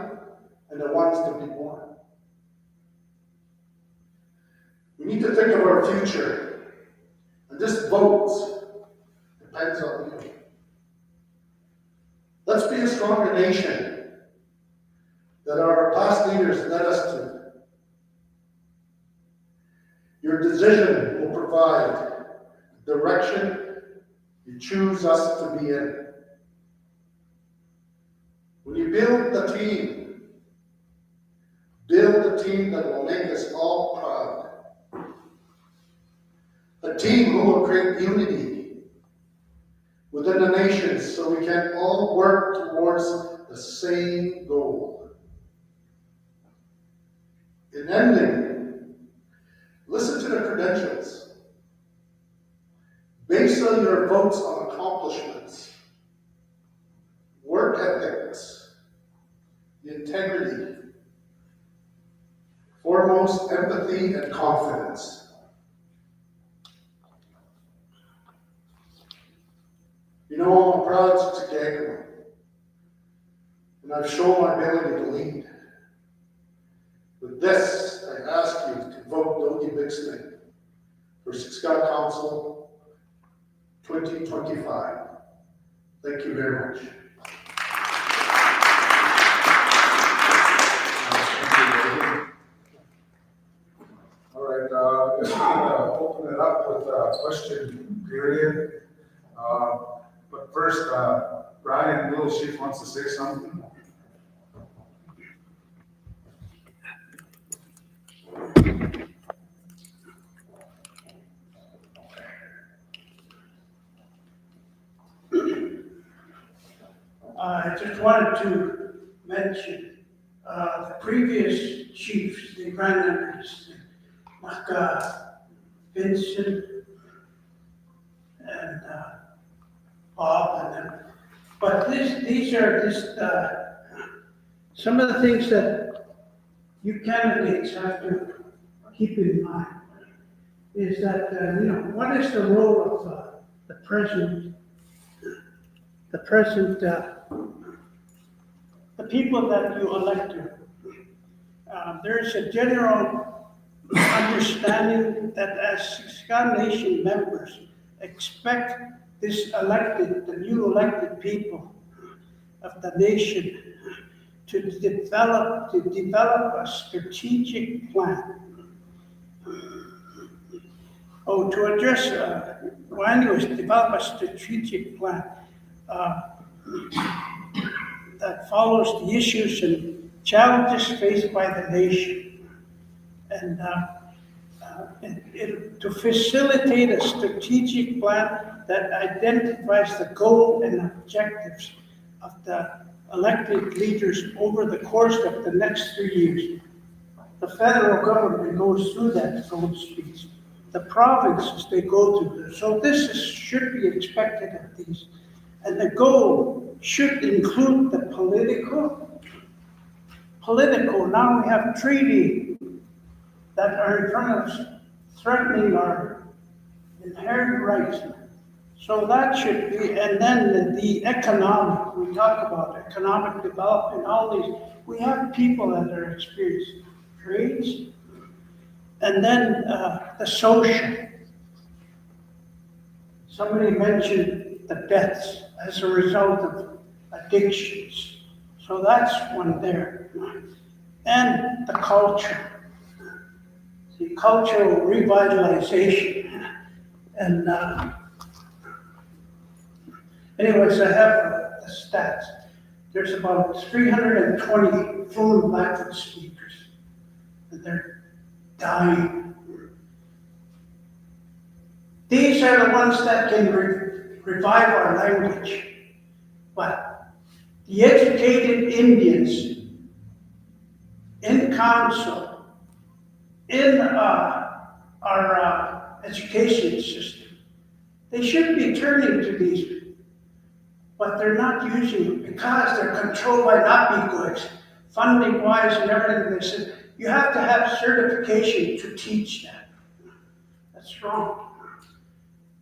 and the ones to be born. We need to think of our future, and this vote depends on you. Let's be a stronger nation that our past leaders led us to. Your decision will provide the direction you choose us to be in. When you build the team that will make us all proud. A team who will create unity within the nations so we can all work towards the same goal. In ending, listen to the credentials. Based on your votes on accomplishments, work ethics, integrity, foremost empathy and confidence. You know, I'm a proud Siksika, and I've shown my ability to lead. With this, I ask you to vote Dogi Bixley for Siksika Council 2025. Thank you very much. All right, just gonna open it up with a question period. But first, Brian, Little Chief wants to say something. I just wanted to mention the previous chiefs, the grand members, Vincent and Bob and them. But these are just some of the things that you candidates have to keep in mind. Is that, what is the role of the present, the people that you elect to? There's a general understanding that as Siksika Nation members expect the new elected people of the nation to develop a strategic plan. Develop a strategic plan that follows the issues and challenges faced by the nation, and to facilitate a strategic plan that identifies the goal and objectives of the elected leaders over the course of the next 3 years. the federal government goes through that, so to speak. The provinces, they go through this. So this should be expected of these. And the goal should include the political. Now we have treaties that are in front of us, threatening our inherent rights. So that should be, and then the economic, we talk about economic development, all these, we have people that are experiencing trades, and then the social. Somebody mentioned the deaths as a result of addictions. So that's one there. And the culture. The cultural revitalization. And anyways, I have the stats. There's about 320 fluent Blackfoot speakers, and they're dying. These are the ones that can revive our language. But the educated Indians in council, in our education system, they should be turning to these, but they're not using it because they're controlled by not be goods, funding wise and everything. They said, you have to have certification to teach that. That's wrong.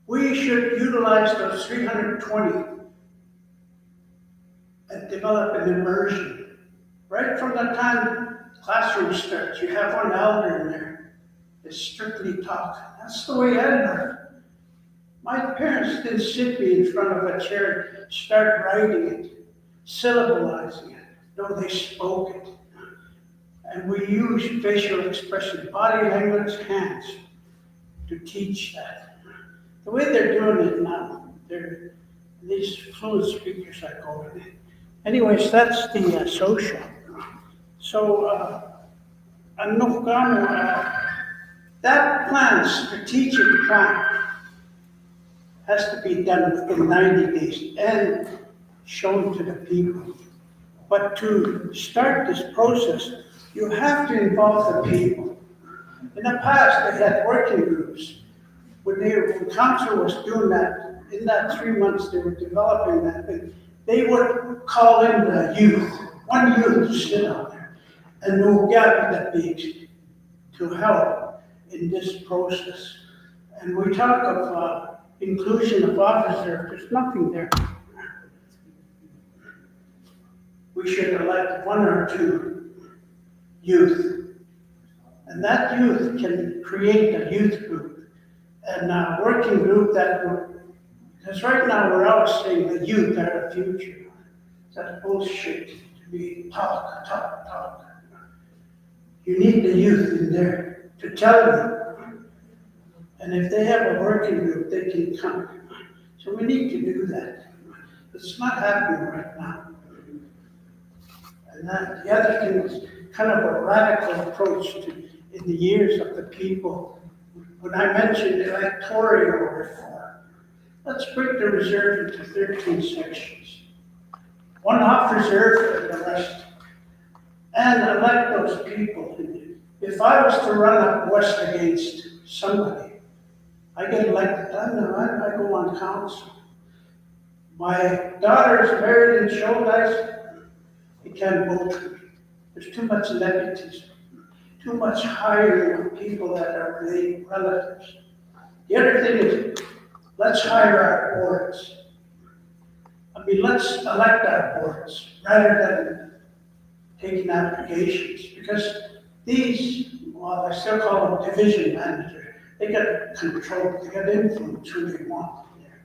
We should utilize those 320 and develop an immersion. Right from the time classroom starts, you have one elder in there that's strictly taught. That's the way I learned. My parents didn't sit me in front of a chair, start writing it, syllabalizing it. No, they spoke it. And we use facial expression, body language, hands to teach that. The way they're doing it now, these fluent speakers I go to. Anyways, that's the social. So, that plan, strategic plan, has to be done within 90 days and shown to the people. But to start this process, you have to involve the people. In the past, they had working groups. When council was doing that, in that 3 months they were developing that thing, they would call in the youth, one youth to sit out there, and they'll gather the bigs to help in this process. And we talk of inclusion of officers, there's nothing there. We should elect 1 or 2 youth. And that youth can create a youth group and a working group that would, because right now we're always saying the youth are the future. That's bullshit to be talk. You need the youth in there to tell them. And if they have a working group, they can come. So we need to do that. It's not happening right now. And that, the other thing is kind of a radical approach to, in the years of the people. When I mentioned electoral reform, let's break the reserve into 13 sections. 1 off reserve and the rest. And elect those people. If I was to run up west against somebody, I get elected, I go on council. My daughter is married in Shoaldice, you can't vote for me. There's too much nepotism, too much hiring of people that are relatives. The other thing is, let's hire our boards. Let's elect our boards rather than taking applications, because these, well, I still call them division managers. They got control, they got influence who they want there.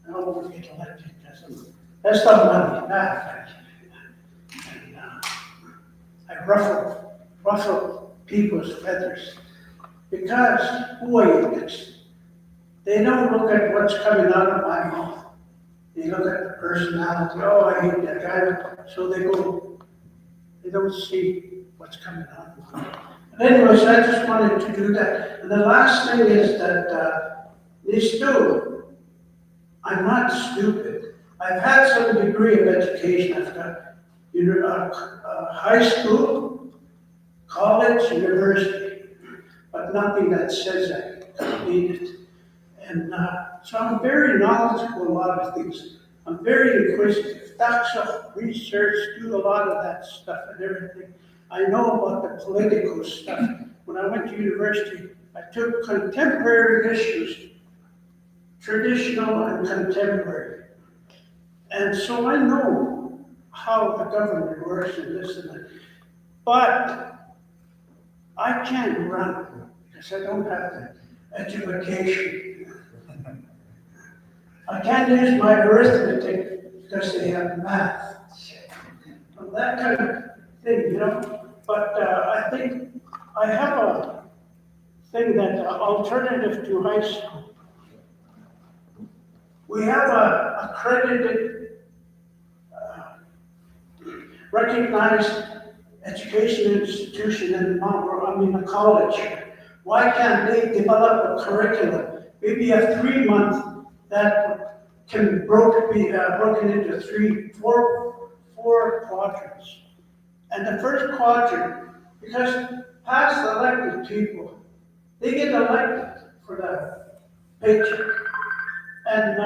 I don't want to get elected because that's not money, not. And I ruffle people's feathers because who are you against? They don't look at what's coming out of my mouth. They look at the personality. Oh, I hate that guy. So they go. They don't see what's coming out of my mouth. But anyways, I just wanted to do that. And the last thing is that I'm not stupid. I've had some degree of education. I've got high school, college, university, but nothing that says I completed. And so I'm very knowledgeable in a lot of things. I'm very inquisitive, factual research, do a lot of that stuff and everything. I know about the political stuff. When I went to university, I took contemporary issues, traditional and contemporary. And so I know how the government works and this and that. But I can't run because I don't have the education. I can't use my arithmetic because they have math. Well, that kind of thing, you know. But I think I have a thing that alternative to high school. We have a accredited, recognized education institution in a college. Why can't they develop a curriculum? Maybe a 3-month that can be broken into four quadrants. And the first quadrant, because past elected people, they get elected for the paycheck. And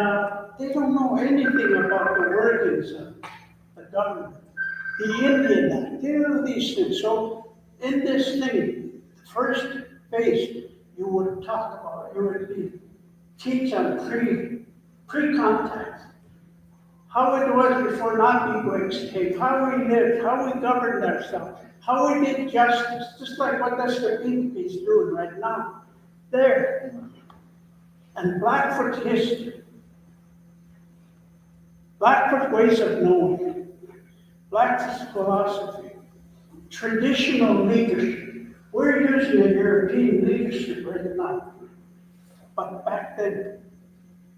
they don't know anything about the workings of the government. The Indian Act, they know these things. So in this thing, the first phase, you would talk about, it would be teach on pre-contact. How it was before Nazi came, how we lived, how we governed ourselves, how we did justice, just like what the Siksika is doing right now. There. And Blackfoot history. Blackfoot ways of knowing. Blackfoot's philosophy. Traditional leadership. We're using a European leadership right now. But back then,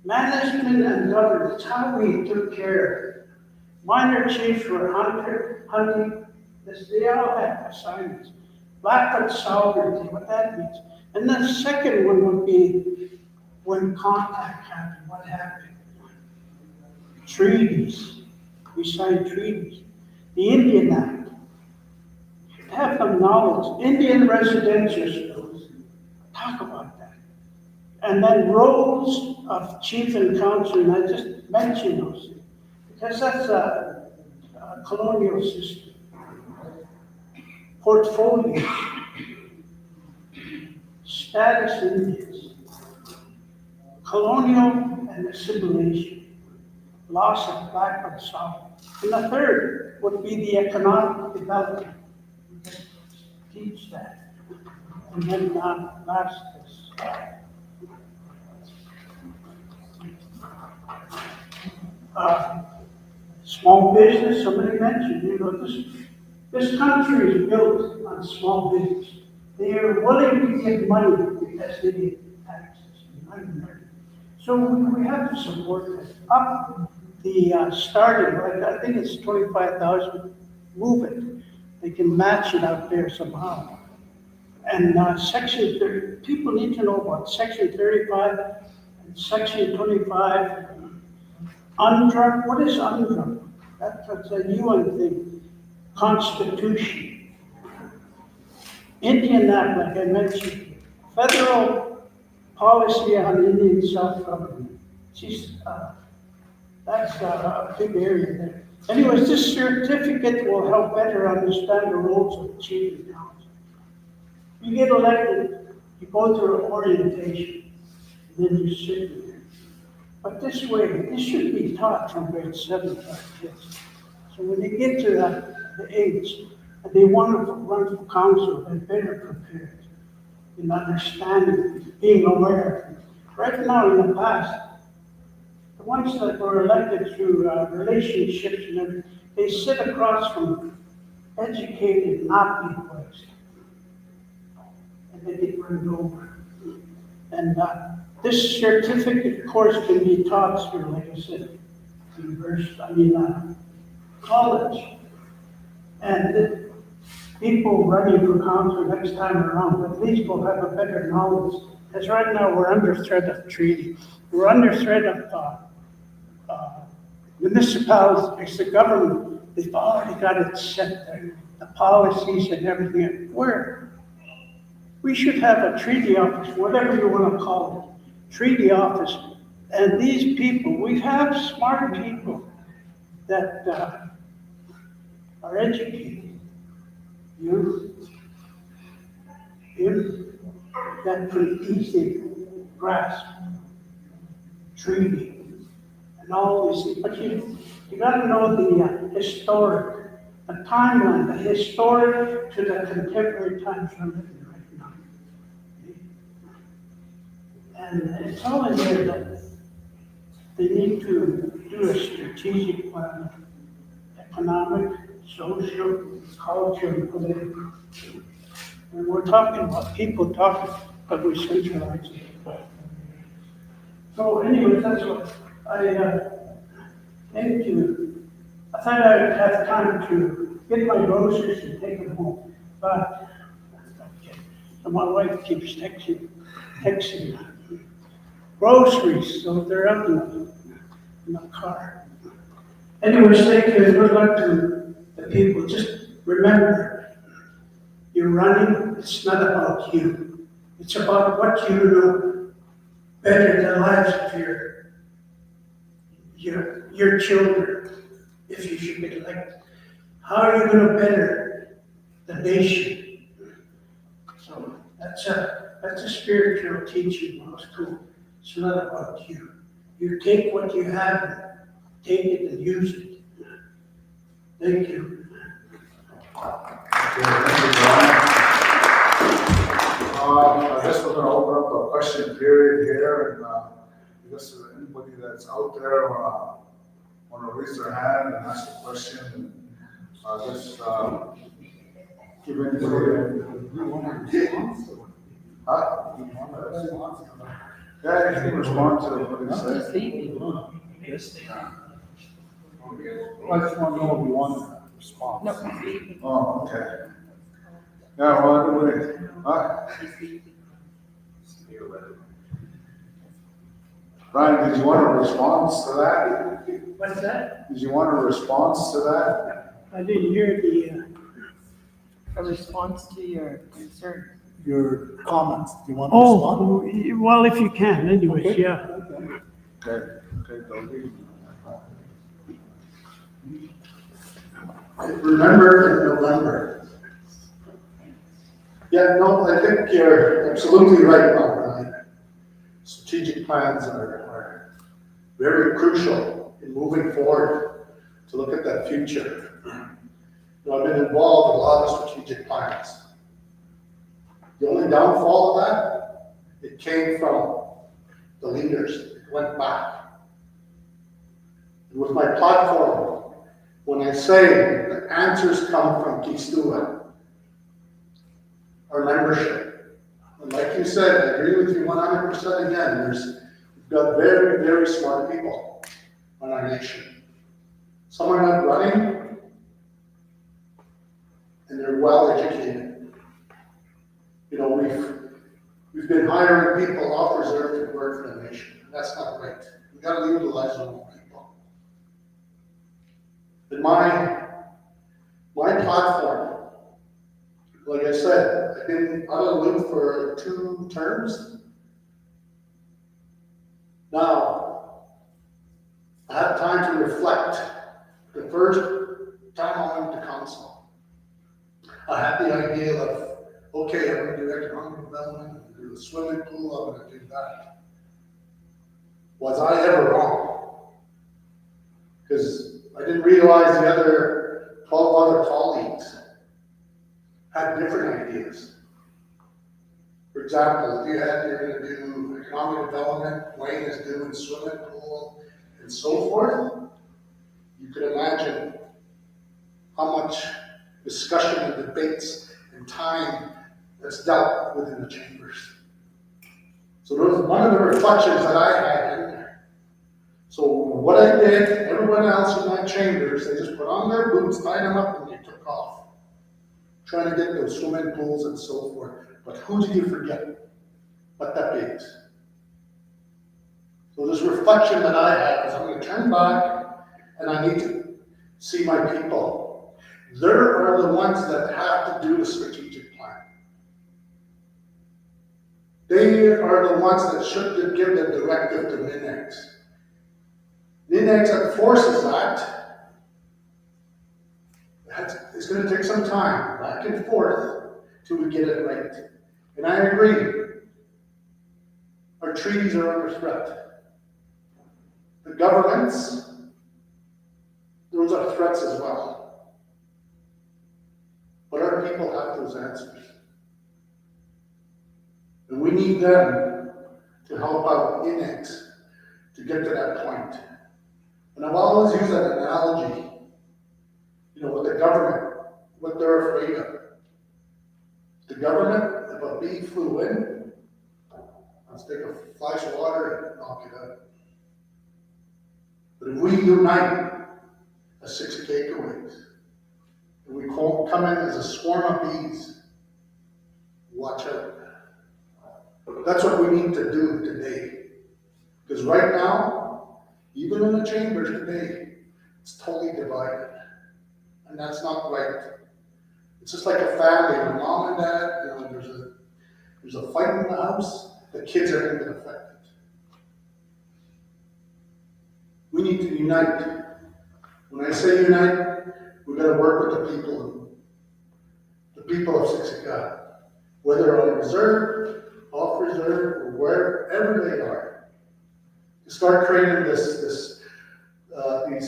management and governance, how we took care. Minor chiefs were hunting. They all had assignments. Blackfoot sovereignty, what that means. And the second one would be when contact happened, what happened? Treaties. We signed treaties. The Indian Act. Have some knowledge. Indian residential schools. Talk about that. And then roles of chief and council, and I just mentioned those things, because that's a colonial system. Portfolio, status Indians, colonial and assimilation, loss of Blackfoot sovereignty. And the third would be the economic development. Teach that. And then last is small business. Somebody mentioned, this country is built on small business. They are willing to give money because they get taxes. So we have to support that. Up the starting, right? I think it's 25,000. Move it. They can match it out there somehow. And Section 30, people need to know about Section 35 and Section 25. UNDRA, what is UNDRA? That's a UN thing. Constitution. Indian Act, like I mentioned. Federal policy on Indian self-government. That's a big area there. Anyways, this certificate will help better understand the roles of chief and council. You get elected, you go through orientation, and then you sit there. But this way, this should be taught from grade 7 to kids. So when they get to the age and they want to run for council, they're better prepared in understanding, being aware. Right now, in the past, the ones that were elected through relationships and everything, they sit across from educated, not being placed. And they get run over. And this certificate course can be taught through, like I said, college. And the people running for council next time around, at least will have a better knowledge. Because right now we're under threat of treaty. We're under threat of municipalities, because the government, they've already got it set there. the policies and everything. We should have a treaty office, whatever you want to call it, treaty office. And these people, we have smart people that are educated. You that could easily grasp treaty and all these things. But you gotta know the historic, the timeline, the historic to the contemporary times we're living in right now. And it's all in there that they need to do a strategic plan, economic, social, cultural, and political. And we're talking about people talking, but we centralize it. So anyway, that's what I thought I'd have time to get my groceries and take them home, but so my wife keeps texting groceries, so they're up in the car. Anyways, thank you, and good luck to the people. Just remember, you're running, it's not about you. It's about what you do better the lives of your children, if you should be elected. How are you going to better the nation? So that's a spiritual teaching in school. It's not about you. You take what you have, take it and use it. Thank you. Okay, thank you, Brian. I guess we're gonna open up a question period here, and, I guess anybody that's out there, wanna raise their hand and ask a question, and, just, give anybody. Huh? Yeah, you can respond to what he said. I just want to know if you want a response. Oh, okay. Yeah, well, anyway, Brian, did you want a response to that? What's that? Did you want a response to that? I didn't hear A response to your concern. Your comments, do you want to respond? well, if you can, anyways, Okay. yeah. Okay, Doggy. Remember in November. Yeah, no, I think you're absolutely right, Brian. Strategic plans are very crucial in moving forward to look at that future. You know, I've been involved in a lot of strategic plans. The only downfall of that, it came from the leaders. It went back. And with my platform, when I say the answers come from Keystone, our membership. And like you said, I agree with you 100% again. We've got very, very smart people on our nation. Some are not running, and they're well educated. You know, we've been hiring people off reserve to work for the nation. That's not right. We got to utilize our own people. And my platform, like I said, I've been out of the loop for 2 terms. Now, I have time to reflect. The first time I went to council, I had the idea of, okay, I'm going to do economic development, I'm going to do a swimming pool, I'm going to do that. Was I ever wrong? Because I didn't realize the other 12 other colleagues had different ideas. For example, if you're going to do economic development, Wayne is doing swimming pool and so forth, you can imagine how much discussion and debates and time that's dealt with in the chambers. So that was one of the reflections that I had in there. So what I did, everyone else in my chambers, they just put on their boots, tied them up, and they took off, trying to get those swimming pools and so forth. But who did you forget? But that is. So this reflection that I had is I'm going to turn back and I need to see my people. They are the ones that have to do the strategic plan. They are the ones that should give the directive to NINEX. NINEX enforces that. It's going to take some time, back and forth, till we get it right. And I agree. Our treaties are under threat. The governments, those are threats as well. But our people have those answers. And we need them to help out NINEX to get to that point. And I've always used that analogy, with the government, what they're afraid of. The government, if a bee flew in, let's take a flash of water and knock it out. But if we unite as Siksika wings, and we come in as a swarm of bees, watch out. That's what we need to do today. Because right now, even in the chambers today, it's totally divided. And that's not right. It's just like a family, when mom and dad, there's a fight in the house, the kids are going to get affected. We need to unite. When I say unite, we've got to work with the people of Siksika, whether on reserve, off reserve, or wherever they are, to start creating these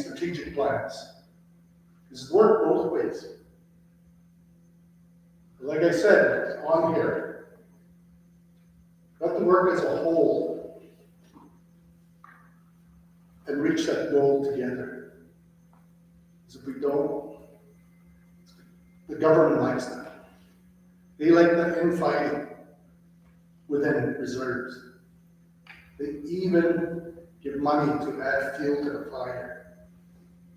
strategic plans. This work both ways. Like I said, on here, we have to work as a whole and reach that goal together. Because if we don't, the government likes that. They like the infighting within reserves. They even give money to add fuel to the fire.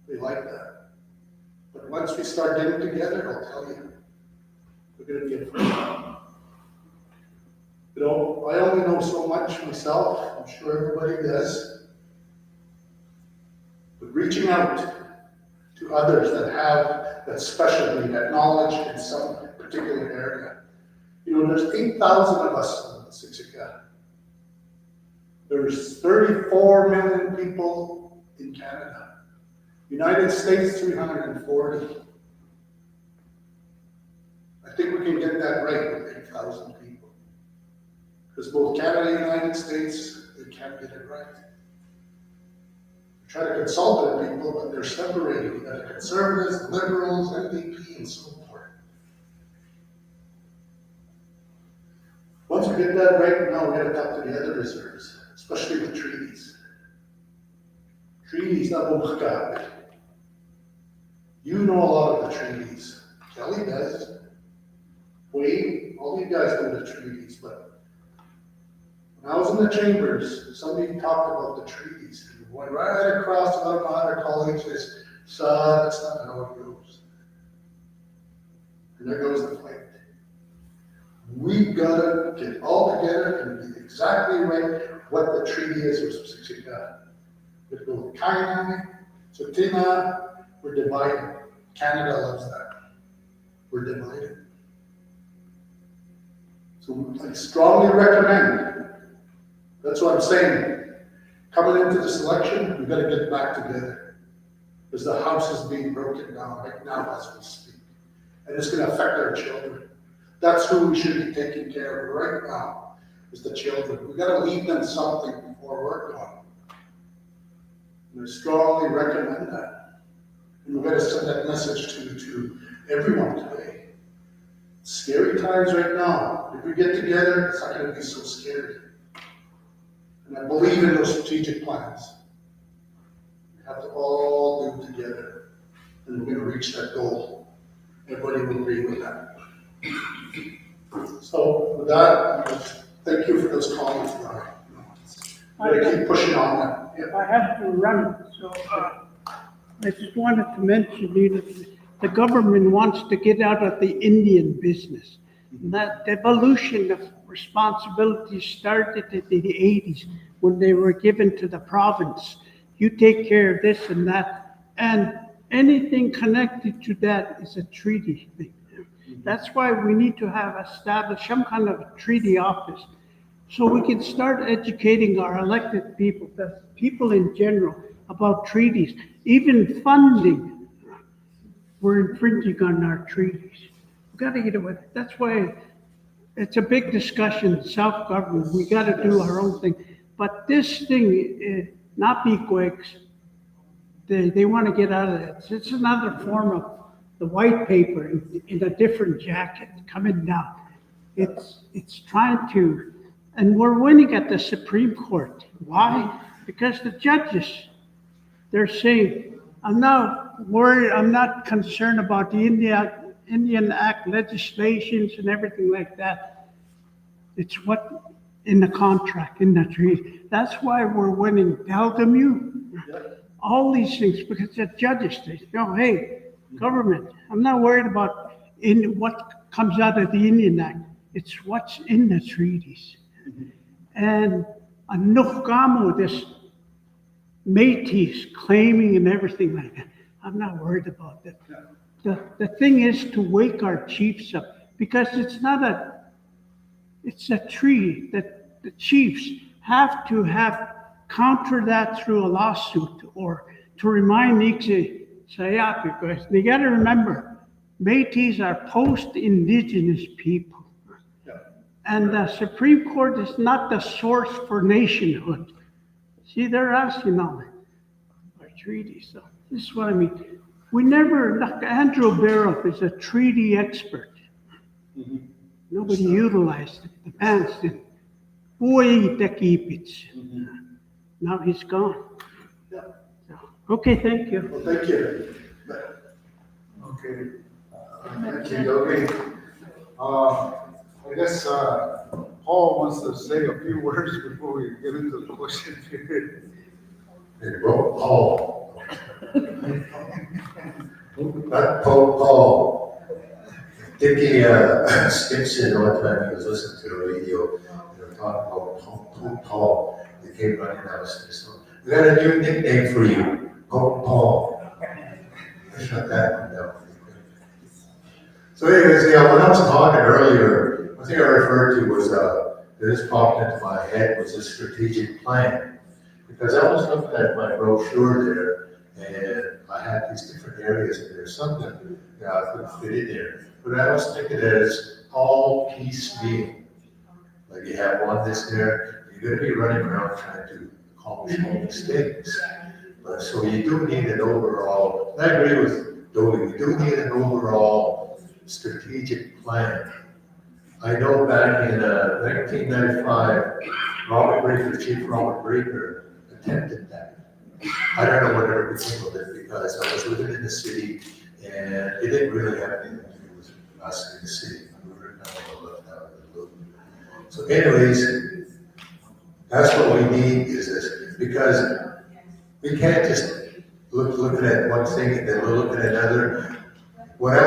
They like that. But once we start getting together, I'll tell you, we're going to be afraid. I only know so much myself. I'm sure everybody does. But reaching out to others that have that specialty, that knowledge in some particular area. There's 8,000 of us in Siksika. There's 34 million people in Canada. United States, 340. I think we can get that right with 8,000 people. Because both Canada and the United States, they can't get it right. We try to consult their people, but they're separated. You got the conservatives, the liberals, NDP, and so forth. Once we get that right, now we got to talk to the other reserves, especially the treaties. Treaties, not what. You know a lot of the treaties. Kelly does. Wade, all you guys know the treaties, but when I was in the chambers, somebody talked about the treaties. And went right across to one of my other colleagues and says, "Son, that's not how it goes." And there goes the fight. We gotta get all together and be exactly right what the treaty is with Siksika. With both Kainai, Tsutina, we're divided. Canada loves that. We're divided. So I strongly recommend, that's what I'm saying, coming into this election, we've got to get back together. Because the house is being broken down right now as we speak. And it's going to affect our children. That's who we should be taking care of right now, is the children. We've got to leave them something before we're gone. And I strongly recommend that. And we've got to send that message to everyone today. Scary times right now. If we get together, it's not going to be so scary. And I believe in those strategic plans. We have to all do together. And we're going to reach that goal. Everybody will agree with that. So with that, thank you for those comments, Brian. We're going to keep pushing on that. If I have to run, so I just wanted to mention, the government wants to get out of the Indian business. That devolution of responsibility started in the 80s when they were given to the province. You take care of this and that. And anything connected to that is a treaty thing. That's why we need to have established some kind of treaty office, so we can start educating our elected people, the people in general, about treaties, even funding. We're infringing on our treaties. We gotta get away. That's why it's a big discussion, self-government. We gotta do our own thing. But this thing, not bequests, they wanna get out of it. It's another form of the white paper in a different jacket coming down. It's trying to, and we're winning at the Supreme Court. Why? Because the judges, they're saying, I'm not worried, I'm not concerned about the Indian Act legislations and everything like that. It's what in the contract, in the treaty. That's why we're winning Delgamu, all these things, because the judges, they go, hey, government, I'm not worried about in what comes out of the Indian Act. It's what's in the treaties. And Anukamo, this Métis claiming and everything like that. I'm not worried about that. The thing is to wake our chiefs up, because it's a treaty that the chiefs have to have counter that through a lawsuit, or to remind Nixie Sayaka, because they got to remember, Métis are post-indigenous people. And the Supreme Court is not the source for nationhood. See, they're asking on our treaty. So this is what I mean. We never, like Andrew Barrow is a treaty expert. Nobody utilized it. The bands didn't. Now he's gone. So, okay, thank you. Well, thank you. Okay. Thank you, Yogi. I guess, Paul wants to say a few words before we get into the question period. Hey, Paul. Not Paul. Dickie Stinson, one time he was listening to the radio, they were talking about Paul. They came running downstairs. So, we got a new nickname for you, Paul. I shut that one down. So anyways, yeah, when I was talking earlier, one thing I referred to was, that just popped into my head was a strategic plan. Because I was looking at my brochure there, and I had these different areas in there, some that I couldn't fit in there. But I was thinking that it's all piecemeal. Like you have one this there, you're gonna be running around trying to accomplish all these things. But so you do need an overall, and I agree with Dolly, we do need an overall strategic plan. I know back in 1995, Chief Robert Breaker attempted that. I don't know whatever became of it, because I was living in the city and it didn't really have anything to do with us in the city. We were kind of left out of the loop. So anyways, that's what we need is this, because we can't just looking at one thing and then we're looking at another. When I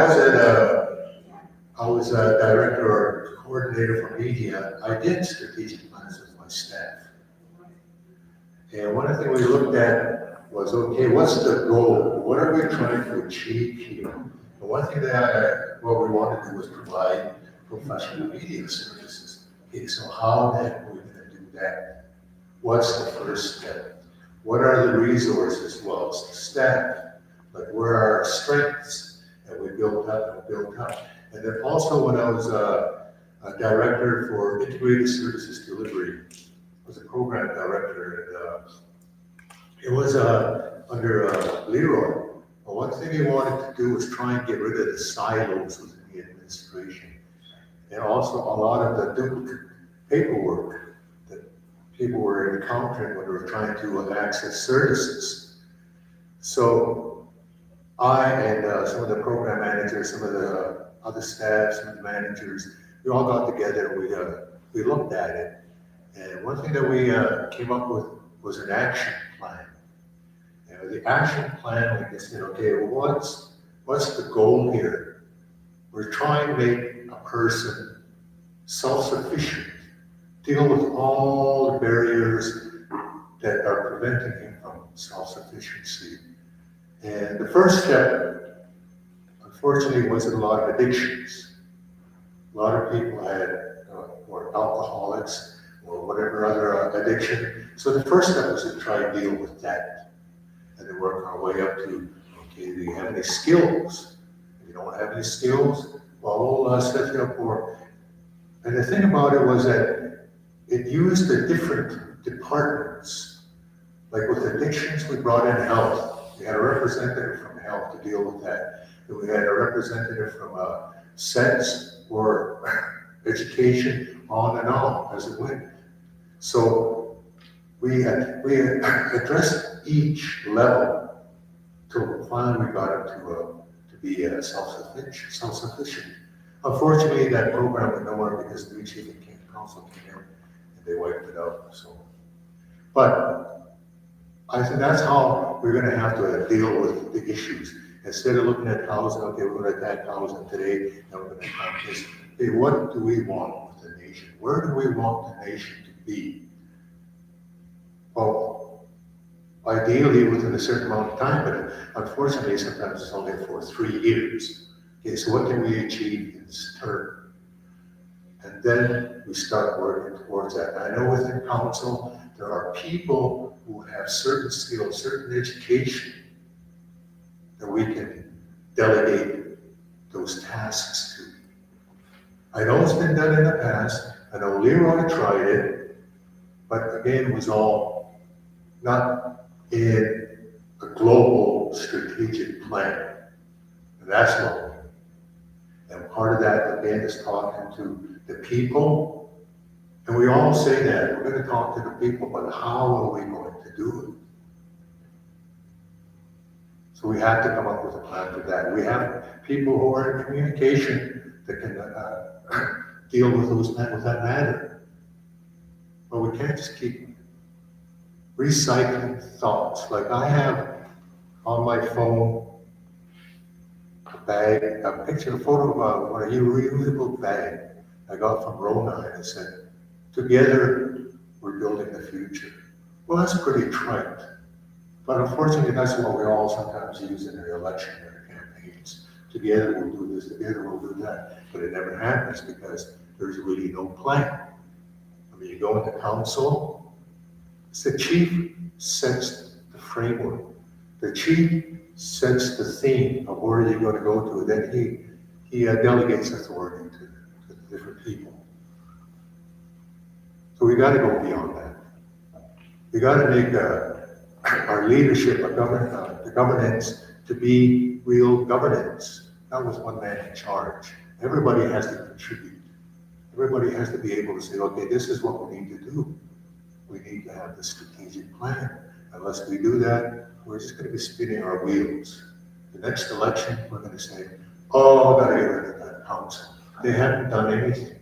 was a director or coordinator for media, I did strategic plans with my staff. And one of the things we looked at was, okay, what's the goal? What are we trying to achieve here? And one thing what we wanted to do was provide professional media services. Okay, so how the heck are we going to do that? What's the first step? What are the resources? Well, it's the staff. Like, where are our strengths? And we built up and built up. And then also when I was a director for integrated services delivery, I was a program director, and it was under Leroy. But one thing he wanted to do was try and get rid of the silos within the administration. And also a lot of the duplicate paperwork that people were encountering when they were trying to access services. So I and some of the program managers, some of the other staff, some of the managers, we all got together and we looked at it. And one thing that we came up with was an action plan. And the action plan, like I said, okay, well, what's the goal here? We're trying to make a person self-sufficient, deal with all the barriers that are preventing him from self-sufficiency. And the first step, unfortunately, wasn't a lot of addictions. A lot of people had, were alcoholics or whatever other addiction. So the first step was to try and deal with that. And then work our way up to, okay, do you have any skills? If you don't have any skills, well, we'll set you up for. And the thing about it was that it used the different departments. Like with addictions, we brought in health. We had a representative from health to deal with that. And we had a representative from sex or education, on and on as it went. So we addressed each level till finally we got it to be self-sufficient. Unfortunately, that program went nowhere because the new chief and council came in and they wiped it out. So, but I think that's how we're going to have to deal with the issues. Instead of looking at housing, okay, we're going to attack housing today, and we're going to attack this. Hey, what do we want with the nation? Where do we want the nation to be? Well, ideally within a certain amount of time, but unfortunately, sometimes it's only for 3 years. Okay, so what can we achieve in this term? And then we start working towards that. And I know within council, there are people who have certain skills, certain education, that we can delegate those tasks to. I know it's been done in the past. I know Leroy tried it, but again, it was all not in a global strategic plan. And that's what. And part of that, again, is talking to the people. And we all say that, we're going to talk to the people, but how are we going to do it? So we have to come up with a plan for that. We have people who are in communication that can deal with that matter. But we can't just keep recycling thoughts. Like I have on my phone a bag, a picture, a photo of a reusable bag I got from Rona, and it said, "Together we're building the future." Well, that's pretty trite. But unfortunately, that's what we all sometimes use in our election campaigns. Together we'll do this, together we'll do that. But it never happens because there's really no plan. I mean, you go into council, it's the chief sets the framework. The chief sets the theme of where you're going to go to. Then he delegates authority to the different people. So we got to go beyond that. We got to make our leadership, the governance, to be real governance, not with one man in charge. Everybody has to contribute. Everybody has to be able to say, okay, this is what we need to do. We need to have the strategic plan. Unless we do that, we're just going to be spinning our wheels. The next election, we're going to say, oh, I got to get rid of that council. They haven't done anything.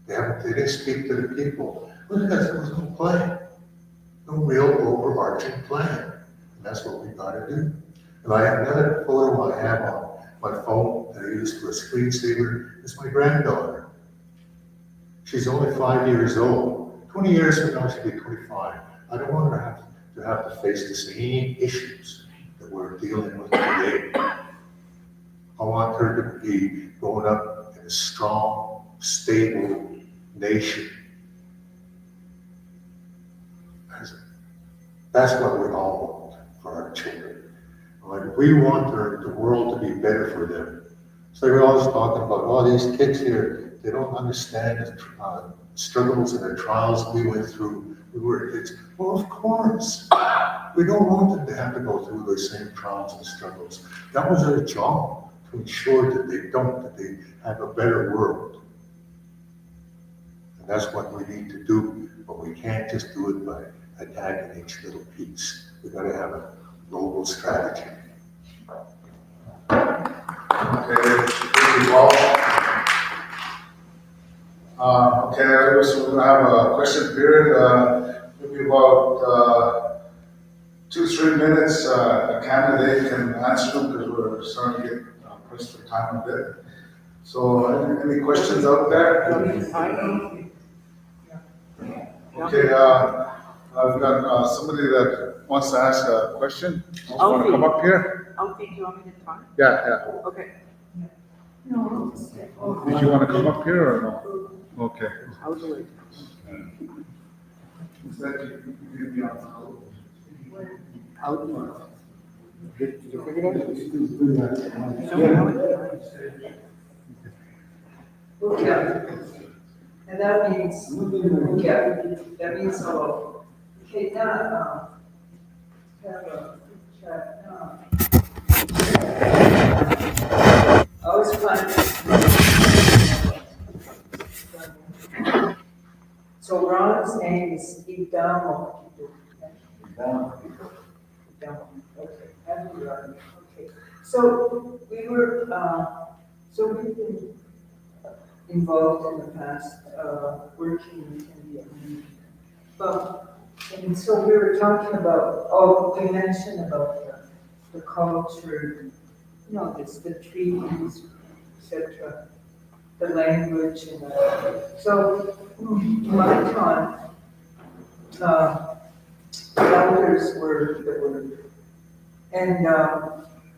They didn't speak to the people. Well, because there was no plan. No real overarching plan. And that's what we got to do. And I have another photo I have on my phone that I use for a screensaver. It's my granddaughter. She's only 5 years old. 20 years from now, she'll be 25. I don't want her to have to face the same issues that we're dealing with today. I want her to be growing up in a strong, stable nation. That's what we all want for our children. Like we want the world to be better for them. So we're always talking about, oh, these kids here, they don't understand the struggles and the trials we went through. We were kids. Well, of course. We don't want them to have to go through the same trials and struggles. That was our job, to ensure that they have a better world. And that's what we need to do, but we can't just do it by attacking each little piece. We've got to have a global strategy. Okay, thank you all. Okay, so we're gonna have a question period, maybe about 2-3 minutes. A candidate can answer them because we're starting to get pressed for time a bit. So, any questions out there? Okay, I've got, somebody that wants to ask a question. Want to come up here? Alfie, do you want me to talk? Yeah, Okay. yeah. Did you want to come up here or no? Okay. I'll do it. I'll do it. Did you figure it out? Show me how it Okay, and that means, okay, that means, oh, okay, now, have a chat, always find. So Ron's name is Idamo. Okay, happy Ron, okay. So we were, so we've been involved in the past, working in the community. But, and so we were talking about, oh, we mentioned about the culture, you know, it's the treaties, etc., the language and so in my time, elders were the word. And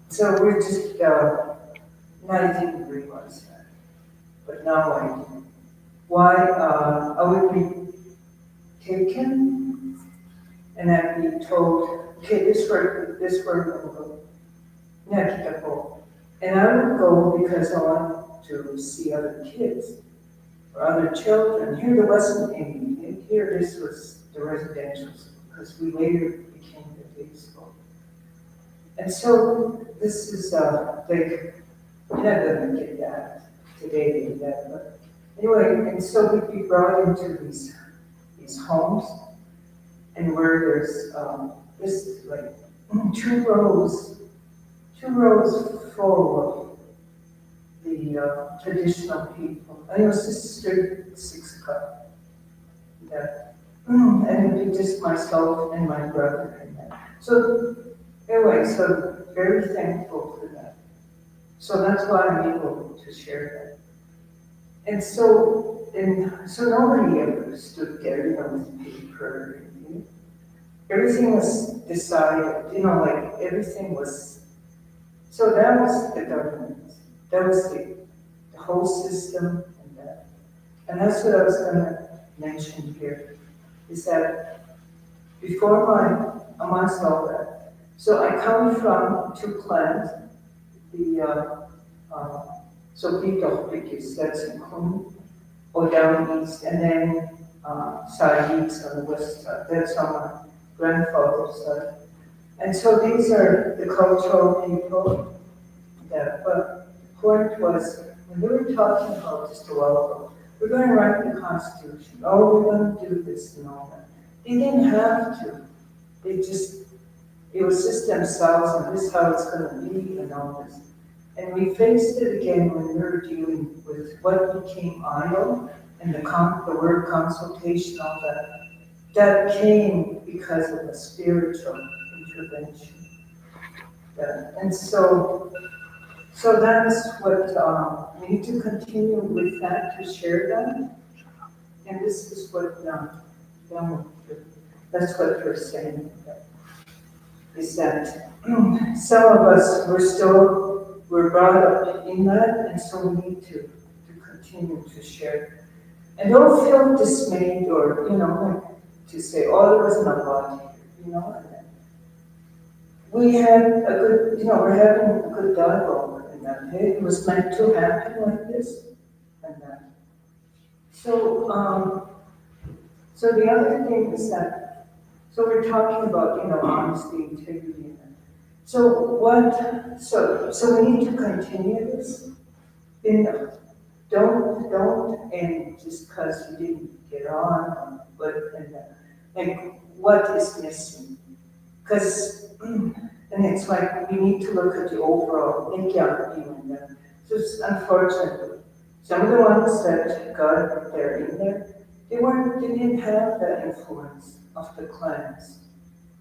so we're just, and I didn't realize that, but now I do. Why I would be taken and I'd be told, okay, this word will go. And I would go because I want to see other kids or other children. Here there wasn't any. Here this was the residential school because we later became the day school. And so this is like, you're not gonna get that today, but anyway, and so we'd be brought into these homes, and where there's this like two rows full of the traditional people. And it was just straight Siksika. That, and it'd be just myself and my brother and that. So anyway, so very thankful for that. So that's why I'm able to share that. And so nobody ever stood there, you know, with paper. You know. Everything was decided, you know, like everything was. So that was the government. That was the whole system and that. And that's what I was going to mention here, is that before amongst all that, so I come from two clans, so Pito, that's in Kuni, or down east, and then Saids on the west side, that's on my grandfather's side. And so these are the cultural people that, but the point was, when we were talking about just a while ago, we're going to write the Constitution, oh, we're going to do this and all that. They didn't have to. It was just themselves, and this is how it's going to be, and all this. And we faced it again when we were dealing with what became idle, and the word consultation, all that. That came because of a spiritual intervention. And so that's what, we need to continue with that, to share that. And this is what, that's what we're saying, is that some of us, we're brought up in that, and so we need to continue to share. And don't feel dismayed or, you know, like to say, oh, there wasn't a lot here, you know. We had a good, you know, we're having a good dialogue in that. It was meant to happen like this and that. So, so the other thing is that, so we're talking about, you know, honesty, integrity, and that. So we need to continue this. Don't end just because you didn't get on, but like what is missing? Because and it's like we need to look at the overall thinking. So it's unfortunately, some of the ones that got there in there, they didn't have that influence of the clans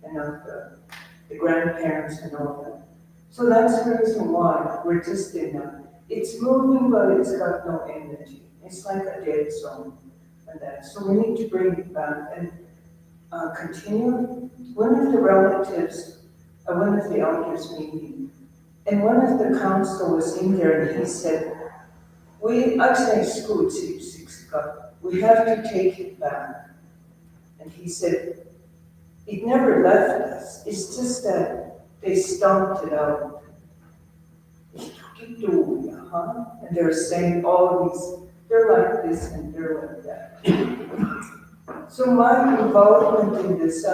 and of the grandparents and all that. So that's the reason why we're just in it's moving, but it's got no energy. It's like a dead zone and that. So we need to bring it back. And continue. One of the relatives, one of the elders meeting, and one of the council was in there and he said, I say school Siksika, we have to take it back. And he said, it never left us, it's just that they stomped it out. And they're saying all these, they're like this and they're like that. So my involvement in this,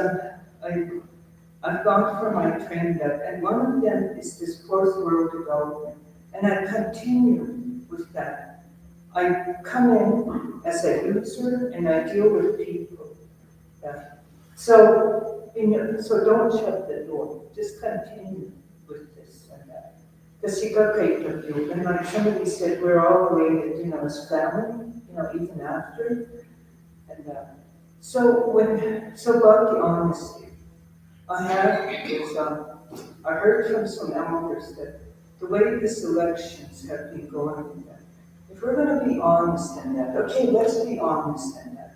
I've gone for my training up, and one of them is this fourth world development, and I continue with that. I come in as a user and I deal with people. Yeah. So don't shut the door, just continue with this and that. Because you got great of you, and like somebody said, we're all related, as family, even after. And so about the honesty, I heard from some elders that the way these elections have been going, if we're going to be honest in that, okay, let's be honest in that.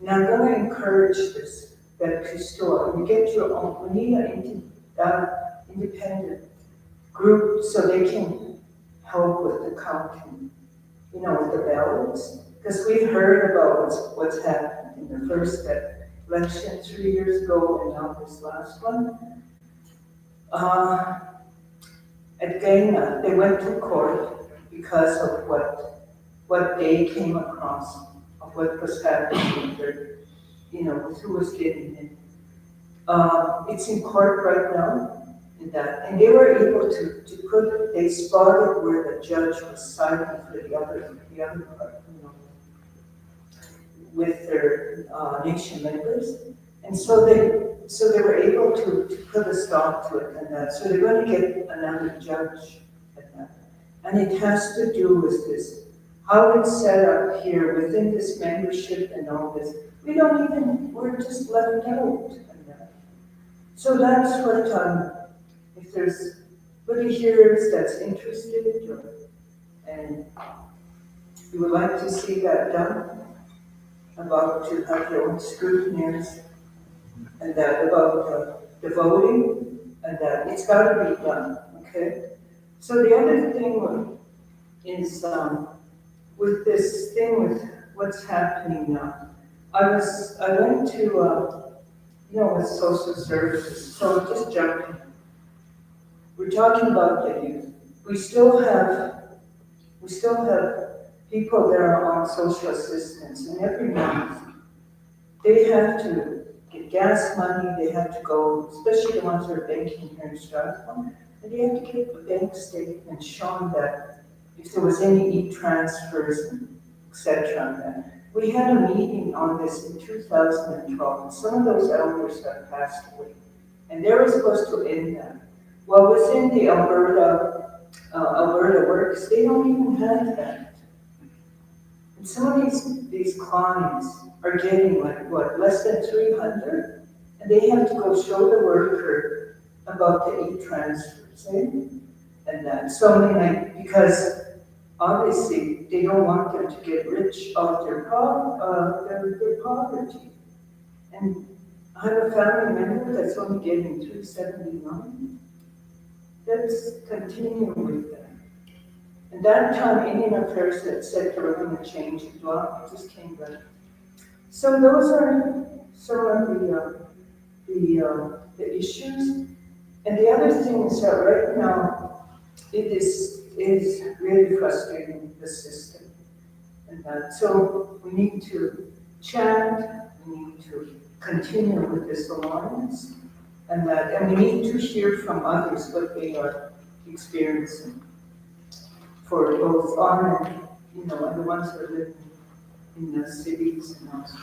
And I'm going to encourage this, that you get your own, we need an independent group so they can help with the counting, with the ballots. Because we heard about what's happened in the first election 3 years ago and now this last one. At Ghana, they went to court because of what they came across, of what was happening with with who was getting in. It's in court right now. And they were able to they spotted where the judge was siding for the other part, with their nation members. And so they were able to put a stop to it and that. So they're going to get another judge at that. And it has to do with this, how it's set up here within this membership and all this. We're just left out and that. So that's what, if there's anybody here that's interested and you would like to see that done, about to have your own scrutineers, and that about the voting, and that it's got to be done, okay? So the other thing is with this thing with what's happening now. I went to with social services. So just jumping. We're talking about the youth. We still have people that are on social assistance, and every month they have to get gas money, they have to go, especially the ones that are banking here in Strathmore, and they have to get a bank statement showing that if there was any e-transfers and etc. We had a meeting on this in 2012, and some of those elders have passed away, and they were supposed to end that. Well, within the Alberta Works, they don't even have that. And some of these clients are getting less than 300, and they have to go show the worker about the e-transfers, and that. So because obviously they don't want them to get rich off their poverty. And I have a family member that's only getting $279. Let's continue with that. And that time, Indian Affairs had said they were going to change it. Well, it just came back. So those are some of the issues. And the other thing is that right now, it is really frustrating, the system. And that, so we need to chant, we need to continue with this alliance, and we need to hear from others what they are experiencing, for both on and the ones that live in the cities and also.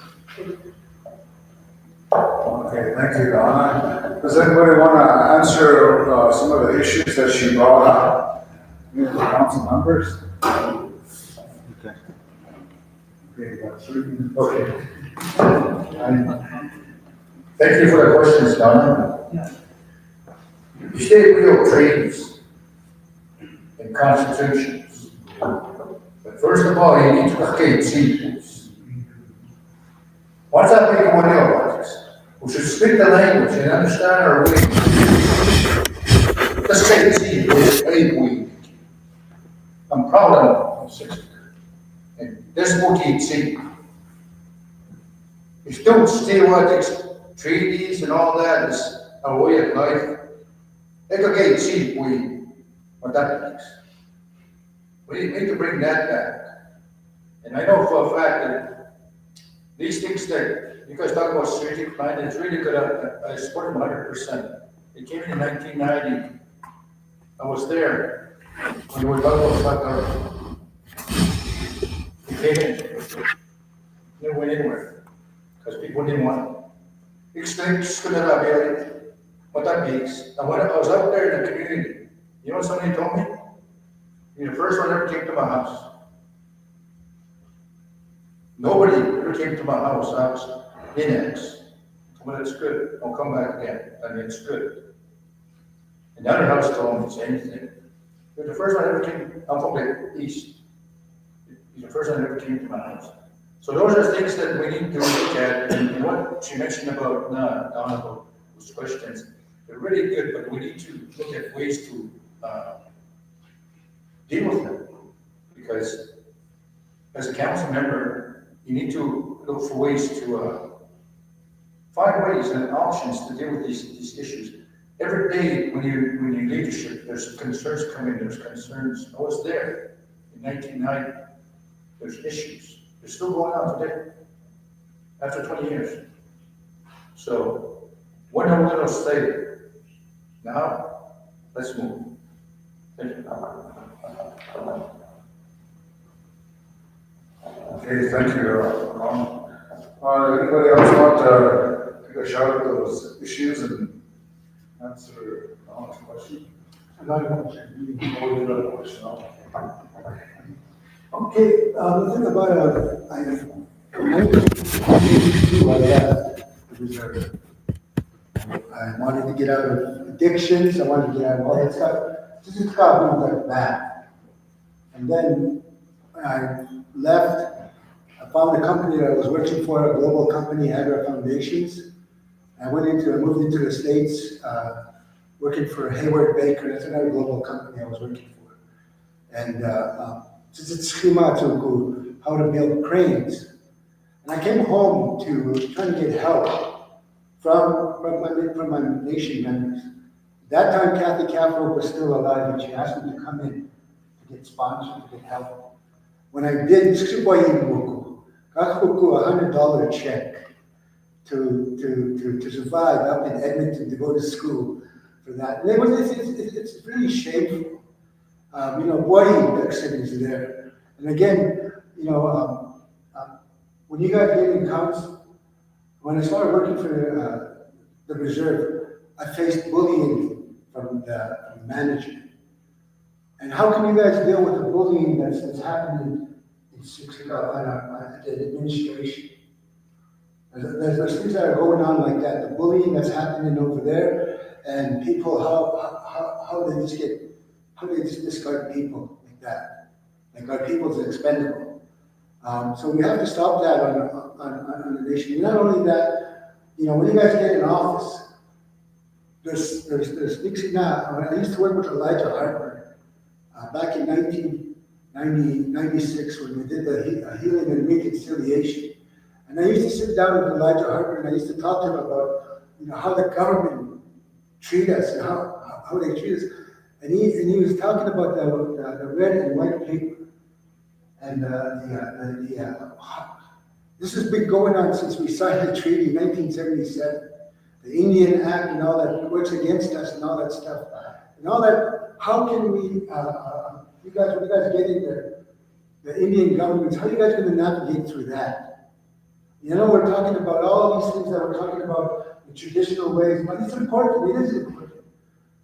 Okay, thank you, Donna. Does anybody want to answer some of the issues that she brought up? The council members? Okay. Okay, got three. Okay. Thank you for the questions, Donna. You state we have treaties and constitutions. But first of all, you need to educate citizens. What's that big money about this? We should speak the language and understand our way. Let's say it's we. I'm proud of Siksika. And this motive see. If don't still what these treaties and all that is a way of life, they could get cheap what that means. We need to bring that back. And I know for a fact that these things that you guys talk about strategic plan, it's really good. I support them 100%. It came in 1990. I was there when we were talking about government. It came in. Never went anywhere because people didn't want it. Explain what that means. And when I was out there in the community, you know what somebody told me? You're the first one ever came to my house. Nobody ever came to my house. I was in X. Well, it's good. I'll come back again. I mean, it's good. And the other house told me the same thing. You're the first one ever came. I'm from the east. You're the first one ever came to my house. So those are things that we need to look at. And what she mentioned about Don about those questions, they're really good, but we need to look at ways to deal with them. Because as a council member, you need to look for ways to find ways and options to deal with these issues. Every day when you leadership, there's concerns coming, there's concerns. I was there in 1990. There's issues. They're still going on today, after 20 years. So when are we going to say, now, let's move? Thank you. Okay, thank you, Ron. Anybody else want to take a shot at those issues and answer Ron's question? Another question. Or another question? Okay, the thing about I left the reserve. I wanted to get out of addictions. I wanted to get out of all that stuff. This is got me like that. And then when I left, I found a company that I was working for, a global company, Agra Foundations. I moved into the States, working for Hayward Baker. That's another global company I was working for. And Siksika to how to build cranes. And I came home to try to get help from my nation members. At that time, Kathy Caffro was still alive, and she asked me to come in to get sponsored, to get help. When I did, got $100 check to survive up in Edmonton to go to school for that. And it's really shameful. Boy, City is there. And again, when you guys get in counts, when I started working for the reserve, I faced bullying from the management. And how can you guys deal with the bullying that's happening in Siksika at the administration? There's things that are going on like that. The bullying that's happening over there, and people how they just discard people like that. Like our people's expendable. So we have to stop that on the nation. Not only that, when you guys get in office, there's Siksika. I used to work with Elijah Harper back in 1996 when we did the healing and reconciliation. And I used to sit down with Elijah Harper and I used to talk to him about how the government treat us and how they treat us. And he was talking about the red and white paper. And this has been going on since we signed the treaty in 1977. The Indian Act and all that works against us and all that stuff. And all that, how can we, when you guys get in the Indian governments, how are you guys going to navigate through that? We're talking about all these things that we're talking about, the traditional ways, but it's important, it is important.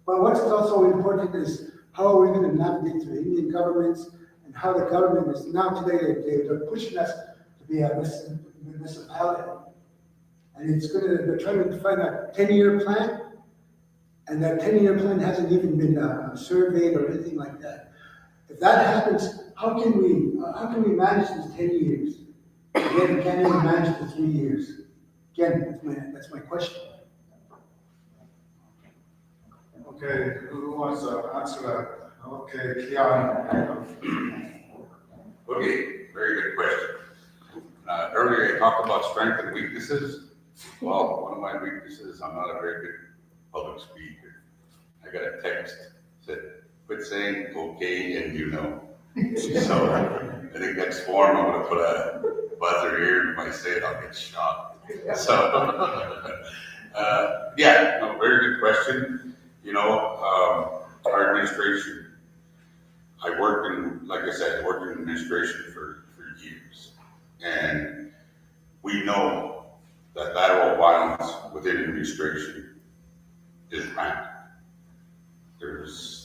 But what's also important is how are we going to navigate through the Indian governments and how the government is now today, they're pushing us to be a municipality. And they're trying to find a 10-year plan, and that 10-year plan hasn't even been surveyed or anything like that. If that happens, how can we manage these 10 years? Again, we can't even manage the 3 years. Again, that's my question. Okay, who wants to answer that? Okay, Keon. Okay, very good question. Earlier I talked about strengths and weaknesses. Well, one of my weaknesses, I'm not a very good public speaker. I got a text said, quit saying okay and you know. So I think next form I'm gonna put a buzzer here. If I say it, I'll get shot. So yeah, no, very good question. You know, our administration, I worked in, like I said, I worked in administration for years. And we know that lateral violence within administration is rampant.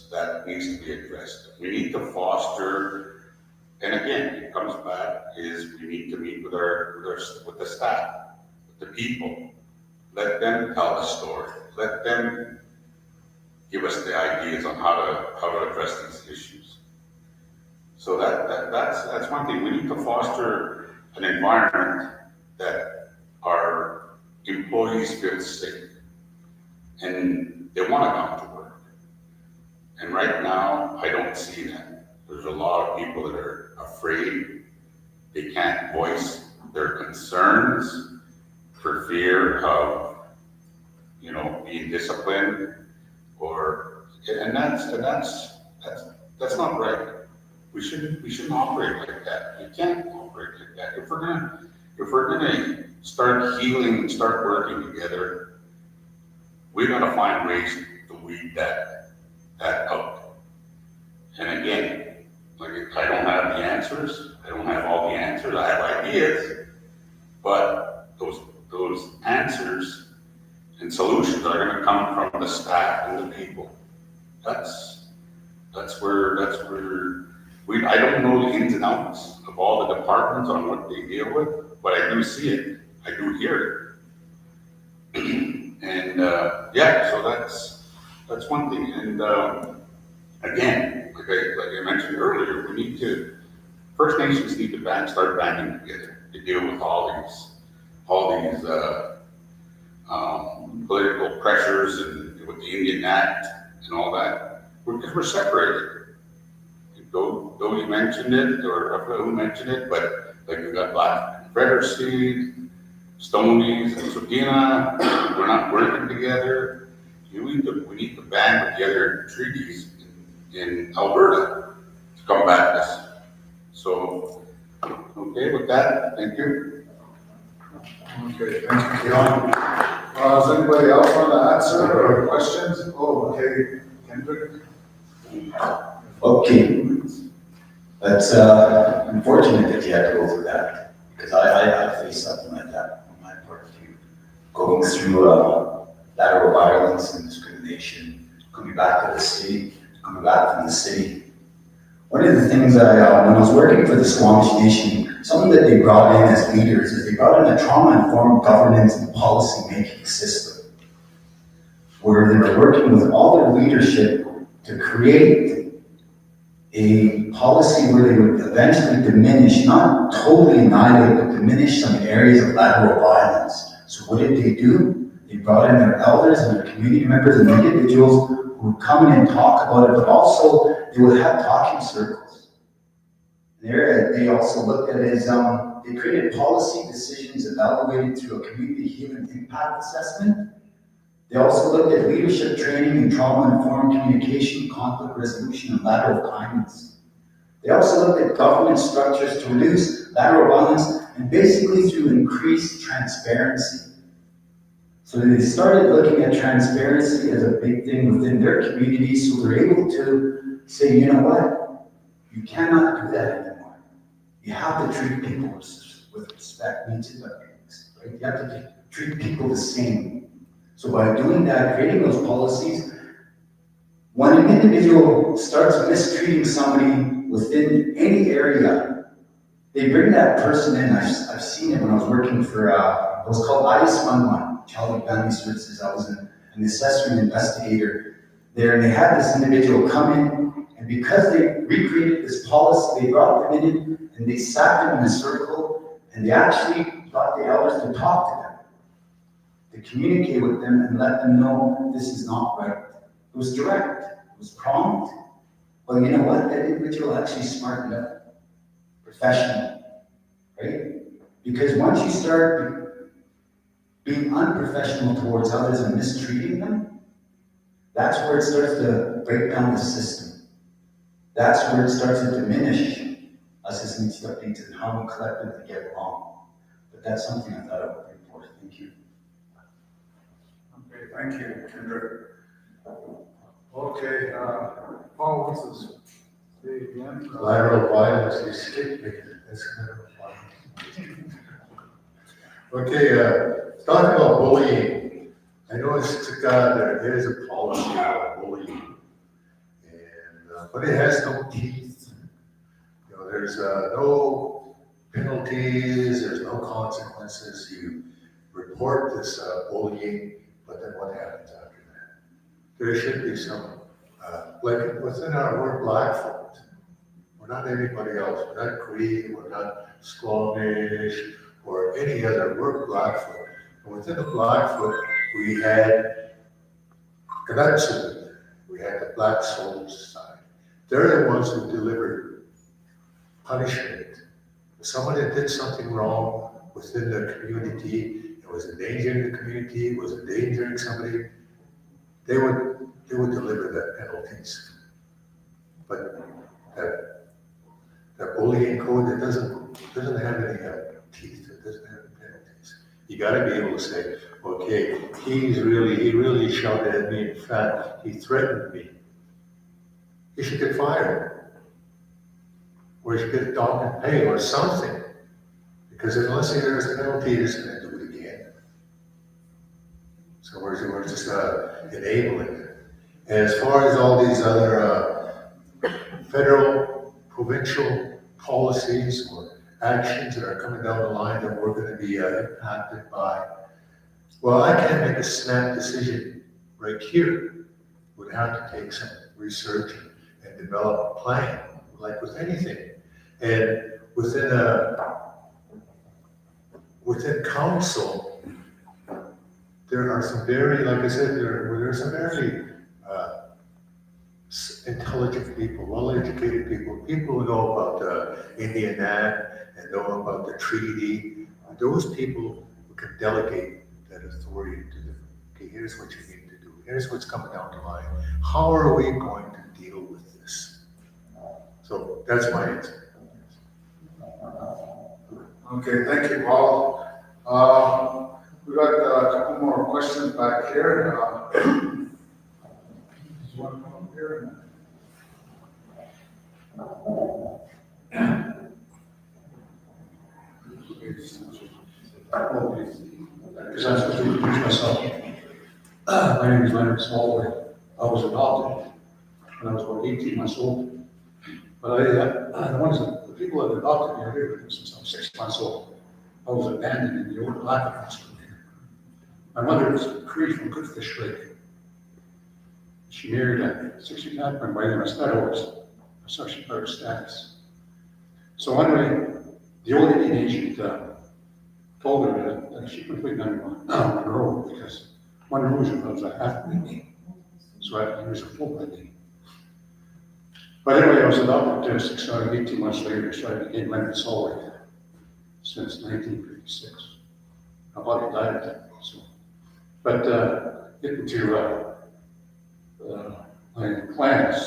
That needs to be addressed. We need to foster, and again, it comes back, is we need to meet with the staff, with the people. Let them tell the story. Let them give us the ideas on how to address these issues. So that's one thing. We need to foster an environment that our employees feel safe and they want to come to work. And right now, I don't see that. There's a lot of people that are afraid. They can't voice their concerns for fear of, you know, being disciplined, and that's not right. We shouldn't operate like that. We can't operate like that. If we're gonna start healing and start working together, we gotta find ways to weed that out. And again, like, I don't have the answers. I don't have all the answers. I have ideas, but those answers and solutions are going to come from the staff and the people. That's where I don't know the ins and outs of all the departments on what they deal with, but I do see it. I do hear it. And yeah, so that's one thing. And again, like I mentioned earlier, we need to, First Nations need to start banding together to deal with all these political pressures and with the Indian Act and all that, because we're separated. Though you mentioned it, or I forgot who mentioned it, but like we got Black Confederacy, Stonies, and Siksika, we're not working together. We need to band together treaties in Alberta to combat this. So, okay, with that, thank you. Okay, thank you, Keon. Does anybody else want to answer or questions? Oh, okay, Kendrick. Okay. That's unfortunate that you had to go through that, because I faced something like that on my part too. Going through lateral violence and discrimination, coming back to the city, coming back from the city. One of the things when I was working for the Squamish Nation, something that they brought in as leaders is they brought in a trauma-informed governance and policy-making system, where they were working with all their leadership to create a policy where they would eventually diminish, not totally annihilate, but diminish some areas of lateral violence. So what did they do? They brought in their elders and their community members and individuals who would come in and talk about it, but also they would have talking circles. There, they also looked at it as, they created policy decisions evaluated through a community human impact assessment. They also looked at leadership training and trauma-informed communication, conflict resolution, and lateral kindness. They also looked at government structures to reduce lateral violence and basically through increased transparency. So they started looking at transparency as a big thing within their community, so they're able to say, you know what, you cannot do that anymore. You have to treat people with respect, means it, right? You have to treat people the same. So by doing that, creating those policies, when an individual starts mistreating somebody within any area, they bring that person in. I've seen it when I was working for, it was called IS-11, Child and Family Services. I was an assessor and investigator there, and they had this individual come in, and because they recreated this policy, they brought them in and they sat them in a circle, and they actually got the elders to talk to them. to communicate with them and let them know this is not right. It was direct, it was prompt, but you know what? That individual actually smartened up, professional, right? Because once you start being unprofessional towards others and mistreating them, that's where it starts to break down the system. That's where it starts to diminish us as municipalities and how we collectively get along. But that's something I thought I would report. Thank you. Okay, thank you, Kendra. Okay, Paul wants to say again. Lateral violence, you skipped me. That's kind of fun. Okay, talking about bullying. I know it's there is a policy about bullying, and but it has no teeth. You know, there's no penalties. There's no consequences. You report this bullying, but then what happens after that? There should be some, like within we're Blackfoot. We're not anybody else. We're not Cree. We're not Squamish or any other. We're Blackfoot. And within the Blackfoot, we had Canucks. We had the Black Soldiers Society. They're the ones who delivered punishment. If someone that did something wrong within the community, it was endangering the community, it was endangering somebody, they would deliver the penalties. But that bullying code that doesn't have any teeth, it doesn't have any penalties. You got to be able to say, okay, he really shouted at me. In fact, he threatened me. He should get fired, or he should get a dock and pay or something. Because unless there's a penalty, he's going to do it again. So we're just enabling it. And as far as all these other federal, provincial policies or actions that are coming down the line that we're going to be impacted by, well, I can't make a snap decision right here. Would have to take some research and develop a plan, like with anything. And within council, there are some very, like I said, there are some very intelligent people, well-educated people who know about the Indian Act and know about the treaty. Those people who can delegate that authority to them. Okay, here's what you need to do. Here's what's coming down the line. How are we going to deal with this? So that's my answer. Okay, thank you, Paul. We got a couple more questions back here. You want to come up here? Because I'm supposed to introduce myself. My name is Leonard Smallwood. I was adopted when I was about 18 months old. But the people that adopted me are here with me since I was 6 months old. I was abandoned in the old Black hospital here. My mother was a Cree from Goodfish Lake. She married a Siksika by the name of Strathmore. So she got her status. So one way, the old Indian agent told her that she couldn't put me on Monroe because Monroe was a half-breed name. So I had to use a full-blood name. But anyway, I was adopted 18 months later, so I became Leonard Smallwood since 1956. My body died at that point. So. But getting to my plans,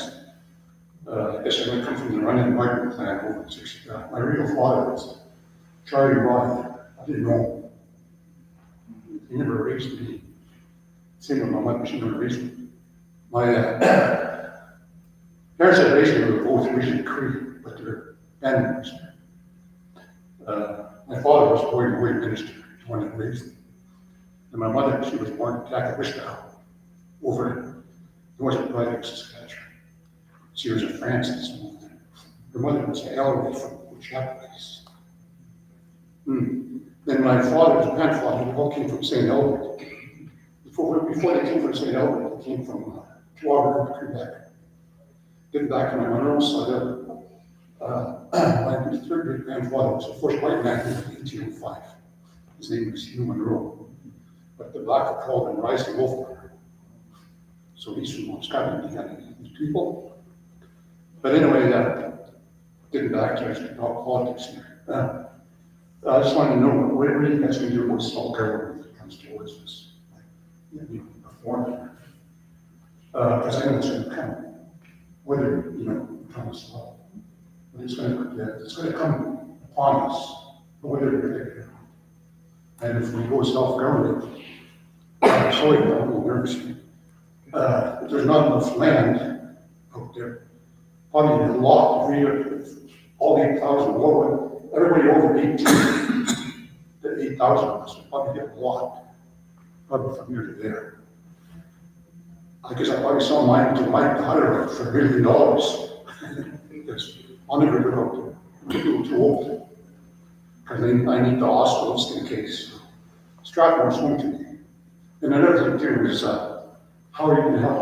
I guess I'm going to come from the running apartment plan over in Siksika. My real father was Charlie Ryan. I didn't know him. He never raised me. Same with my mother, she never raised me. My parents that raised me were both originally Cree, but they're animals. My father was a boy minister, the one that raised me. And my mother, she was born in Kakawishka, over northern part of Saskatchewan. She was a Francis woman. Her mother was a Ellery from Japanese. Then my father's grandfather, they all came from St. Albert. Before they came from St. Albert, they came from Toronto, Quebec. Then back in my Monroe's side, my third great grandfather was the first white man in 1805. His name was Hugh Monroe. but the Black called him Rising Wolf. So he's from Wisconsin, these people. But anyway, getting back to politics here. I just wanted to know, what are you guys going to do with small government when it comes towards this? Like, reform. Because I know it's going to come, whether, come as well. But it's going to come upon us, whether we're there. And if we go self-government, sorry, I'm a little nervous. If there's not enough land out there, probably a lot, all 8,000, everybody over 18, the 8,000 of us would probably get a lot, probably from here to there. I guess I probably saw mine to Mike the Hunter for $1 million. Because I'll never go out there, I'm too old. Because I need the hospitals in case Strathmore's home to me. And another thing too is, how are you going to help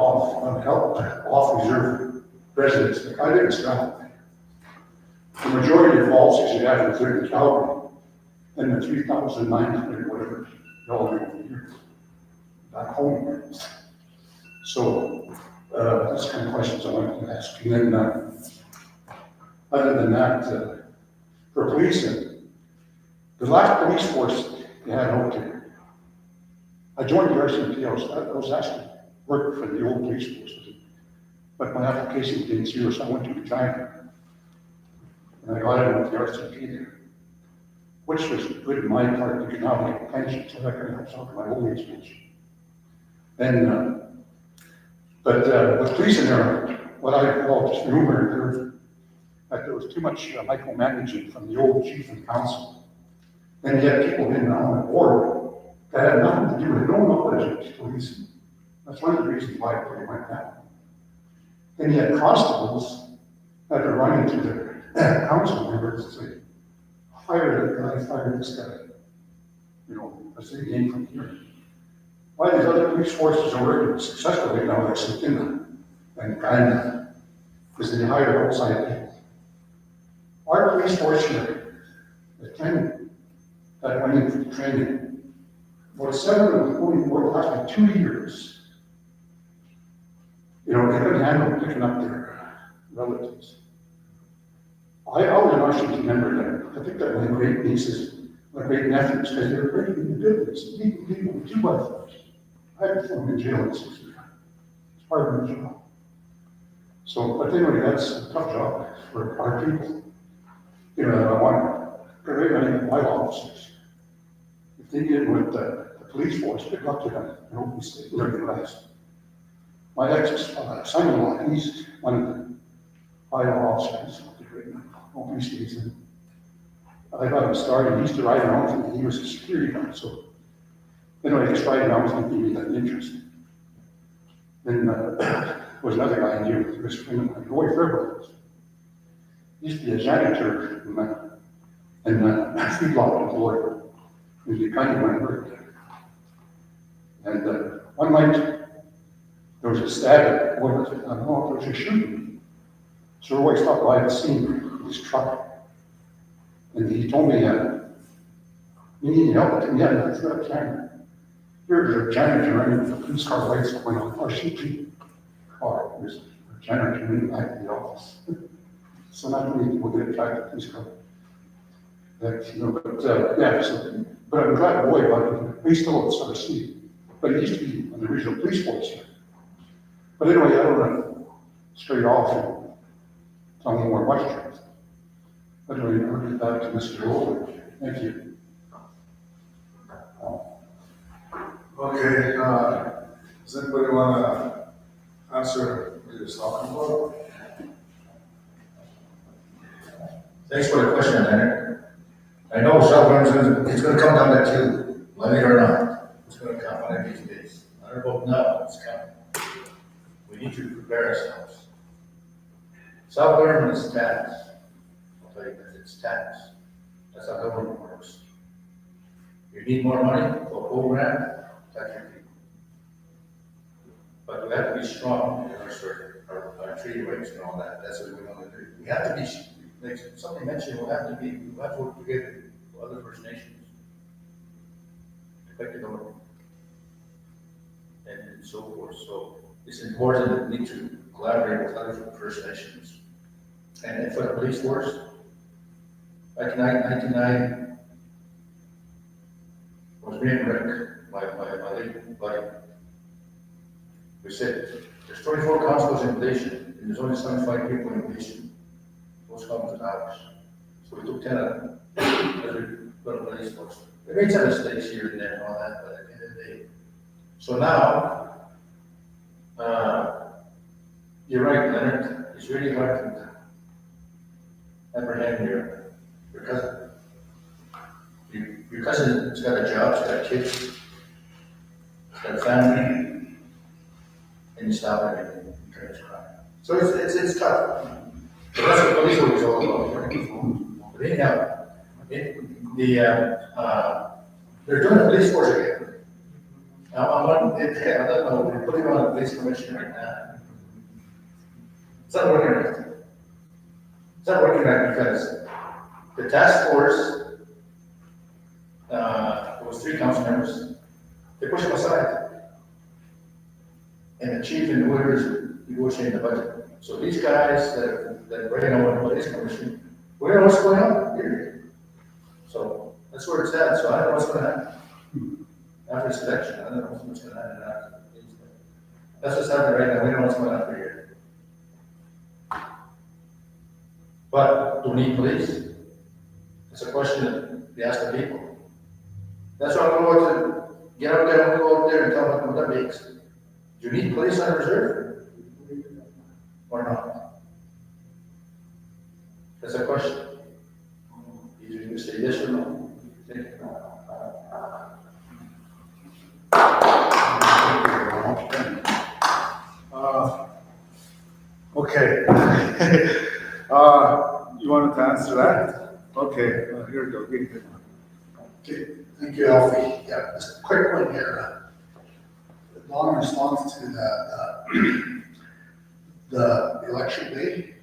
off reserve residents? Like I live in Strathmore. The majority of all 60,000 live in Calgary, and the 3,900 whatever, y'all live over here, back home. So that's the kind of questions I wanted to ask. And then, other than that, for policing, the last police force they had out there, I joined the RCMP. I was actually working for the old police force, but my application didn't through, so I went to Regina. And I got in with the RCMP there, which was good in my part because now I get a pension, so I can help out my old age pension. And, but with police in there, what I call just rumor, that there was too much micromanaging from the old chief and council. And yet people in on the board that had nothing to do with no knowledge of policing. That's one of the reasons why it went down. And yet constables had to run into their council members and say, fire that guy, fire this guy. As they gain from here. Why these other police forces are working successfully now, like Siksika and kind of, because they hire outside people. Our police force here, the 10 that went in for training, about 7 of them only worked last 2 years. They couldn't handle picking up their relatives. I was an Washington member there. I think that my great nieces, my great nephews, because they were breaking the business, people with 2x4s. I had to throw them in jail in 6 years. It's part of my job. So, but anyway, that's a tough job for our people. I want very many white officers. If they get with the police force, good luck to them. I hope we stay learning less. My son-in-law, he's one of the white officers of the great police station. I got him started. He used to ride around with me. He was a security guard. So anyway, just riding around with me gave me that interest. Then there was another guy I knew, he was a friend of mine, Roy Fairbanks. He used to be a janitor in feedlot in Florida. He was a kind of went work there. And one night, there was a stabbing, I don't know, there was a shooting. So Roy stopped by the scene with his truck. And he told me, you need help? Yeah, that's not a camera. Here's a janitor running with the police car lights going on. Oh, she car. There's a janitor in the back of the office. So not many people get attracted to police car. But I'm glad Roy about it. He's still at Star City. But he used to be on the regional police force here. But anyway, I don't want to straight off and tell me more questions. But anyway, I'll get back to Mr. Roller. Thank you. Okay, does anybody want to answer what you're talking about? Thanks for the question, Leonard. I know Southland's it's gonna come down to two, like it or not. It's gonna come one of these days. I don't know, no, it's coming. We need to prepare ourselves. Self-government is tax. I'll tell you that, it's tax. That's how government works. You need more money for a program, tax your people. But we have to be strong in our treaty rights and all that. That's what we want to do. We have to be, like somebody mentioned, we have to work together with other First Nations to make it over. and so forth. So it's important that we need to collaborate with other First Nations. And for the police force, back in 1999, was me and Rick, my late buddy. We said, there's 24 constables in Malaysia, and there's only 75 people in Malaysia. Those constables are ours. So we took 10 of them, as we put a police force. We made some mistakes here and there and all that, but at the end of the day. So now, you're right, Leonard, it's really hard to apprehend your cousin. Your cousin's got a job, he's got kids, he's got a family, and you stop him and commits crime. So it's tough. So that's what police work is all about. But anyhow, they're doing a police force again. I don't know, we're putting on a police commission right now. It's not working right. It's not working right because the task force, it was 3 council members, they pushed them aside. And the chief and whoever's negotiating the budget. So these guys that bring over the police commission, we don't know what's going on here. So that's where it's at. So I don't know what's going to happen after this election. I don't know what's going to happen after. That's what's happening right now. We don't know what's going on here. But do we need police? It's a question that we ask the people. That's why I'm going to get out there and go out there and tell them what that means. Do you need police on reserve? Or not? That's a question. Either you say yes or no. Okay. You wanted to answer that? Okay, here we go. Okay, thank you, Alfie. Yeah, just a quick one here. Long response to the election day.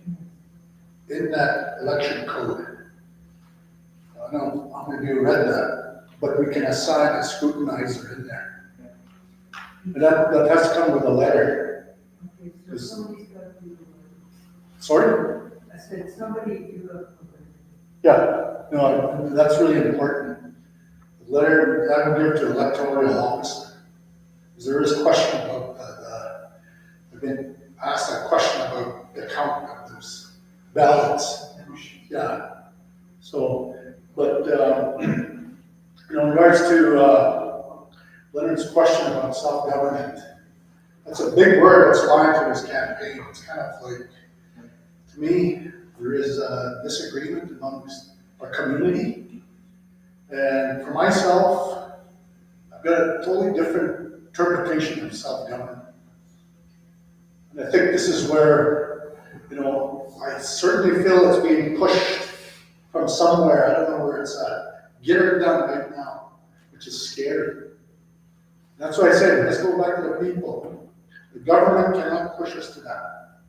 In that election code, I don't know how many of you read that, but we can assign a scrutinizer in there. And that has to come with a letter. Okay, so somebody's got to do the work. Sorry? I said, somebody do the work. Yeah, no, that's really important. The letter that will give to electoral officer. Because there is a question about I've been asked a question about the count of those ballots. Yeah. So, but in regards to Leonard's question about self-government, that's a big word that's flying through his campaign. It's kind of like, to me, there is a disagreement amongst our community. And for myself, I've got a totally different interpretation of self-government. And I think this is where, I certainly feel it's being pushed from somewhere. I don't know where it's at. Get it done right now, which is scary. That's why I said, let's go back to the people. The government cannot push us to that.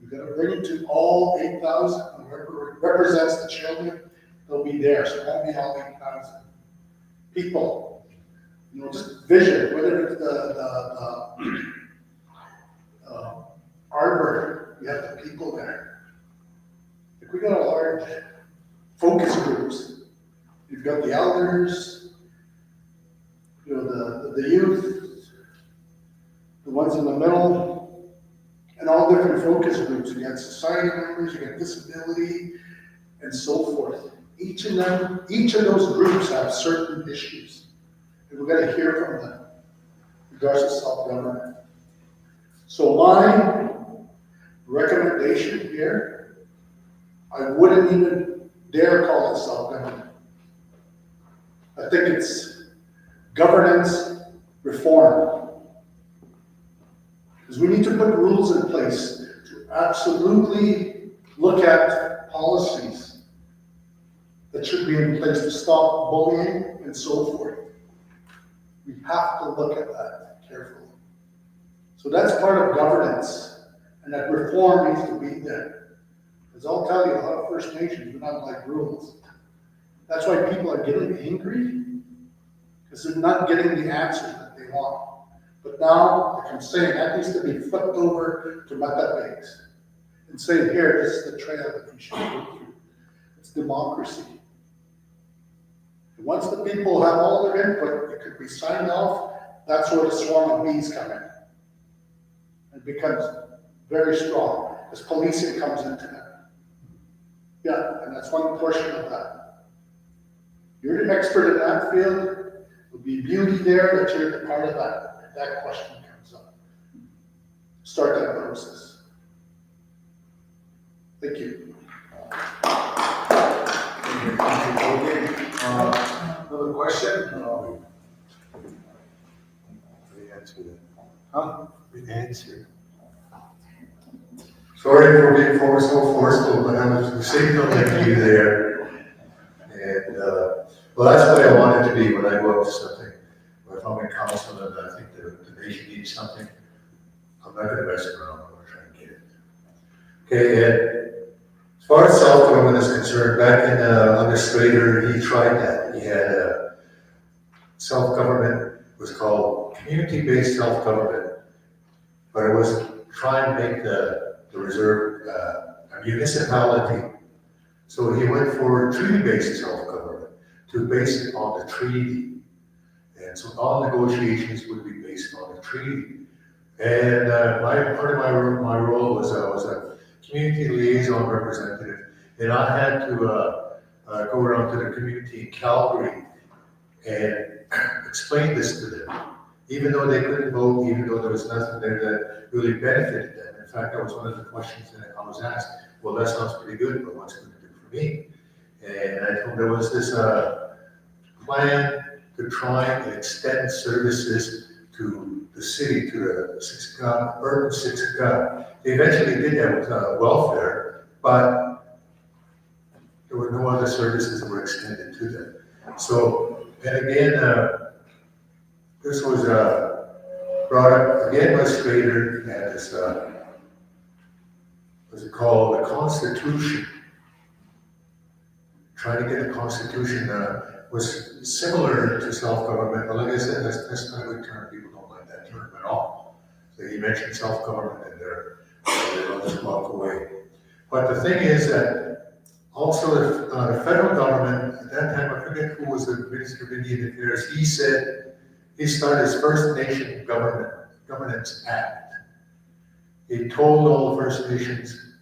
We've got to bring it to all 8,000, whoever represents the children, they'll be there. So it won't be all 8,000 people. Just vision, whether it's the arbor, you have the people there. If we got a large focus groups, you've got the elders, the youth, the ones in the middle, and all different focus groups. You got society members, you got disability, and so forth. Each of those groups have certain issues. And we've got to hear from them, regards to self-government. So my recommendation here, I wouldn't even dare call it self-government. I think it's governance reform. Because we need to put rules in place to absolutely look at policies that should be in place to stop bullying and so forth. We have to look at that carefully. So that's part of governance, and that reform needs to be there. Because I'll tell you, a lot of First Nations do not like rules. That's why people are getting angry, because they're not getting the answers that they want. But now, like I'm saying, that needs to be flipped over to method base. And say, here, this is the trail that we should go through. It's democracy. And once the people have all their input, it could be signed off, that's where the swarm of bees come in. It becomes very strong, as policing comes into that. Yeah, and that's one portion of that. You're the expert in that field, there'll be beauty there that you're the part of that, if that question comes up. Start that process. Thank you. Another question? We answered it. Huh? We answered. Sorry for being so forceful, but I was signaling you there. And, well, that's what I wanted to be when I go up to something. If I'm in council and I think the nation needs something, I'm not gonna mess around, I'm gonna try and get it. Okay, and as far as self-government is concerned, back in, under Strader, he tried that. He had self-government, was called community-based self-government, but it was try and make the reserve a municipality. So he went for treaty-based self-government to base it on the treaty. And so all negotiations would be based on the treaty. And part of my role was I was a community liaison representative, and I had to go around to the community in Calgary and explain this to them. Even though they couldn't vote, even though there was nothing there that really benefited them. In fact, that was one of the questions that I was asked. Well, that sounds pretty good, but what's it going to do for me? And I told them there was this plan to try and extend services to the city, to the Siksika, urban Siksika. They eventually did that with welfare, but there were no other services that were extended to them. So, and again, this was brought up again by Strader, and this, what's it called, the Constitution. Trying to get the Constitution was similar to self-government, but like I said, that's not a good term. People don't like that term at all. So he mentioned self-government and they'll just walk away. But the thing is that also the federal government, at that time, I forget who was the Minister of Indian Affairs, he said he started his First Nation Governance Act. He told all the First Nations,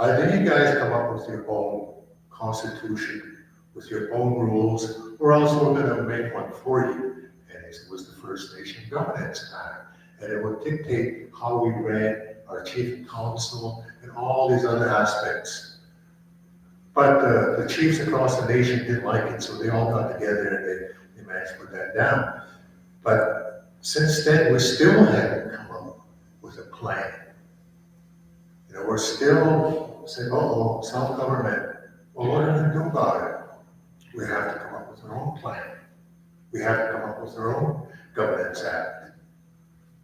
either you guys come up with your own constitution, with your own rules, or else we're going to make one for you. And it was the First Nation Governance Act. And it would dictate how we ran our chief of council and all these other aspects. But the chiefs across the nation didn't like it, so they all got together and they managed to put that down. But since then, we still haven't come up with a plan. You know, we're still saying, oh, self-government. Well, what are we going to do about it? We have to come up with our own plan. We have to come up with our own governance act.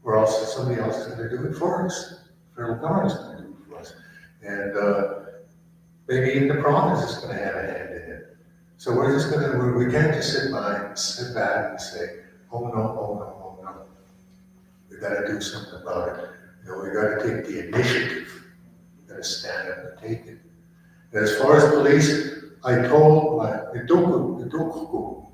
Or else somebody else is going to do it for us. Federal government is going to do it for us. And maybe even the province is going to have a hand in it. So we're just going to, we can't just sit back and say, oh no, oh no, oh no. We got to do something about it. You know, we got to take the initiative. We got to stand up and take it. And as far as police, I told my Idoku,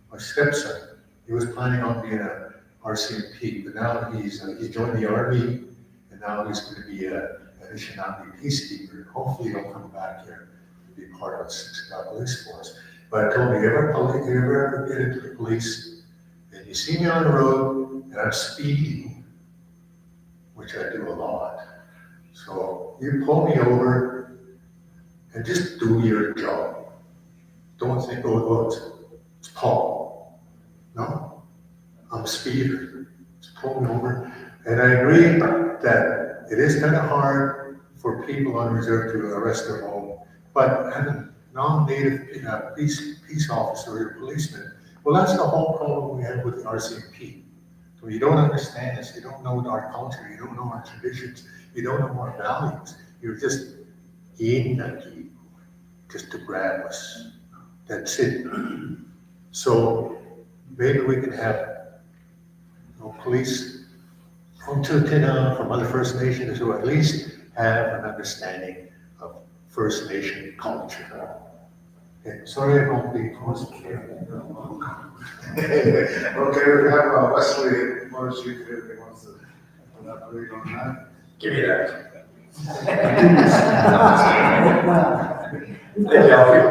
my stepson, he was planning on being a RCMP, but now he's joined the army, and now he's going to be an Anishinaabe peacekeeper. Hopefully he'll come back here to be part of the Siksika police force. But I told him, if you ever get into the police, and you see me on the road, and I'm speeding, which I do a lot, so you pull me over, and just do your job. Don't think, oh, it's Paul. No, I'm a speeder. Just pull me over. And I agree that it is kind of hard for people on reserve to arrest their own, but having non-native peace officer or policeman, well, that's the whole problem we have with the RCMP. So you don't understand this, you don't know our culture, you don't know our traditions, you don't know our values. You're just in that just to grab us. That's it. So maybe we can have police from Tutina, from other First Nations who at least have an understanding of First Nation culture. Okay, sorry I won't be close. Okay, we have Wesley Morrissey, if he wants to elaborate on that. Give me that. Thank you, Alfie.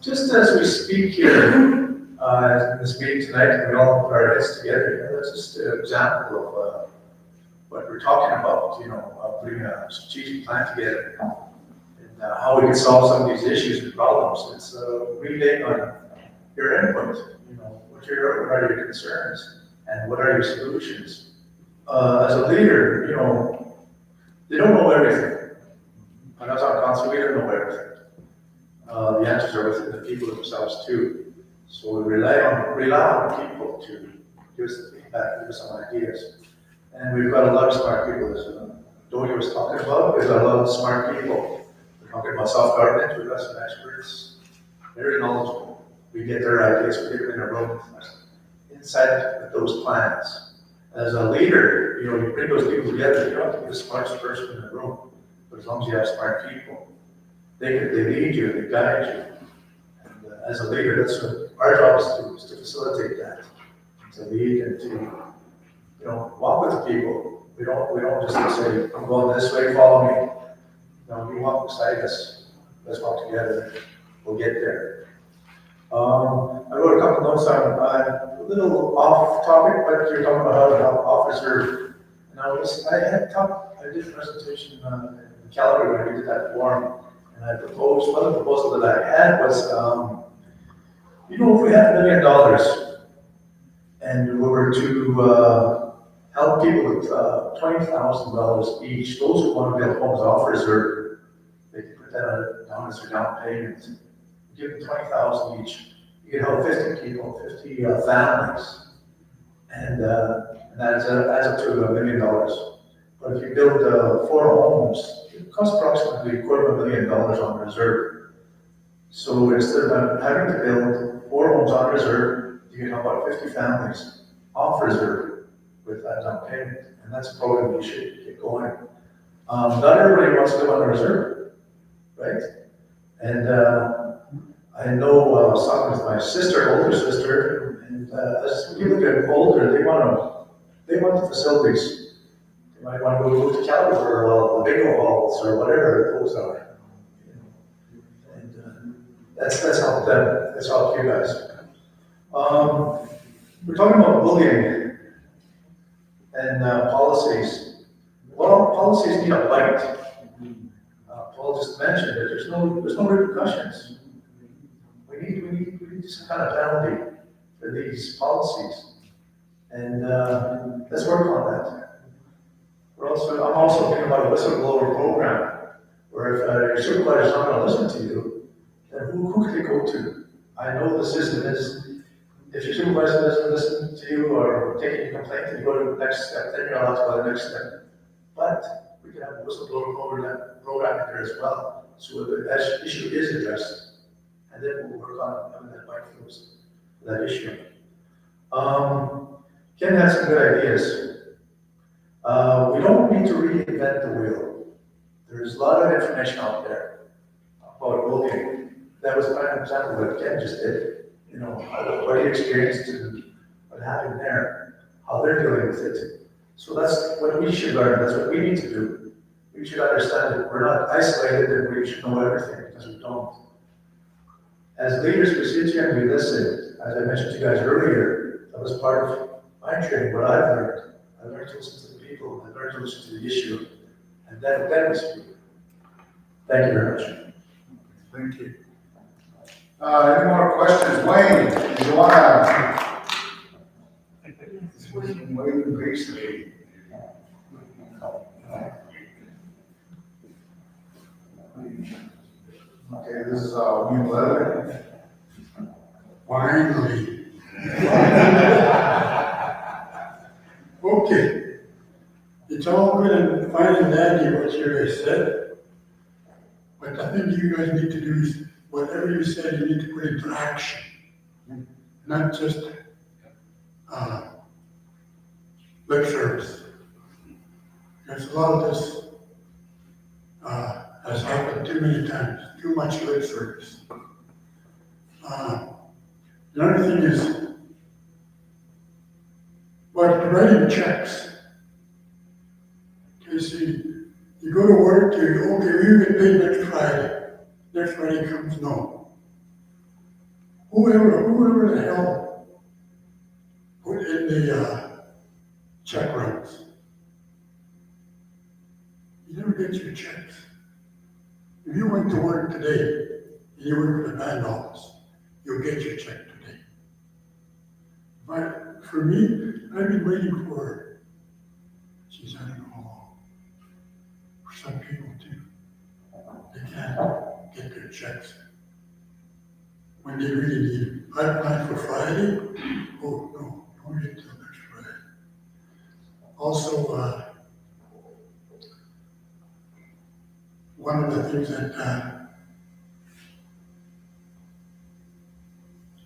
Just as we speak here, in this meeting tonight, we all put our heads together, that's just an example of what we're talking about, putting a strategic plan together. And how we can solve some of these issues and problems. It's relaying on your input, what are your concerns and what are your solutions. As a leader, they don't know everything. When I was on council, we didn't know everything. The answers are within the people themselves too. So we rely on people to give us the feedback, give us some ideas. And we've got a lot of smart people, as Doty was talking about. We've got a lot of smart people. We're talking about self-government, we've got some experts, very knowledgeable. We get their ideas, we get them in a room with us, inside with those plans. As a leader, you bring those people together. You don't have to be the smartest person in the room, but as long as you have smart people, they lead you, they guide you. And as a leader, that's what our job is to facilitate that, to lead and to walk with the people. We don't just say, I'm going this way, follow me. No, you walk beside us. Let's walk together. We'll get there. I wrote a couple notes on a little off topic, but you're talking about how to help officer. And I did a presentation in Calgary when we did that forum, and I proposed, one of the proposals that I had was, if we had $1 million and we were to help people with $20,000 each, those who want to build homes off reserve, they can put that down as their down payment. Give them $20,000 each. You can help 50 people, 50 families, and that adds up to $1 million. But if you build 4 homes, it costs approximately $250,000 on reserve. So instead of having to build 4 homes on reserve, you can help out 50 families off reserve with that down payment, and that's a program you should get going. Not everybody wants to live on the reserve, right? And I know I was talking with my older sister, and as people get older, they want the facilities. They might want to go to Calgary or the bingo halls or whatever those are. And that's helped them. That's helped you guys. We're talking about bullying and policies. Well, policies need a bite. Paul just mentioned that there's no repercussions. We need some kind of penalty for these policies, and let's work on that. I'm also thinking about a whistleblower program, where if your supervisor's not going to listen to you, then who can they go to? I know the system is, if your supervisor doesn't listen to you or taking your complaint and you go to the next step, then you're allowed to go to the next step. But we can have a whistleblower program in there as well, so that issue is addressed. And then we'll work on having that bite for that issue. Ken had some good ideas. We don't need to reinvent the wheel. There's a lot of information out there about bullying. That was an example of what Ken just did. What he experienced and what happened there, how they're dealing with it. So that's what we should learn. That's what we need to do. We should understand that we're not isolated and we should know everything, because we don't. As leaders, we sit here and we listen. As I mentioned to you guys earlier, that was part of my training, what I've learned. I learned to listen to the people, I learned to listen to the issue, and then we speak. Thank you very much. Thank you. Any more questions? Wayne, do you want to? Wayne Gracely. Okay, this is Wayne Leather. Finally. Okay. It's all good and fine and dandy what you guys said, but I think you guys need to do is, whatever you said, you need to put into action. Not just lip service. Because a lot of this has happened too many times, too much lip service. Another thing is, but writing checks. Okay, see, you go to work, okay, you get paid next Friday. Next Friday comes, no. Whoever the hell put in the check runs, you never get your checks. If you went to work today, and you work at the band office, you'll get your check today. But for me, I've been waiting for, geez, I don't know how long. For some people too. They can't get their checks when they really need it. I planned for Friday. Oh, no, don't wait till next Friday. Also, one of the things that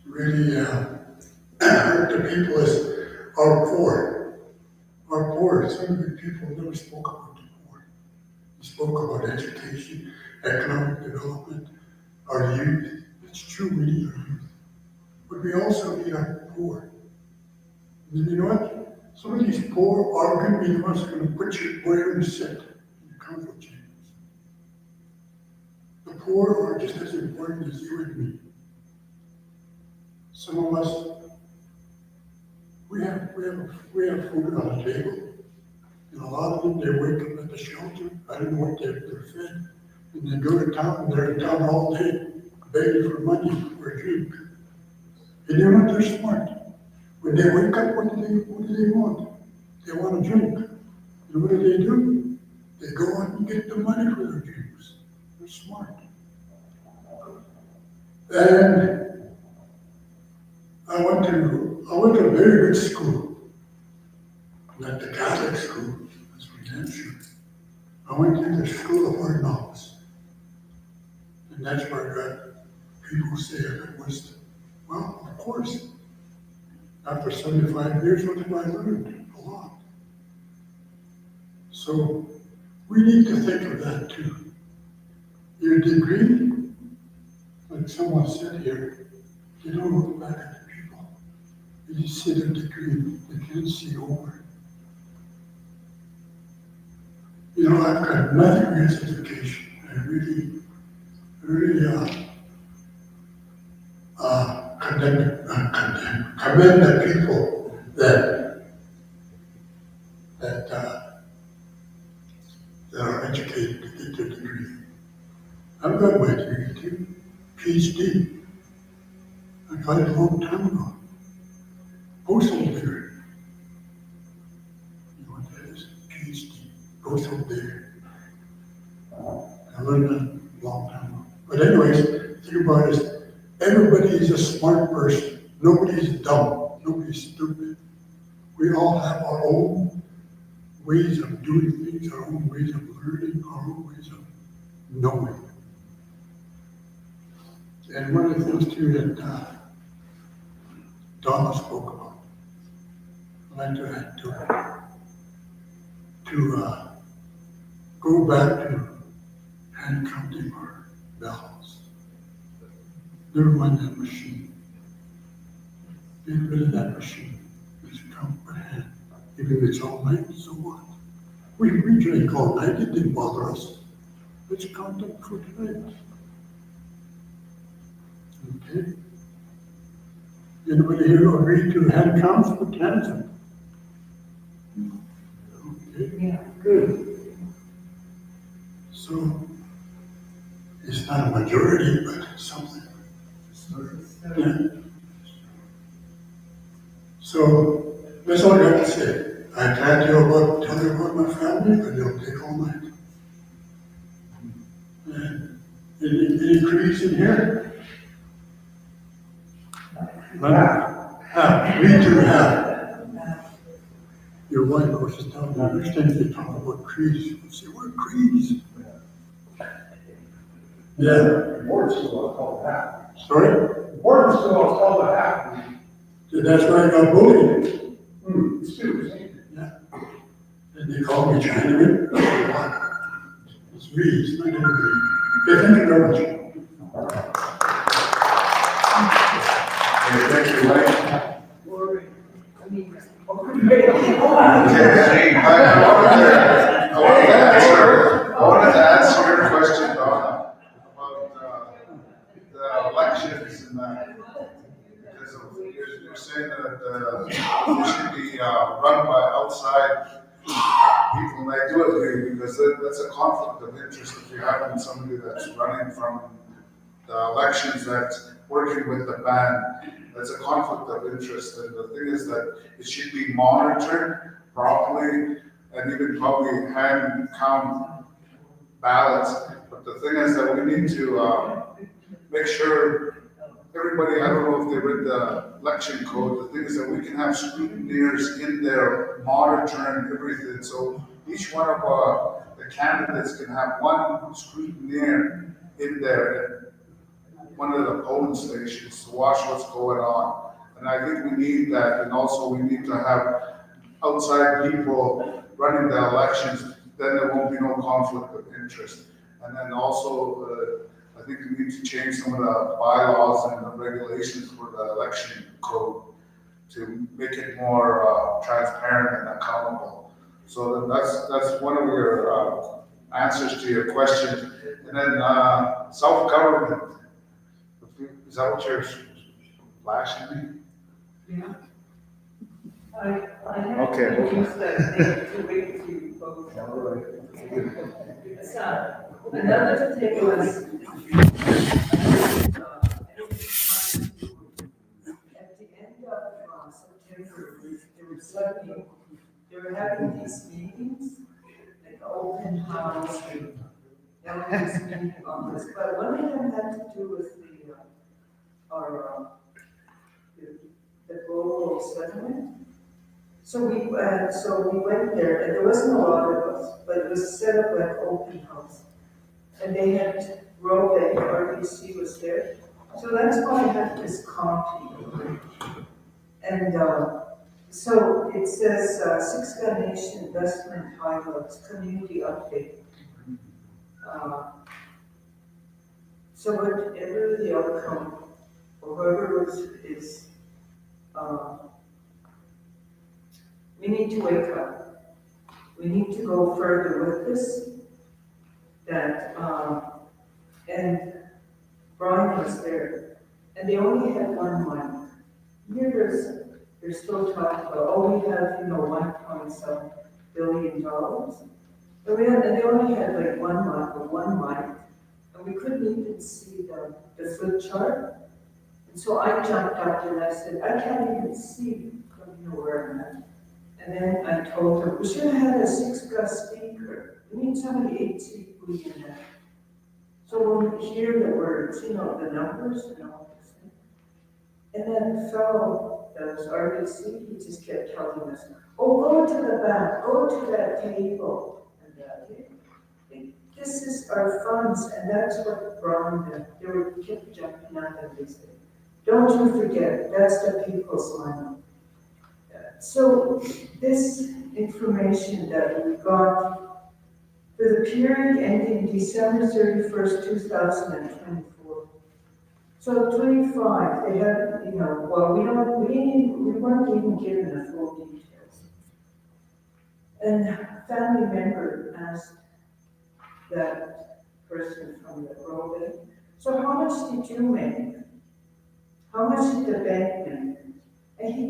really hurt the people is our poor. Our poor, some of the people never spoke about the poor. We spoke about education, economic development, our youth. It's true, we need our youth. But we also need our poor. And you know what? Some of these poor are going to be the ones who are going to put you where you're going to sit in the council chambers. The poor are just as important as you and me. Some of us, we have food on the table. And a lot of them, they wake up at the shelter. I don't know what they're fed. And they go to town, and they're in town all day, begging for money for a drink. And you know what? They're smart. When they wake up, what do they want? They want a drink. And what do? They go out and get the money for their drinks. They're smart. And I went to a very good school. Not the Catholic school, that's New Hampshire. I went to the School of Hard Knocks. And that's where I got people say I got wisdom. Well, of course. After 75 years, what have I learned? A lot. So we need to think of that too. Your degree, like someone said here, you don't look back at the people. You just see their degree, they can't see over. You know, I've got nothing against education. I really commend the people that are educated to get their degree. I've got my degree too, PhD. I got it a long time ago. Postal degree. You know what that is? PhD. Postal degree. I learned that a long time ago. But anyways, think about it. Everybody is a smart person. Nobody is dumb. Nobody's stupid. We all have our own ways of doing things, our own ways of learning, our own ways of knowing. And one of the things too that Donna spoke about, I'd like to go back to hand counting our ballots. Never mind that machine. Get rid of that machine. Let's count by hand. Even if it's all night, so what? We drank all night, it didn't bother us. Let's count them for tonight. Okay? Anybody here agree to hand counts? Put hands up. Okay, Yeah. good. So, it's not a majority, but it's something. Yeah. So, that's all I got to say. I can't tell you about my family, but it'll take all night. And any trees in here? Me too, have. Your wife, of course, is telling me, I understand you talk about trees. I say, what trees? Yeah. The board still wants called half. Sorry? The board still wants called a half. The And that's why I got bullied. It's true. Yeah. And they called me Chinaman. It's me, it's not anybody. Okay, thank you very much. Okay, thank you, Mike. Okay, I wanted to answer your question, Donna, about the elections and that. Because you're saying that they should be run by outside people, and I do agree, because that's a conflict of interest if you're having somebody that's running from the elections that's working with the band. That's a conflict of interest, and the thing is that it should be monitored properly, and even probably hand count ballots. But the thing is that we need to make sure everybody, I don't know if they read the election code, the thing is that we can have scrutineers in there monitoring everything. So each one of the candidates can have one scrutineer in there at one of the polling stations to watch what's going on. And I think we need that, and also we need to have outside people running the elections, then there won't be no conflict of interest. And then also, I think we need to change some of the bylaws and the regulations for the election code to make it more transparent and accountable. So that's one of your answers to your question. And then self-government. Is that what you're flashing me? Yeah. I have Okay, to okay. use that thing to wait to vote. So, another thing was, at the end of September, they were having these meetings, like open house, and elders meeting on this, but one of them had to do with the global settlement. So we went there, and there wasn't a lot of us, but it was set up like open house. And they had Robe, RBC was there. So that's why I have this copy. And so it says Siksika Nation Investment Highlights, Community Update. So whatever the outcome, or whoever is we need to wake up. We need to go further with this. That and Brian was there, and they only had one mic. Here they're still talking about, oh, we have, $1.7 billion. And they only had like one mic, and we couldn't even see the flip chart. And so I jumped up and I said, I can't even see from where I'm at. And then I told her, we should have had a Siksika speaker. We need somebody 8 people in that. So when we hear the words, the numbers and all this. And then the fellow that was RBC, he just kept telling us, oh, go to the back, go to that table. And this is our funds, and that's what Brian did. They were kept jumping up and they said, don't you forget, that's the people's money. So this information that we got for the period ending December 31st, 2024. So 25, they had, we weren't even given the full details. And a family member asked that person from the Robe, so how much did you make? How much did the bank make? And he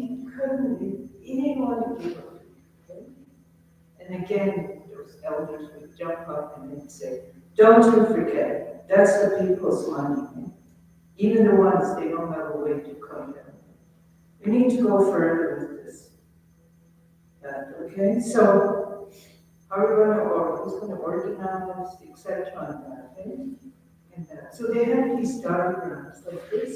didn't want to give up. Okay? And again, those elders would jump up and they'd say, don't you forget, that's the people's money. Even the ones they don't have a way to come down. We need to go further with this. Okay, so how are we going to, or who's going to organize, etc. on that, okay? And so they have these diagrams like this.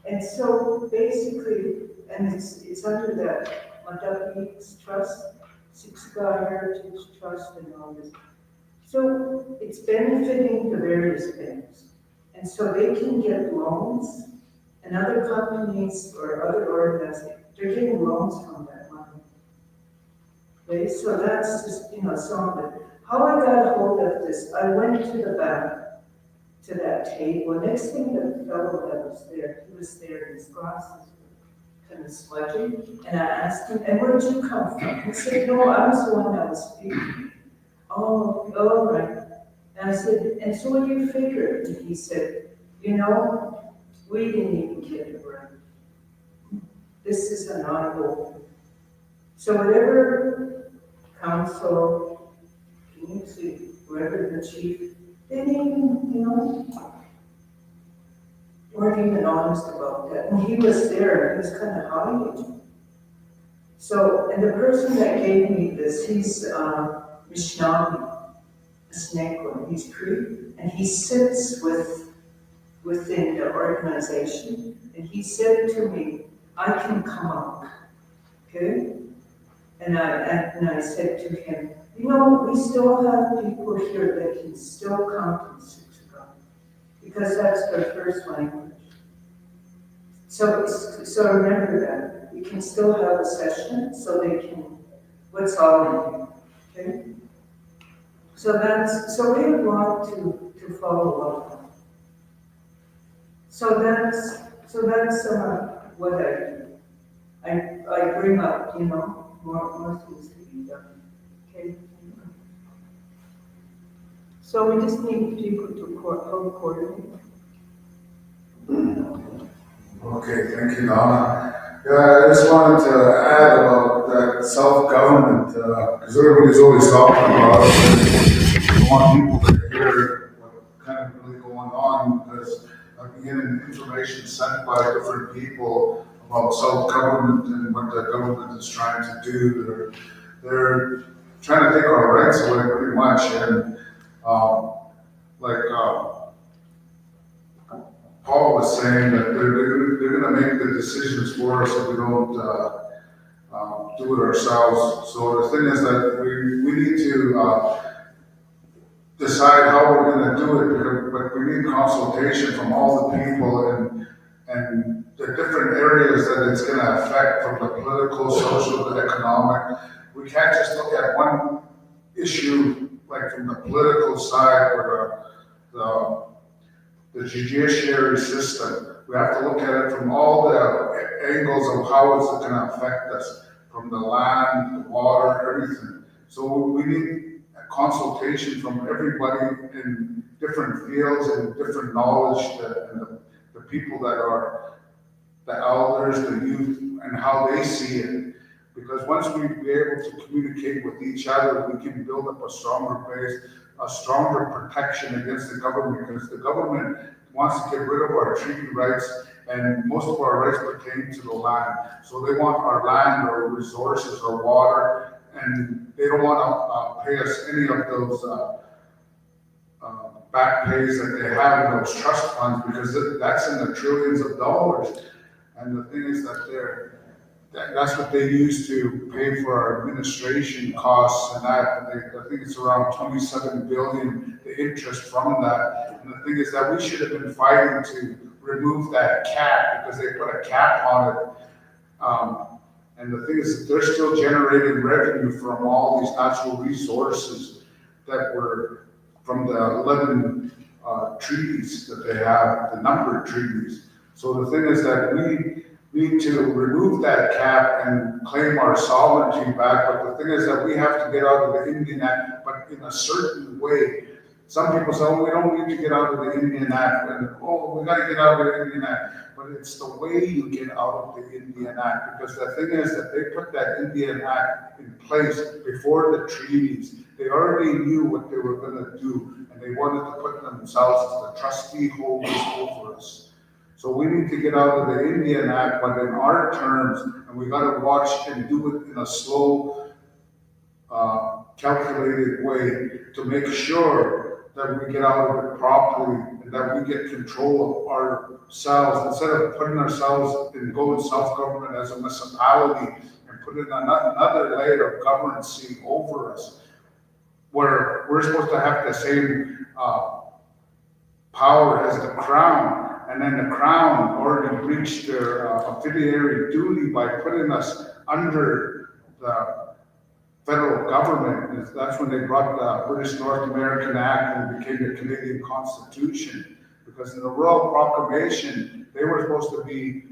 And so basically, and it's under that Madapix Trust, Siksika Heritage Trust, and all this. So it's benefiting the various banks. And so they can get loans And other companies or other organizations, they're getting loans from that money. Okay, so that's just, some of it. How I got a hold of this, I went to the back, to that table. Next thing, the fellow that was there, he was there, and his glasses were kind of smudgy. And I asked him, and where did you come from? He said, no, I was the one that was speaking. Oh, all right. And I said, and so what do you figure? And he said, we didn't even get it right. This is an ongoing. So whatever council, community, whoever the chief, they didn't even, weren't even honest about that. And he was there, and he was kind of hiding. So, and the person that gave me this, he's Mishnami, a snake one, he's Cree, and he sits within the organization. And he said to me, I can come up, okay? And I said to him, we still have people here that can still come from Siksika, because that's their first language. So remember that. We can still have a session, so they can, what's all in here, okay? So we have a lot to follow up on. So that's what I do. I bring up, more things to be done. Okay. So we just need people to coordinate. Okay, thank you, Donna. Yeah, I just wanted to add about that self-government, because everybody's always talking about it. We want people to hear what kind of really going on, because I'm getting information sent by different people about self-government and what the government is trying to do. They're trying to take our rights away pretty much, and Paul was saying that they're going to make the decisions for us if we don't do it ourselves. So the thing is that we need to decide how we're going to do it, but we need consultation from all the people and the different areas that it's going to affect, from the political, social, the economic. We can't just look at one issue, like from the political side or the judiciary system. We have to look at it from all the angles of how it's going to affect us, from the land, the water, everything. So we need a consultation from everybody in different fields and different knowledge, and the people that are the elders, the youth, and how they see it. Because once we be able to communicate with each other, we can build up a stronger base, a stronger protection against the government, because the government wants to get rid of our treaty rights, and most of our rights pertain to the land. So they want our land, our resources, our water, and they don't want to pay us any of those back pays that they have in those trust funds, because that's in the trillions of dollars. And the thing is that that's what they use to pay for our administration costs, and that I think it's around 27 billion, the interest from that. And the thing is that we should have been fighting to remove that cap, because they put a cap on it. And the thing is that they're still generating revenue from all these natural resources that were from the 11 treaties that they have, the numbered treaties. So the thing is that we need to remove that cap and claim our sovereignty back. But the thing is that we have to get out of the Indian Act, but in a certain way. Some people say, oh, we don't need to get out of the Indian Act, and oh, we got to get out of the Indian Act. But it's the way you get out of the Indian Act, because the thing is that they put that Indian Act in place before the treaties. They already knew what they were going to do, and they wanted to put themselves as the trustee holders over us. So we need to get out of the Indian Act, but in our terms, and we got to watch and do it in a slow, calculated way to make sure that we get out of it properly and that we get control of ourselves, instead of putting ourselves in going self-government as a municipality and putting another layer of governance over us, where we're supposed to have the same power as the crown. and then the Crown already breached their affiliary duty by putting us under the federal government. That's when they brought the British North American Act and became the Canadian Constitution. Because in the Royal Proclamation, they were supposed to be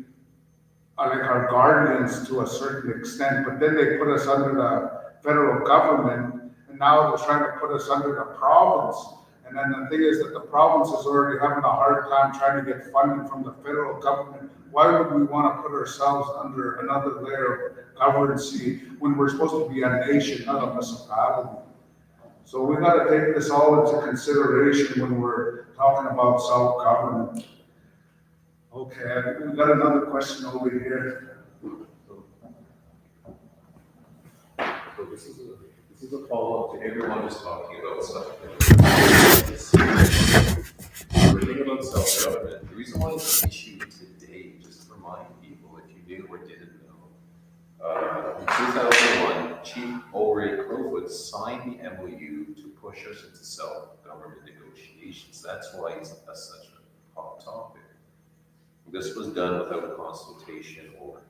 like our guardians to a certain extent, but then they put us under the federal government, and now they're trying to put us under the province. And then the thing is that the province is already having a hard time trying to get funding from the federal government. Why would we want to put ourselves under another layer of governance when we're supposed to be a nation, not a municipality? So we got to take this all into consideration when we're talking about self-government. Okay, we got another question over here. So this is a follow-up to everyone who's talking about self-government. We're thinking about self-government. The reason why it's an issue today, just to remind people, if you knew or didn't know, in 2001, Chief Ulrich Crowfoot signed the MOU to push us into self-government negotiations. That's why it's such a hot topic. This was done without a consultation or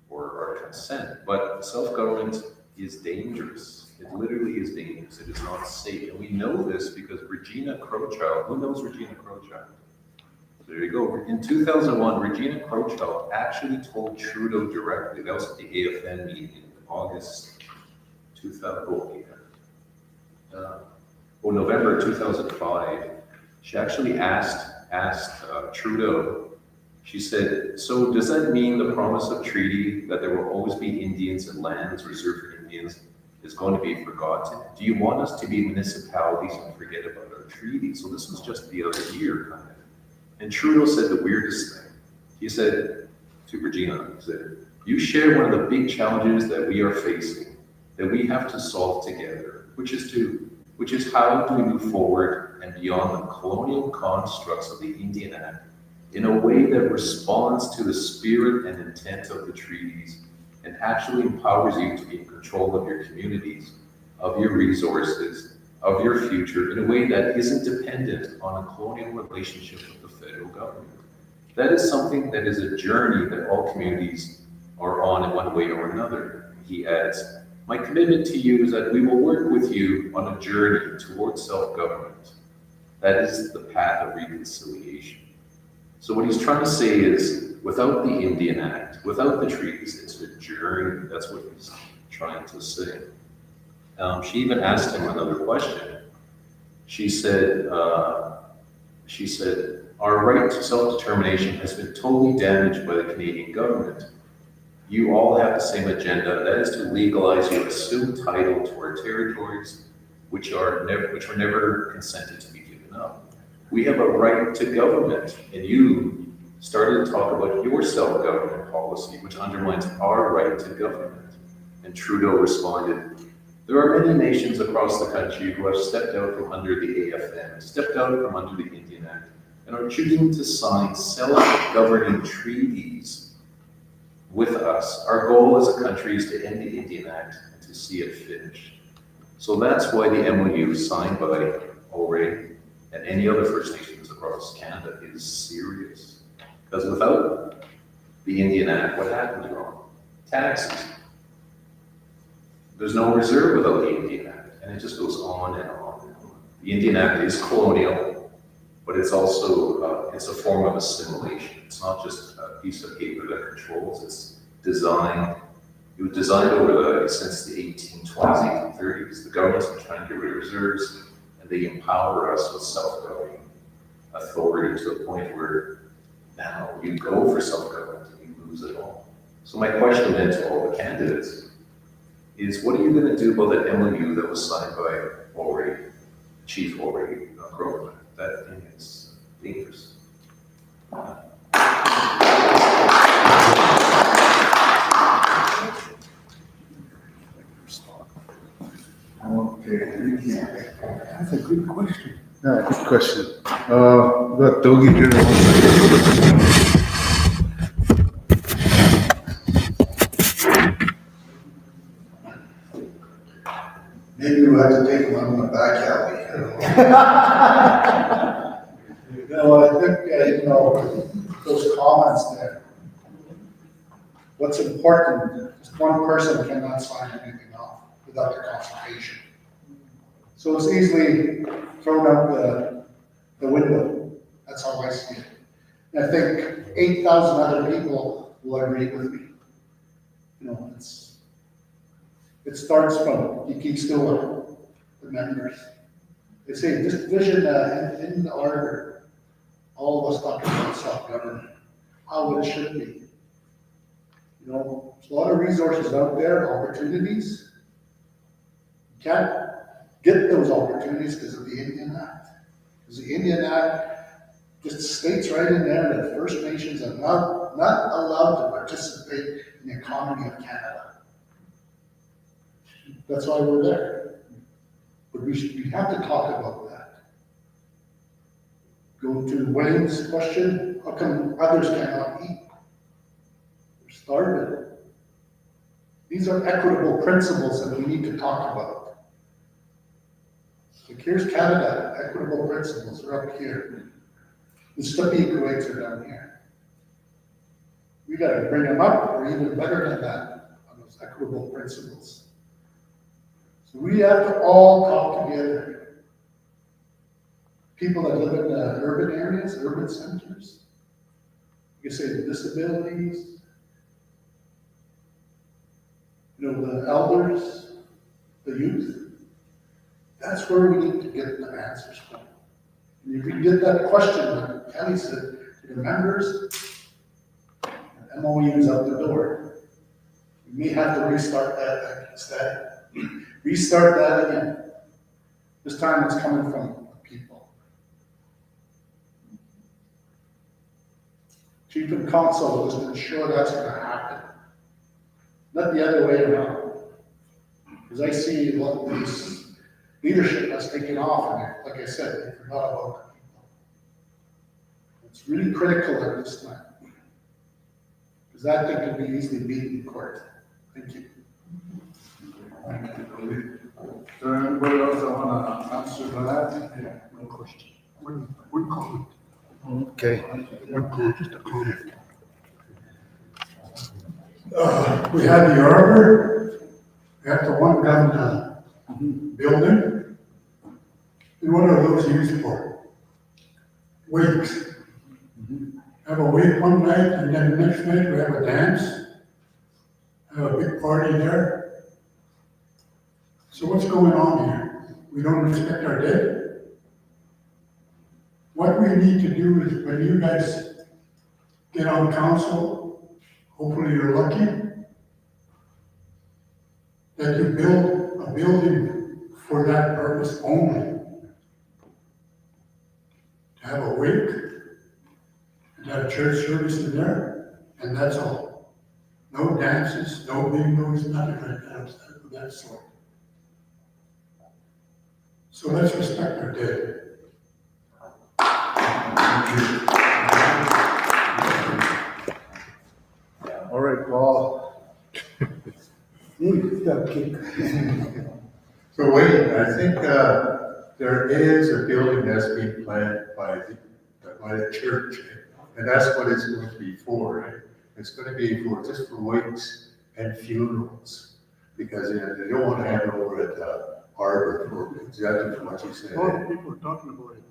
our consent, but self-government is dangerous. It literally is dangerous. It is not safe. And we know this because Regina Crowchild, who knows Regina Crowchild? There you go. In 2001, Regina Crowchild actually told Trudeau directly, that was at the AFN meeting in August 2000, November 2005. She actually asked Trudeau, she said, so does that mean the promise of treaty that there will always be Indians and lands reserved for Indians is going to be forgotten? Do you want us to be municipalities and forget about our treaty? So this was just the other year, kind of. And Trudeau said the weirdest thing. He said to Regina, he said, you share one of the big challenges that we are facing, that we have to solve together, which is how do we move forward and beyond the colonial constructs of the Indian Act in a way that responds to the spirit and intent of the treaties and actually empowers you to be in control of your communities, of your resources, of your future in a way that isn't dependent on a colonial relationship with the federal government. That is something that is a journey that all communities are on in one way or another. He adds, my commitment to you is that we will work with you on a journey towards self-government. That is the path of reconciliation. So what he's trying to say is, without the Indian Act, without the treaties, it's a journey. That's what he's trying to say. She even asked him another question. She said, our right to self-determination has been totally damaged by the Canadian government. You all have the same agenda, that is to legalize your assumed title to our territories, which were never consented to be given up. We have a right to government, and you started to talk about your self-government policy, which undermines our right to government. And Trudeau responded, there are many nations across the country who have stepped out from under the AFN, stepped out from under the Indian Act, and are choosing to sign self-governing treaties with us. Our goal as a country is to end the Indian Act and to see it finished. So that's why the MOU signed by Ulrich and any other First Nations across Canada is serious. Because without the Indian Act, what happens wrong? Taxes. There's no reserve without the Indian Act, and it just goes on and on and on. The Indian Act is colonial, but it's also, it's a form of assimilation. It's not just a piece of paper that controls, it's designed. It was designed since the 1820s, 1830s. The government's been trying to get rid of reserves, and they empower us with self-governing authority to the point where now you go for self-government and you lose it all. So my question then to all the candidates is, what are you going to do about that MOU that was signed by Chief Ulrich Crowfoot? That thing is dangerous. Okay, thank you. That's a good question. Yeah, good question. We got Dougie here. Maybe we'll have to take one in the back alley. Yeah. I think, those comments there, what's important, just one person cannot sign anything off without the consultation. So it's easily thrown out the window. That's how I see it. And I think 8,000 other people will agree with me. It starts from, he keeps doing the members. They say this vision in the order, all of us talking about self-government, how it should be. There's a lot of resources out there, opportunities. You can't get those opportunities because of the Indian Act. Because the Indian Act just states right in there that First Nations are not allowed to participate in the economy of Canada. That's why we're there. But we have to talk about that. Go to Wayne's question, how come others cannot eat? They're starving. These are equitable principles that we need to talk about. Like here's Canada, equitable principles are up here. The Siksika are down here. We gotta bring them up, or even better than that, on those equitable principles. So we have to all talk together. People that live in the urban areas, urban centers, you can say the disabilities, the elders, the youth. That's where we need to get the answers from. And if we get that question, like Kelly said, to the members, the MOU's out the door. We may have to restart that instead. Restart that again. This time it's coming from the people. Chief and Council has been sure that's going to happen. Not the other way around. Because I see what this leadership has taken off, and like I said, they forgot about the people. It's really critical at this time. Because that thing can be easily beaten in court. Thank you. Is there anybody else that want to answer that? Yeah, one question. One comment. Okay. One comment, just a comment. We had the arbor, we have the one gun building. And what are those used for? Wakes. Have a wake one night, and then the next night we have a dance. Have a big party there. So what's going on here? We don't respect our dead? What we need to do is, when you guys get on council, hopefully you're lucky, that you build a building for that purpose only. To have a wake, and have church service in there, and that's all. No dances, no bingos, nothing like that of that sort. So let's respect our dead. All right, well. So wait, I think there is a building that's being planned by the church, and that's what it's going to be for, right? It's going to be just for wakes and funerals, because they don't want to have it over at the harbor for exactly what you said. A lot of people are talking about it.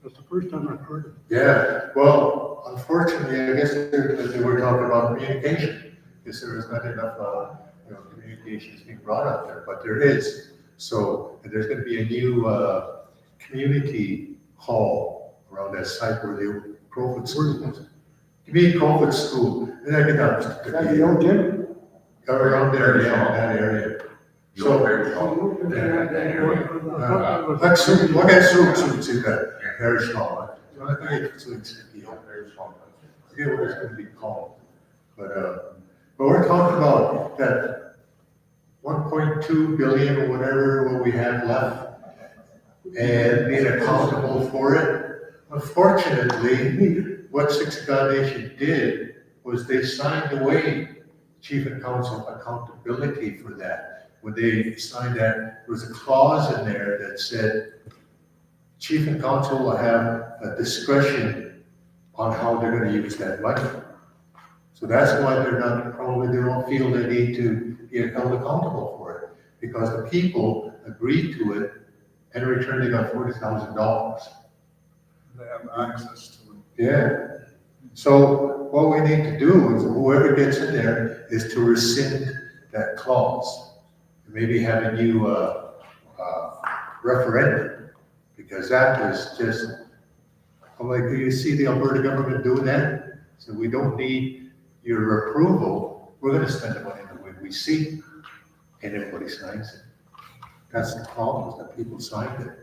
That's the first time I've heard it. Yeah, well, unfortunately, I guess they were talking about communication, because there was not enough, communications being brought out there, but there is. So, and there's gonna be a new, community hall around that site where the Crowfoot School is. Community Crowfoot School, and I get down to That's the old gym? around there, yeah, in that area. So, look at suits in that parish hall. I think it's the old parish hall. I forget what it's gonna be called. But we're talking about that 1.2 billion or whatever, what we have left, and being accountable for it. Unfortunately, what Siksika Nation did was they signed away chief and council accountability for that. When they signed that, there was a clause in there that said chief and council will have a discretion on how they're gonna use that money. So that's why they don't feel they need to be held accountable for it, because the people agreed to it, and in return they got $40,000. They have access to it. Yeah. So what we need to do is whoever gets in there is to rescind that clause. Maybe have a new referendum, because that was just, I'm like, do you see the Alberta government doing that? So we don't need your approval, we're gonna spend the money the way we see, and everybody signs it. That's the problem, is that people signed it.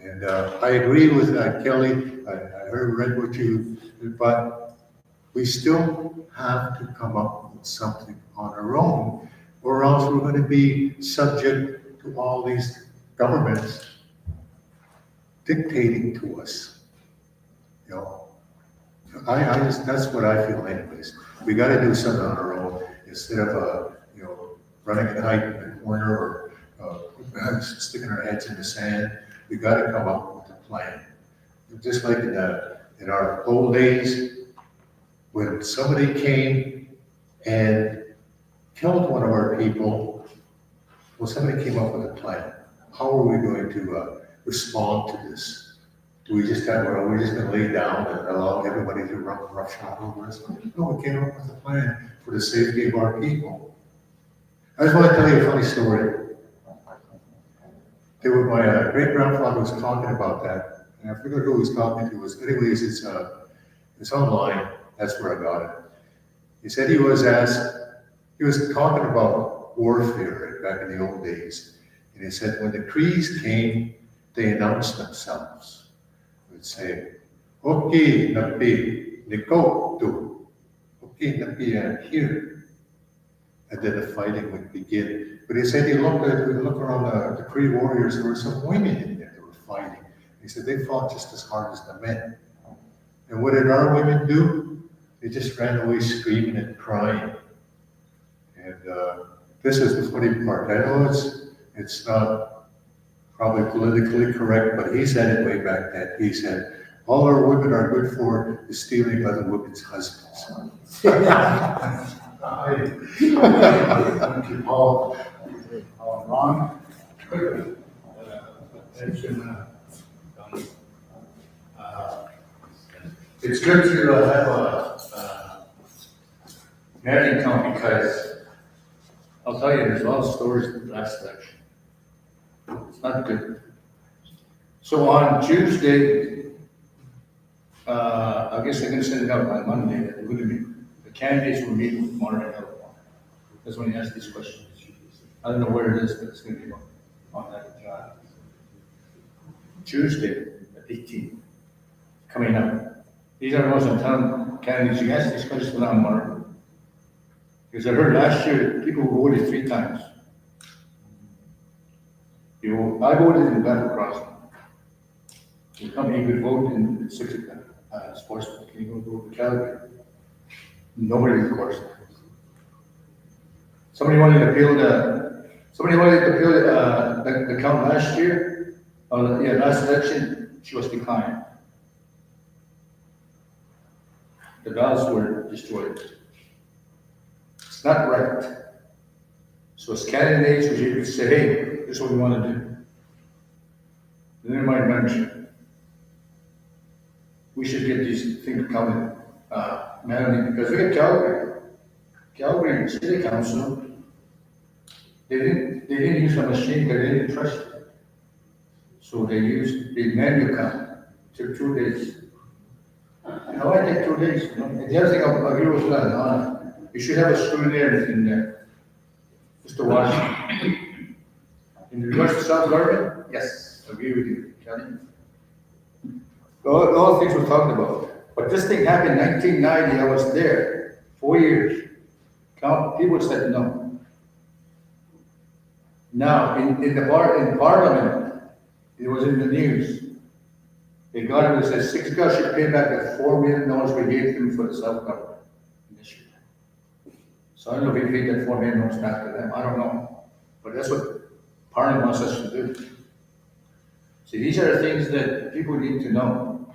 And I agree with Kelly, I read what you, but we still have to come up with something on our own, or else we're going to be subject to all these governments dictating to us. You know, I just, that's what I feel anyways. We got to do something on our own instead of, running and hiding in the corner or sticking our heads in the sand. We got to come up with a plan. Just like in our old days, when somebody came and killed one of our people, well, somebody came up with a plan. How are we going to respond to this? Do we just are we just going to lay down and allow everybody to run roughshod over us? No, we came up with a plan for the safety of our people. I just want to tell you a funny story. There were my great grandfather was talking about that, and I forget who he was talking to. Anyways, it's online. That's where I got it. He said he was talking about warfare back in the old days, and he said when the Crees came, they announced themselves. They would say, "Okay, napi, nikotu, okay, napi, here." And then the fighting would begin. But he said he looked around the Cree warriors, there were some women in there that were fighting. He said they fought just as hard as the men. And what did our women do? They just ran away screaming and crying. And this is the funny part. I know it's not probably politically correct, but he said it way back then. He said, all our women are good for is stealing other women's husbands. Thank you, Paul. Ron? It's good to have a Marion County, because I'll tell you, there's a lot of stories in the last election. It's not good. So on Tuesday, I guess they're gonna send it out by Monday, that the candidates will meet with Martin Hill. That's when he asked these questions. I don't know where it is, but it's gonna be on that job. Tuesday, the 18th, coming up. These are the ones I'm telling candidates, you ask these questions without Martin. Because I heard last year, people voted 3 times. I voted in Battle Crossing. The company could vote in Siksika, Sportsman, can you go vote in Calgary? Nobody, of course. Somebody wanted to appeal the count last year, last election, she was behind. The ballots were destroyed. It's not right. So as candidates, we should say, hey, this is what we want to do. And then my membership. We should get these things coming manually, because we got Calgary City Council. They didn't use a machine because they didn't trust it. So they used the manual count. It took 2 days. I take 2 days. And the other thing I'll agree with that, you should have a screw there in there, just to watch. In regards to South Garden, yes, I agree with you, Kelly. All things we're talking about. But this thing happened in 1990, I was there, 4 years. People said no. Now, in Parliament, it was in the news. They got it, it says Siksika should pay back the $4 million we gave them for the South government initiative. So I don't know if we paid that $4 million back to them, I don't know. But that's what Parliament wants us to do. See, these are the things that people need to know.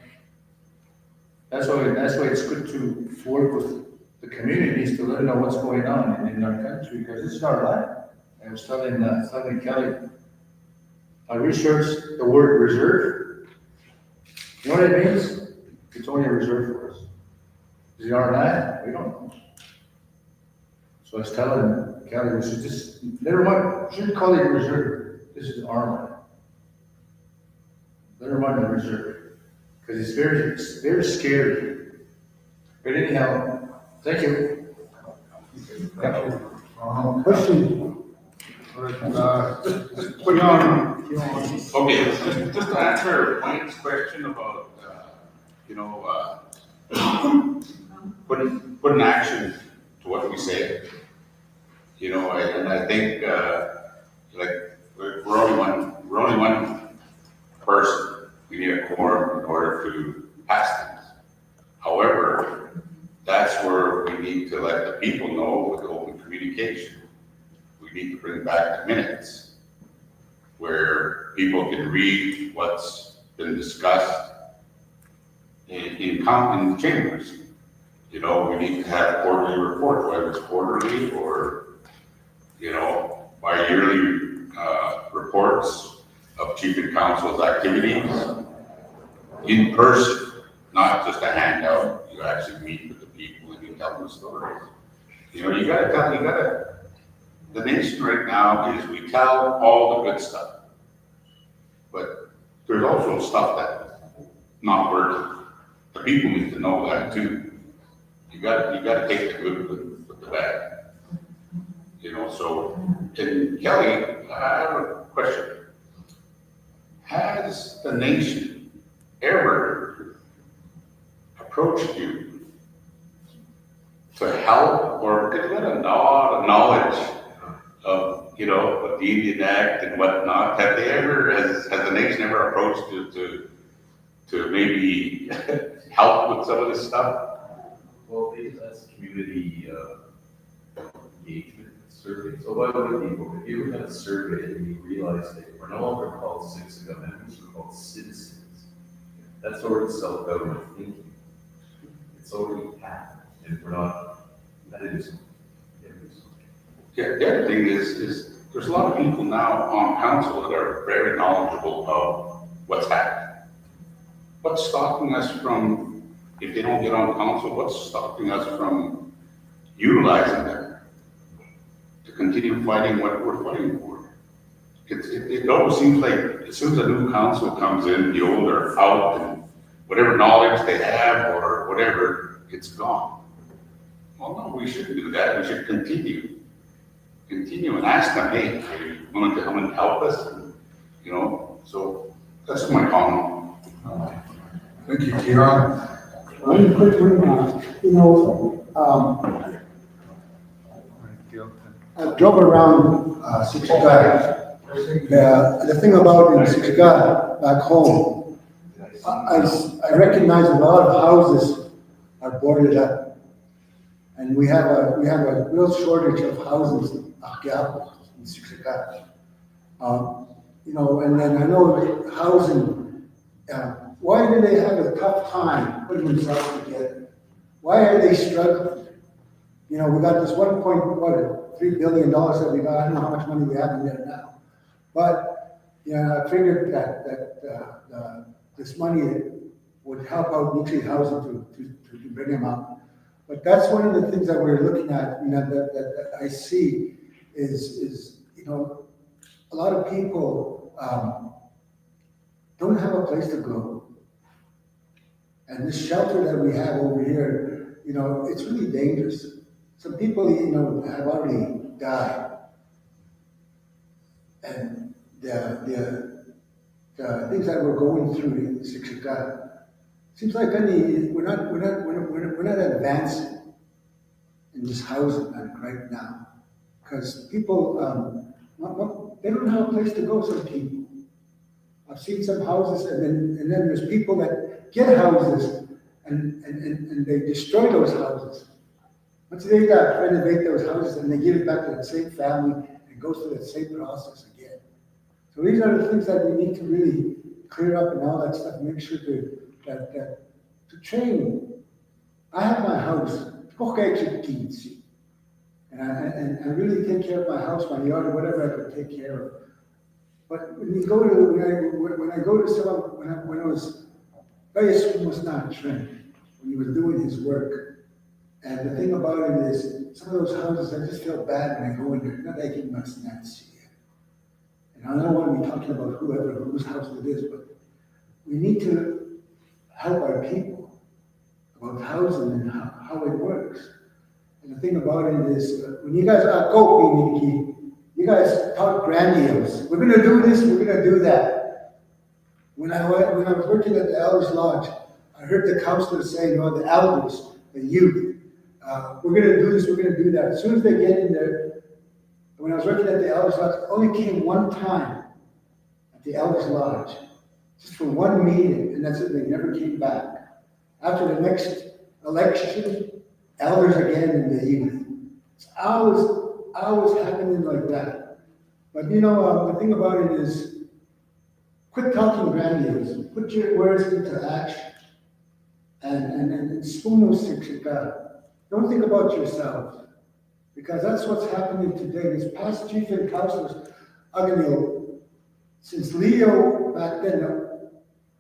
That's why it's good to work with the communities to let them know what's going on in our country, because this is our land. I was telling Kelly, I researched the word reserve. You know what it means? It's only a reserve for us. Is it our land? We don't know. So I was telling Kelly, we should just, never mind, we shouldn't call it a reserve. This is our land. Never mind the reserve. Because it's very scary. But anyhow, thank you. Question. Just put you on. Okay, just to answer Mike's question about, putting action to what we say. And I think, like, we're only one person. We need a quorum in order to pass things. However, that's where we need to let the people know with open communication. We need to bring back the minutes where people can read what's been discussed in chambers. We need to have quarterly report, whether it's quarterly or, bi-yearly reports of chief and council's activities in person, not just a handout. You actually meet with the people and you tell them the stories. The nation right now is we tell all the good stuff, but there's also stuff that's not working. The people need to know that too. You got to take the good with the bad. So, and Kelly, I have a question. Has the nation ever approached you to help, or did you get a lot of knowledge of, of the Indian Act and whatnot? Have they ever, has the nation ever approached you to maybe help with some of this stuff? Well, that's community engagement survey. So by the way, people, if you look at a survey and you realize that we're no longer called Siksika members, we're called citizens. That's already self-government thinking. It's already happened, and we're not, that is. Yeah, the other thing is there's a lot of people now on council that are very knowledgeable of what's happening. What's stopping us from, if they don't get on council, what's stopping us from utilizing them to continue fighting what we're fighting for? It always seems like as soon as a new council comes in, the old are out, and whatever knowledge they have or whatever, it's gone. Well, no, we shouldn't do that. We should continue and ask them, hey, are you willing to come and help us? And, so that's my comment. Thank you, Keon. One quick one, I've drove around Siksika. The thing about in Siksika back home, I recognize a lot of houses are boarded up. And we have a real shortage of houses in Siksika. And then I know housing, why do they have a tough time putting themselves together? Why are they struggling? We got this $3 billion that we got. I don't know how much money we have in there now. But, I figured that this money would help out nuclear housing to bring them up. But that's one of the things that we're looking at, that I see is a lot of people don't have a place to go. And this shelter that we have over here, it's really dangerous. Some people, have already died. And the things that we're going through in Siksika, seems like we're not advancing in this housing right now, because people they don't have a place to go. Some people, I've seen some houses, and then there's people that get houses and they destroy those houses. Once they renovate those houses, and they give it back to that same family, and it goes through that same process again. So these are the things that we need to really clear up and all that stuff, make sure to train. I have my house, and I really take care of my house, my yard, whatever I can take care of. But when you go to, when I go to someone, when I was, Gaius was not trained, when he was doing his work. And the thing about it is, some of those houses, I just feel bad when I go in there, not making much sense. And I don't want to be talking about whose house it is, but we need to help our people about housing and how it works. And the thing about it is, when you guys are you guys talk grandiose. We're going to do this, we're going to do that. When I was working at the Elders Lodge, I heard the counselors say, the elders, the youth, we're going to do this, we're going to do that. As soon as they get in there, when I was working at the Elders Lodge, I only came one time at the Elders Lodge, just for one meeting, and that's it, they never came back. After the next election, elders again and the youth. It's always happening like that. But the thing about it is, quit talking grandiose. Put your words into action. And spoon Siksika. Don't think about yourself. Because that's what's happening today. This past chief and councilors, since Leo back then,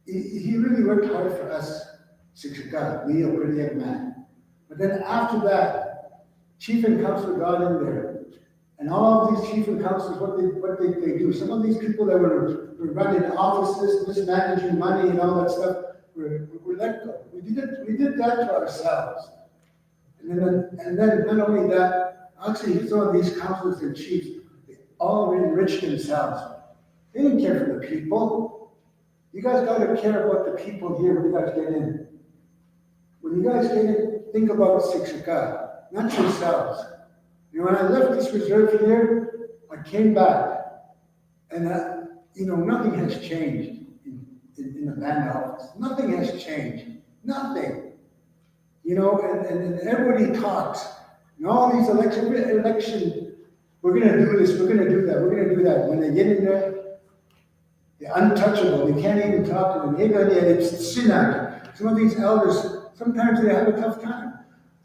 he really worked hard for us, Siksika, Leo, pretty young man. But then after that, chief and councilor got in there. And all of these chief and councilors, what they do? Some of these people that were running offices, mismanaging money and all that stuff, were let go. We did that to ourselves. And then not only that, actually some of these councilors and chiefs, they all enriched themselves. They didn't care for the people. You guys got to care about the people here when you guys get in. When you guys get in, think about Siksika, not yourselves. When I left this reserve here, I came back, and nothing has changed in the band office. Nothing has changed. Nothing. And everybody talks. And all these election, we're going to do this, we're going to do that, we're going to do that. When they get in there, they're untouchable. They can't even talk to them. It's synod. Some of these elders, sometimes they have a tough time.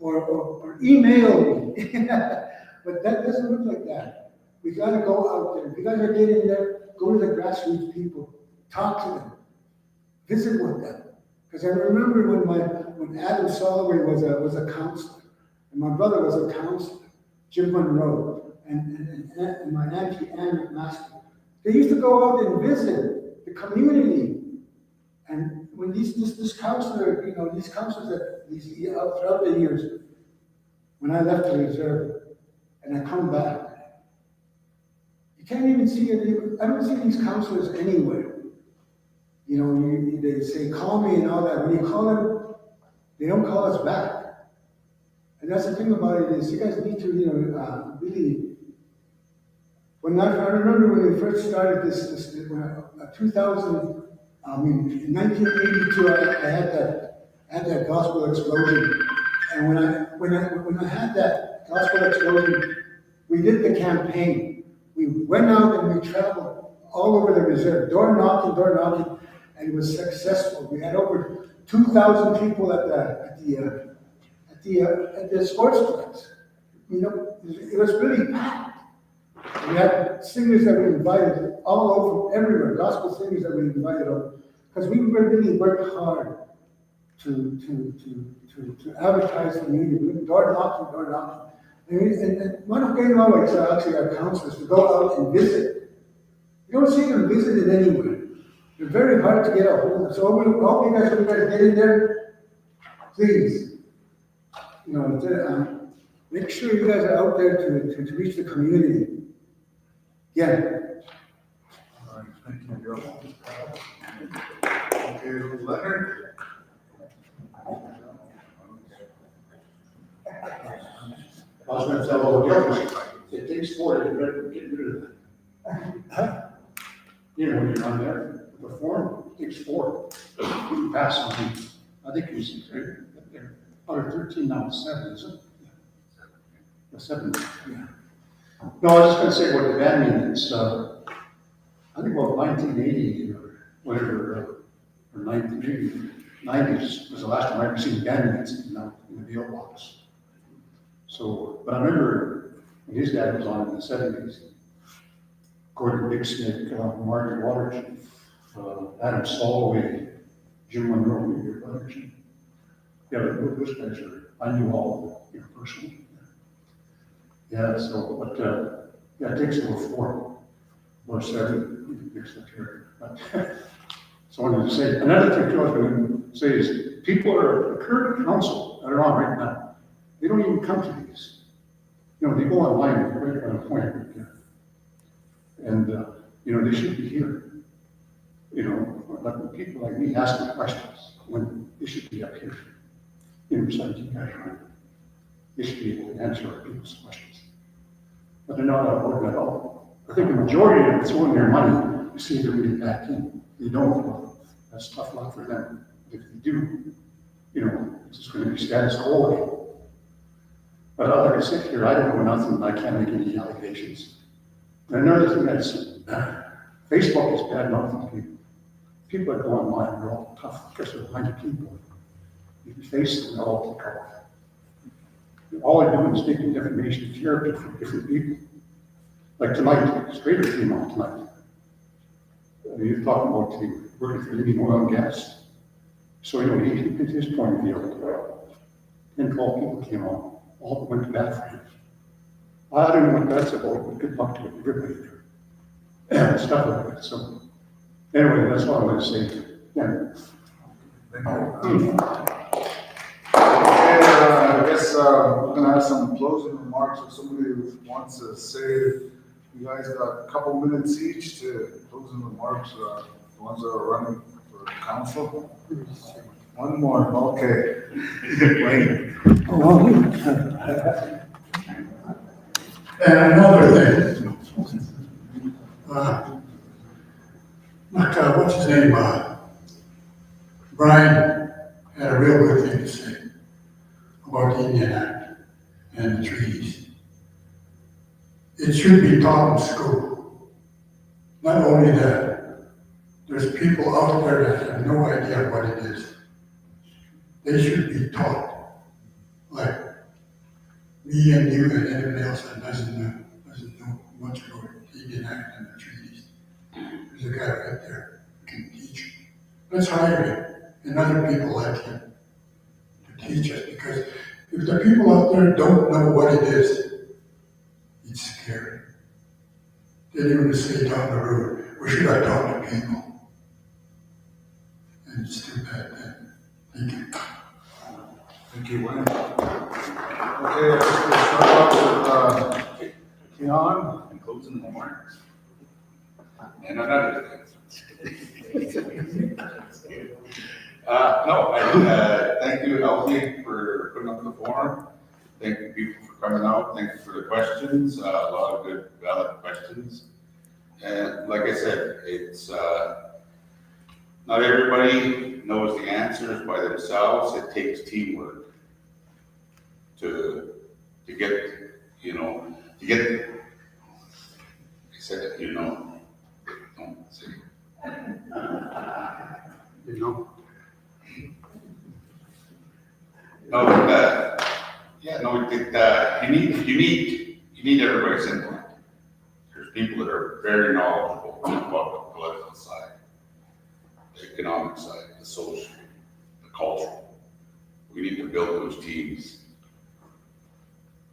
Or email me. But that doesn't look like that. We got to go out there. If you guys are getting there, go to the grassroots people. Talk to them. Visit with them. Because I remember when Adam Soloway was a counselor, and my brother was a counselor, Jim Monroe, and my auntie Ann McMaster. They used to go out and visit the community. And when this counselor, these counselors throughout the years, when I left the reserve and I come back, you can't even see it. I don't see these counselors anywhere. They say, call me and all that. When you call them, they don't call us back. And that's the thing about it is you guys need to, really. I remember when we first started this in 1982, I had that gospel explosion. And when I had that gospel explosion, we did the campaign. We went out and we traveled all over the reserve, door knocking, and it was successful. We had over 2,000 people at the sports clubs. It was really packed. We had singers that we invited all over, everywhere, gospel singers that we invited over, because we really worked hard to advertise the meeting, door knocking. And one of them always actually our counselors to go out and visit. You don't see them visited anywhere. They're very hard to get a hold of. So I hope you guys get in there, please. Make sure you guys are out there to reach the community. Yeah. All right, thank you, Joe. Okay, Leonard? I was gonna tell all the others, it takes four to get rid of that. When you're on there, the form, it takes four. You can pass on, I think it was, they're under 13 now, 7, isn't it? Yeah. 7, yeah. No, I was just gonna say what the band means, I think about 1980, whatever, or maybe 90s was the last time I ever seen Ganymedes in the mailbox. So, but I remember when his dad was on in the 70s, Gordon Big Snake, Margaret Water Chief, Adam Solway, Jim Monroe, your brother chief. Yeah, those guys I knew all of them, personally. Yeah, so, but, yeah, it takes over 4 or 7, mixed up here. But, so I wanted to say, another thing too I was going to say is, people are, the current council that are on right now, they don't even come to these. They go online, right on a point. And, they should be here. Like people like me asking questions when they should be up here. Besides you guys, right? They should be able to answer our people's questions. But they're not outvoted at all. I think the majority of them throwing their money to see if they're getting back in. They don't. Well, that's tough luck for them. If they do, it's just going to be status quo. But like I said here, I don't know nothing. I can't make any allegations. And another thing that's Facebook is bad enough for people. People that go online, they're all tough because they're 100 people. You can face them, they're all take off. All they're doing is taking defamation therapy from different people. Like tonight, Strader came on tonight. You're talking about working for leaving oil and gas. So, he did his point of view. 10, 12 people came on, all went to bat for him. I don't know what that's about, but good luck to everybody there. And stuff like that. So, anyway, that's what I'm going to say. Yeah. Thank you. I guess we're gonna have some closing remarks. If somebody wants to say, you guys got a couple minutes each to closing remarks. The ones that are running for council. One more, okay. Wayne. And another thing. What's his name? Brian had a real good thing to say about the Indian Act and the treaties. It should be taught in school. Not only that, there's people out there that have no idea what it is. They should be taught. Like me and you and anybody else that doesn't know much about the Indian Act and the treaties. There's a guy right there who can teach. Let's hire him and other people like him to teach us, because if the people out there don't know what it is, it's scary. Then you're going to say down the road, we should have talked to people. And it's too bad then. Thank you. Thank you, Wayne. Okay, let's start off with Keon. And closing remarks. And another thing. Thank you, Elsie, for putting up the forum. Thank you, people, for coming out. Thank you for the questions. A lot of good, valid questions. And like I said, it's not everybody knows the answers by themselves. It takes teamwork to get, to get. I said it, don't say. You need everybody's input. There's people that are very knowledgeable about the political side, the economic side, the social, the cultural. We need to build those teams.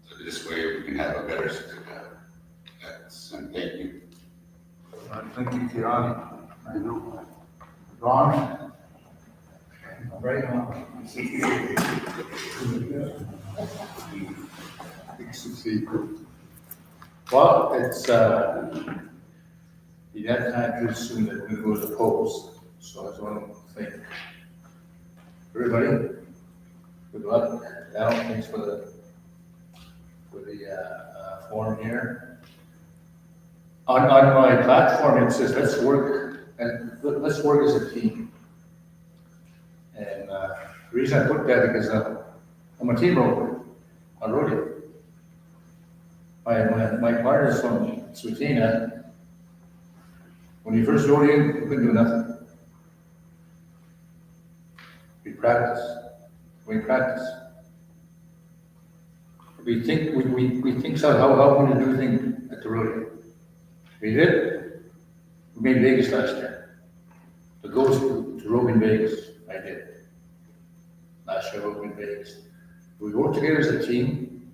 So this way we can have a better Siksika. And thank you. Thank you, Keon. I know. Ron? Right on. Well, it's, you have time to assume that we're going to go to polls, so I just want to thank everybody. Good luck. Al, thanks for the forum here. On my platform, it says, let's work as a team. And the reason I put that is because I'm a team rower. I rode it. My partner's from Strathmore. When he first rode in, he couldn't do nothing. practice. We practice. We think so, how we're gonna do things at the rodeo. We did, we made Vegas last year. The ghost to Rope in Vegas, I did. Last year, Rope in Vegas. We work together as a team,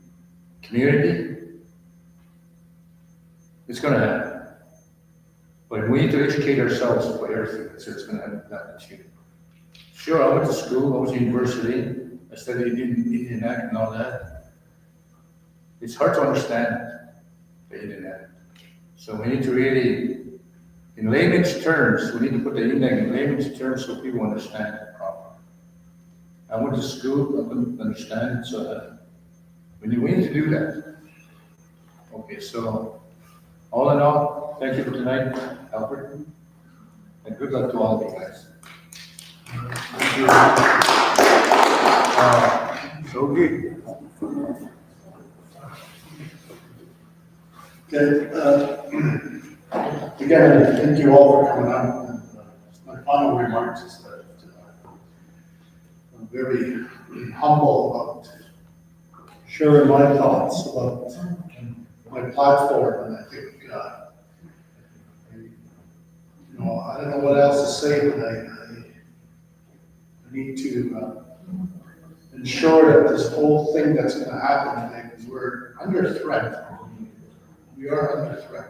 community. It's gonna happen. But we need to educate ourselves about everything that's gonna happen to you. Sure, I went to school, I was in university, I studied Indian Act and all that. It's hard to understand the Indian Act. So we need to really, in layman's terms, we need to put the Indian Act in layman's terms so people understand it properly. I went to school, I couldn't understand it, so we need to do that. Okay, so all in all, thank you for tonight, Albert, and good luck to all of you guys. Thank you. So good. Okay, again, thank you all for coming out. And, my final remarks is that I'm very humble about sharing my thoughts about my platform, and I think, I don't know what else to say, but I need to ensure that this whole thing that's going to happen today, because we're under threat. We are under threat.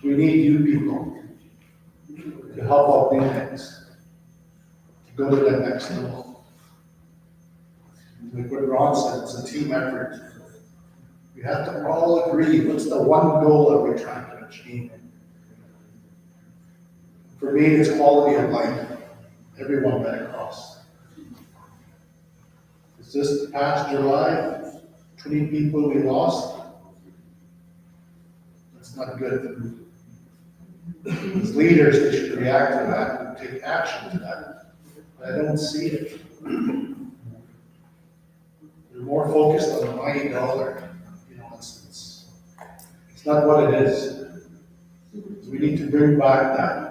We need you people to help out things, to go to that next level. Like what Ron said, it's a team effort. We have to all agree, what's the one goal that we're trying to achieve? For me, it's quality of life. Everyone right across. It's this past July, 20 people we lost. That's not good. As leaders, they should react to that and take action to that. But I don't see it. They're more focused on the mighty dollar. It's not what it is. We need to bring back that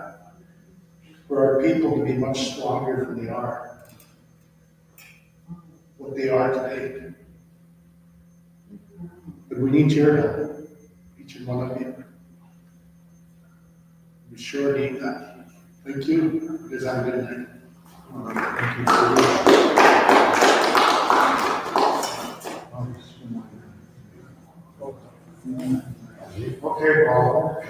for our people to be much stronger than they are. What they are today. But we need your help, each and one of you. We sure need that. Thank you, because have a good night. Thank you. Okay, Paul.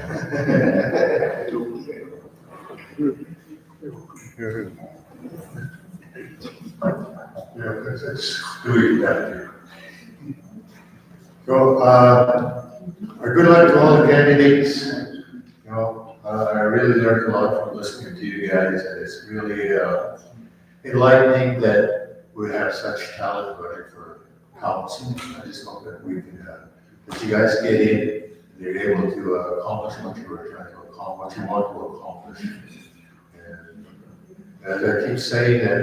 Yeah, that's doing that. So, our good luck to all the candidates. I really learned a lot from listening to you guys, and it's really enlightening that we have such talent running for council. I just hope that we can, that you guys get in, and you're able to accomplish what you were trying to accomplish, what you want to accomplish. And as I keep saying that,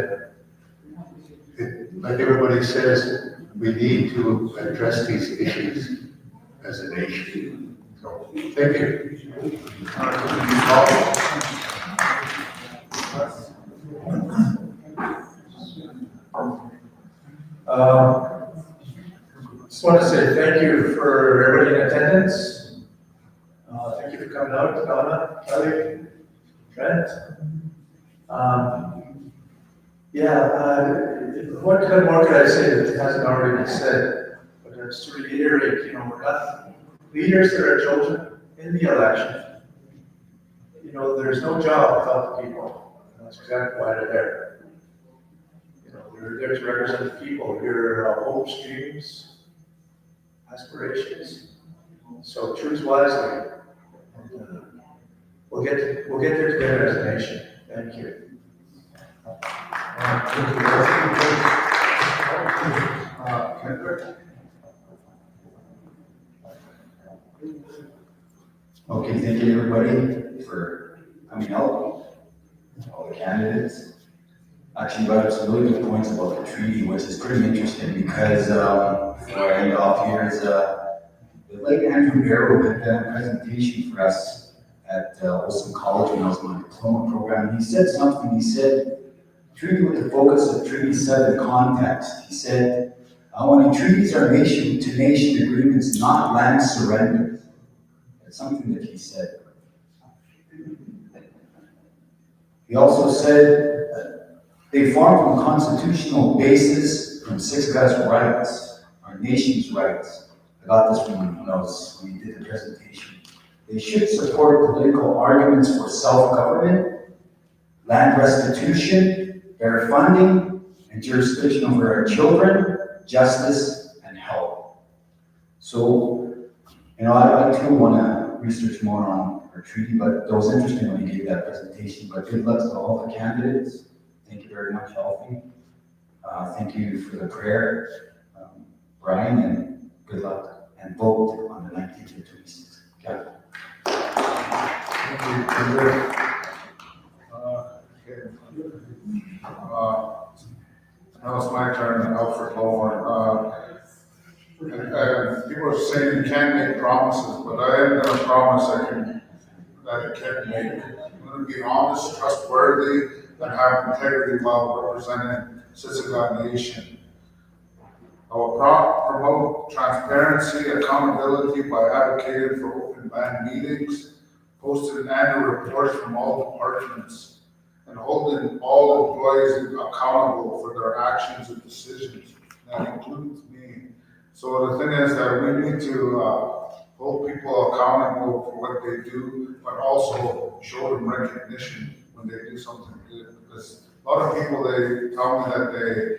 like everybody says, we need to address these issues as a nation. So, thank you. Just want to say thank you for everybody in attendance. Thank you for coming out, Donna, Kelly, Trent. What more could I say that hasn't already been said? But just to reiterate, we're not leaders that are chosen in the election. There's no job without the people. And that's exactly why they're there. They're there to represent the people, your hopes, dreams, aspirations. So choose wisely. We'll get there together as a nation. Thank you. Okay, thank you everybody for coming out, all the candidates. Actually brought up some really good points about the treaty, which is pretty interesting because before I end off here is like Andrew Barrow had done a presentation for us at Olson College when I was in my diploma program. He said something, he said, treaty with the focus of Treaty 7 context. He said, when treaties are nation-to-nation agreements, not land surrenders. That's something that he said. He also said they form from a constitutional basis from Siksika's rights, our nation's rights. I got this when we did the presentation. They should support political arguments for self-government, land restitution, fair funding, and jurisdiction over our children, justice, and health. So, I too want to research more on our treaty, but it was interesting when he gave that presentation. But good luck to all the candidates. Thank you very much, Alfie. Thank you for the prayer, Brian, and good luck. And vote on the 19th and 26th. Okay. Now it's my turn, Alfred Ballhorn. People are saying you can't make promises, but I am gonna promise that I can make. I'm gonna be honest, trustworthy, and have integrity while representing Siksika Nation. I will promote transparency, accountability by advocating for open band meetings, posting annual reports from all departments, and holding all employees accountable for their actions and decisions. That includes me. So the thing is that we need to hold people accountable for what they do, but also show them recognition when they do something good. Because a lot of people, they tell me that they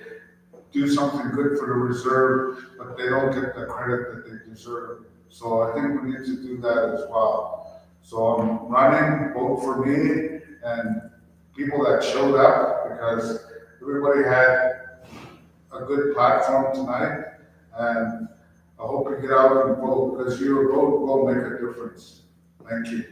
do something good for the reserve, but they don't get the credit that they deserve. So I think we need to do that as well. So I'm running, vote for me, and people that showed up, because everybody had a good platform tonight, and I hope you get out and vote, because your vote will make a difference. Thank you.